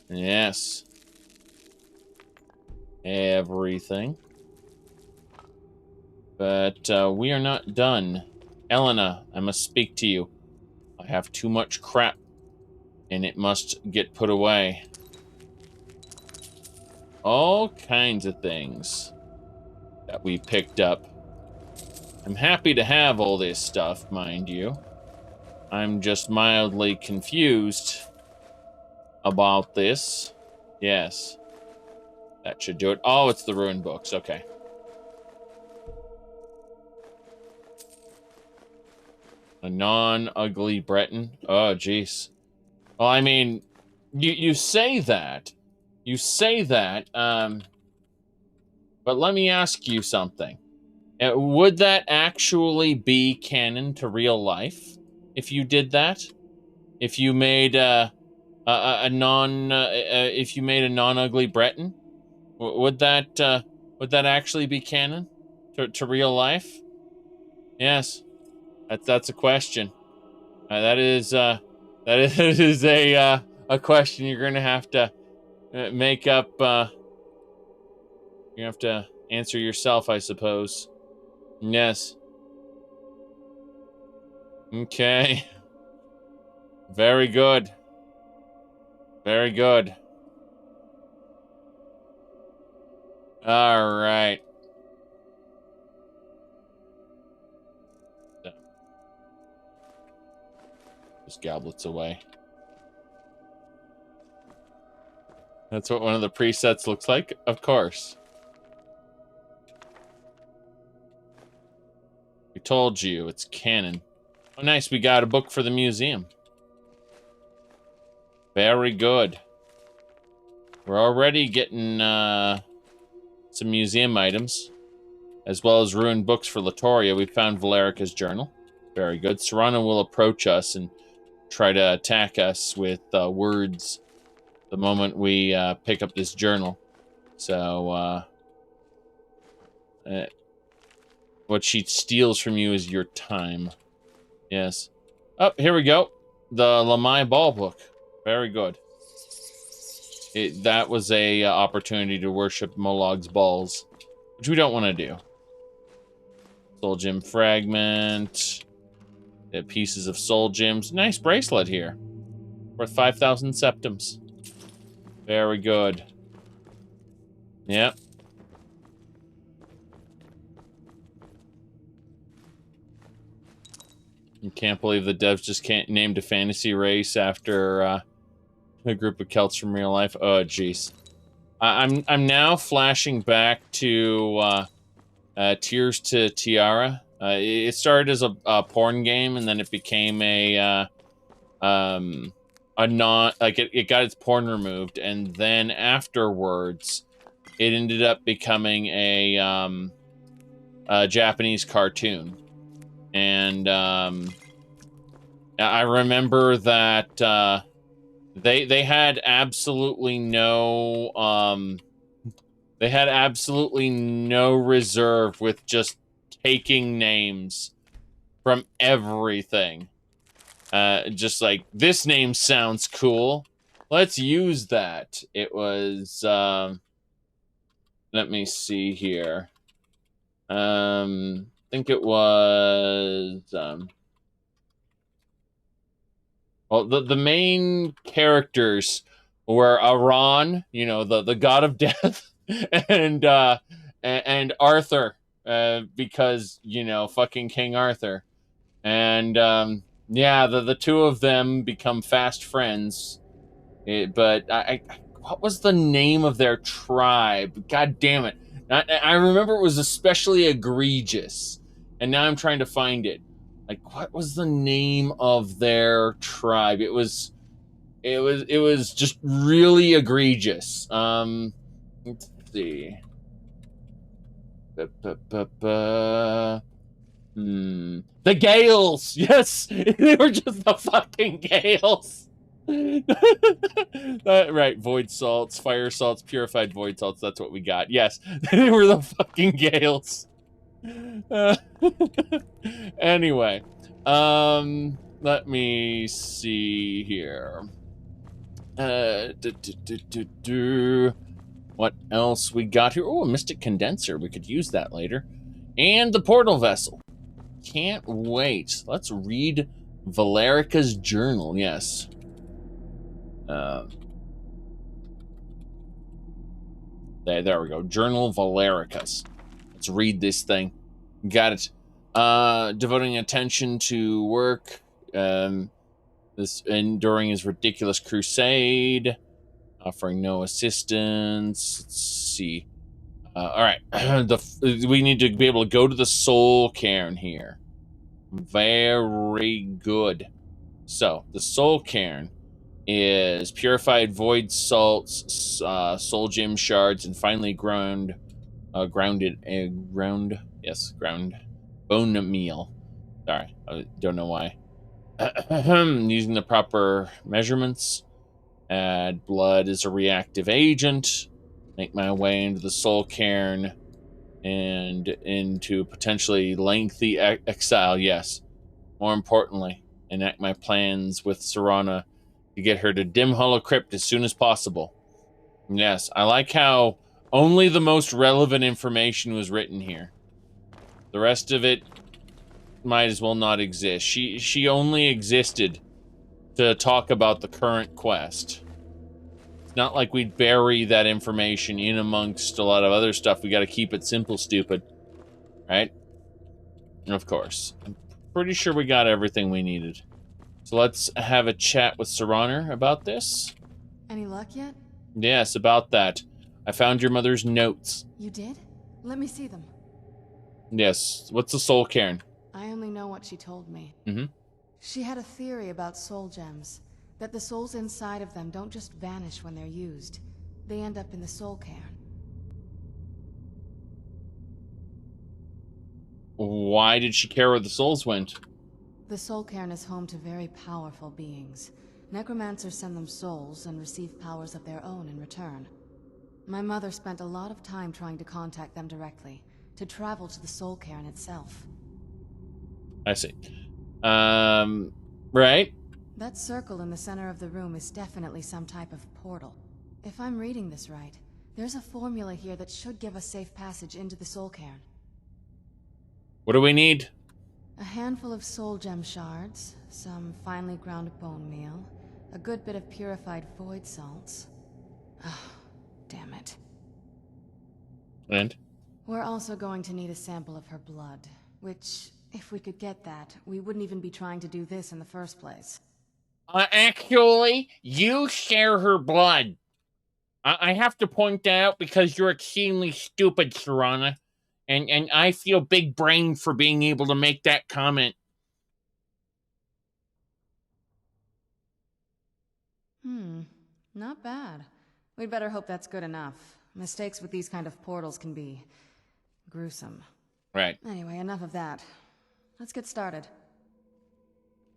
Yes. Everything. But we are not done. Elena, I must speak to you. I have too much crap, and it must get put away. All kinds of things that we picked up. I'm happy to have all this stuff, mind you. I'm just mildly confused about this. Yes. That should do it. Oh, it's the ruined books. Okay. A non-ugly Breton. Oh, jeez. Well, I mean, you say that. You say that, but let me ask you something. Would that actually be canon to real life if you did that? If you made if you made a non-ugly Breton, would that actually be canon to real life? Yes, that's a question. That is a question you're gonna have to make up. You have to answer yourself, I suppose. Yes. Okay. Very good. Very good. All right. Just goblets away. That's what one of the presets looks like, of course. We told you, it's canon. Oh, nice, we got a book for the museum. Very good. We're already getting some museum items, as well as ruined books for Latoria. We found Valerica's journal. Very good. Serrano will approach us and try to attack us with words the moment we pick up this journal. So, what she steals from you is your time. Yes. Oh, here we go. The Lamai Ball book. Very good. That was a opportunity to worship Molog's balls, which we don't want to do. Soul Gem fragment. Pieces of soul gems. Nice bracelet here. Worth 5,000 septims. Very good. Yep. You can't believe the devs just can't named a fantasy race after a group of Celts from real life. Oh, jeez. I'm now flashing back to Tears to Tiara. It started as a porn game, and then it became a non, like it got its porn removed, and then afterwards, it ended up becoming a Japanese cartoon. And I remember that they had absolutely no reserve with just taking names from everything. Just like, this name sounds cool, let's use that. It was let me see here. I think it was well, the main characters were Aran, you know, the god of death, and Arthur, because, you know, fucking King Arthur. And yeah, the two of them become fast friends. But what was the name of their tribe? God damn it. I remember it was especially egregious, and now I'm trying to find it. Like, what was the name of their tribe? It was just really egregious. Let's see. The Gales! Yes! They were just the fucking Gales! Right, void salts, fire salts, purified void salts, that's what we got. Yes, they were the fucking Gales. Anyway, let me see here. What else we got here? Oh, a Mystic Condenser. We could use that later. And the Portal Vessel. Can't wait. Let's read Valerica's journal. Yes. There we go. Journal Valerica's. Let's read this thing. Got it. Devoting attention to work. During his ridiculous crusade. Offering no assistance. Let's see. All right. We need to be able to go to the soul cairn here. Very good. So, the soul cairn is purified void salts, soul gem shards, and finely ground bone meal. Sorry, I don't know why. Using the proper measurements. Add blood as a reactive agent. Make my way into the soul cairn and into potentially lengthy exile. Yes. More importantly, enact my plans with Serana to get her to Dim Hollow Crypt as soon as possible. Yes, I like how only the most relevant information was written here. The rest of it might as well not exist. She only existed to talk about the current quest. It's not like we'd bury that information in amongst a lot of other stuff. We got to keep it simple, stupid. Right? Of course. I'm pretty sure we got everything we needed. So let's have a chat with Serana about this. Any luck yet? Yes, about that. I found your mother's notes. You did? Let me see them. Yes. What's the soul cairn? I only know what she told me. Mm-hmm. She had a theory about soul gems. That the souls inside of them don't just vanish when they're used. They end up in the soul cairn. Why did she care where the souls went? The soul cairn is home to very powerful beings. Necromancers send them souls and receive powers of their own in return. My mother spent a lot of time trying to contact them directly, to travel to the soul cairn itself. I see. Right? That circle in the center of the room is definitely some type of portal. If I'm reading this right, there's a formula here that should give us safe passage into the soul cairn. What do we need? A handful of soul gem shards, some finely ground bone meal, a good bit of purified void salts. Oh, damn it. And? We're also going to need a sample of her blood, which, if we could get that, we wouldn't even be trying to do this in the first place. Actually, you share her blood. I have to point that out because you're extremely stupid, Serana. And I feel big brain for being able to make that comment. Not bad. We'd better hope that's good enough. Mistakes with these kind of portals can be gruesome. Right. Anyway, enough of that. Let's get started.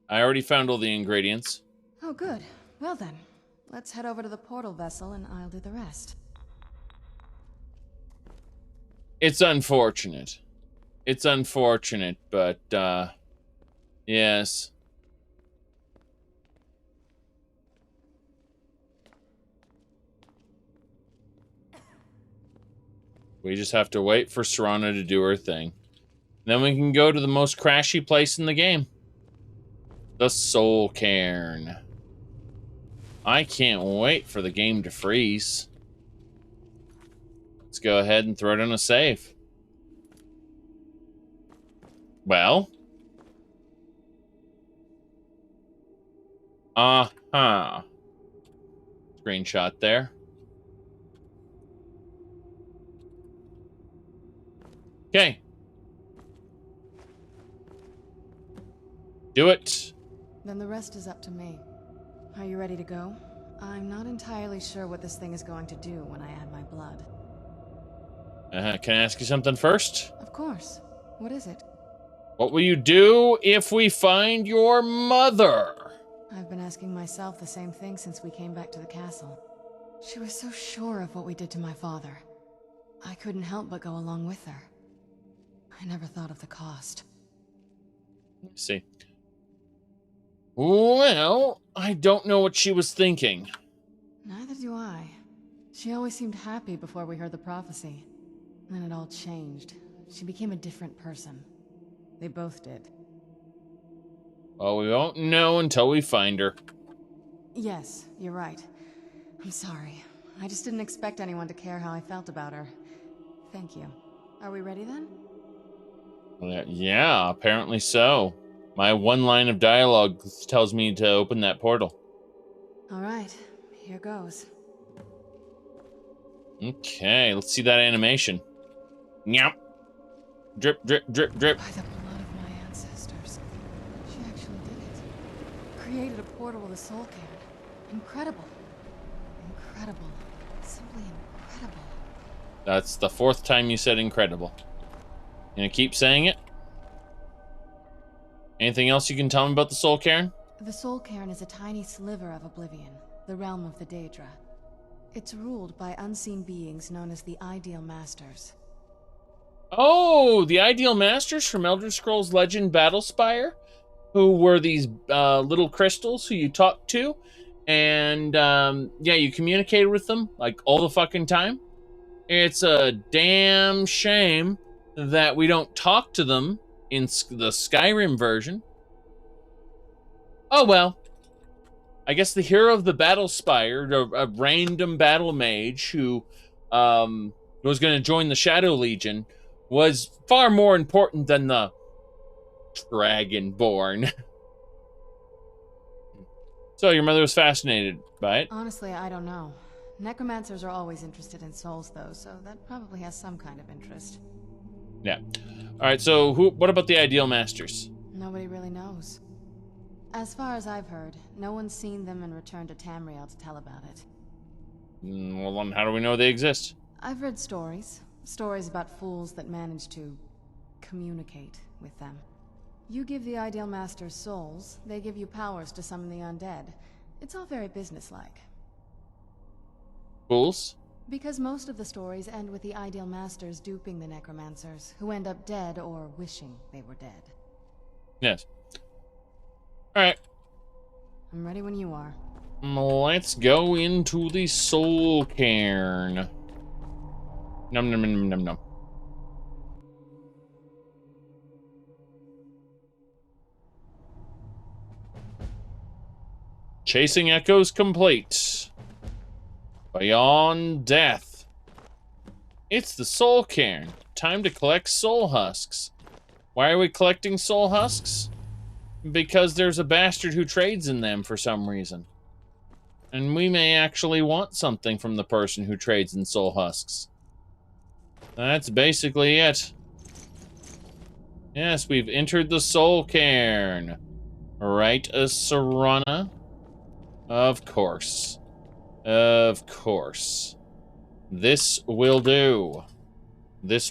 I already found all the ingredients. Oh, good. Well then, let's head over to the portal vessel and I'll do the rest. It's unfortunate. It's unfortunate, but, yes. We just have to wait for Serana to do her thing. Then we can go to the most crashy place in the game. The Soul Cairn. I can't wait for the game to freeze. Let's go ahead and throw it in a save. Well. Uh-huh. Screenshot there. Okay. Do it. Then the rest is up to me. Are you ready to go? I'm not entirely sure what this thing is going to do when I add my blood. Can I ask you something first? Of course. What is it? What will you do if we find your mother? I've been asking myself the same thing since we came back to the castle. She was so sure of what we did to my father. I couldn't help but go along with her. I never thought of the cost. Let's see. Well, I don't know what she was thinking. Neither do I. She always seemed happy before we heard the prophecy. Then it all changed. She became a different person. They both did. Well, we won't know until we find her. Yes, you're right. I'm sorry. I just didn't expect anyone to care how I felt about her. Thank you. Are we ready then? Yeah, apparently so. My one line of dialogue tells me to open that portal. All right, here goes. Okay, let's see that animation. Nyap. Drip, drip, drip, drip. By the blood of my ancestors. She actually did it. Created a portal with a soul cairn. Incredible. Incredible. Simply incredible. That's the 4th time you said incredible. You gonna keep saying it? Anything else you can tell me about the soul cairn? The soul cairn is a tiny sliver of oblivion, the realm of the Daedra. It's ruled by unseen beings known as the Ideal Masters. Oh, the Ideal Masters from Elder Scrolls Legend Battlespire, who were these little crystals who you talked to, and yeah, you communicated with them like all the fucking time. It's a damn shame that we don't talk to them in the Skyrim version. Oh well. I guess the hero of the Battlespire, a random battle mage who was going to join the Shadow Legion, was far more important than the Dragonborn. So your mother was fascinated by it? Honestly, I don't know. Necromancers are always interested in souls, though, so that probably has some kind of interest. Yeah. All right, so what about the Ideal Masters? Nobody really knows. As far as I've heard, no one's seen them and returned to Tamriel to tell about it. Well, then how do we know they exist? I've heard stories. Stories about fools that manage to communicate with them. You give the Ideal Masters souls, they give you powers to summon the undead. It's all very businesslike. Fools? Because most of the stories end with the Ideal Masters duping the necromancers, who end up dead or wishing they were dead. Yes. Alright. I'm ready when you are. Let's go into the soul cairn. Num num num num num. Chasing Echoes complete. Beyond death. It's the soul cairn. Time to collect soul husks. Why are we collecting soul husks? Because there's a bastard who trades in them for some reason. And we may actually want something from the person who trades in soul husks. That's basically it. Yes, we've entered the soul cairn. Right, Serana? Of course. Of course. This will do. This will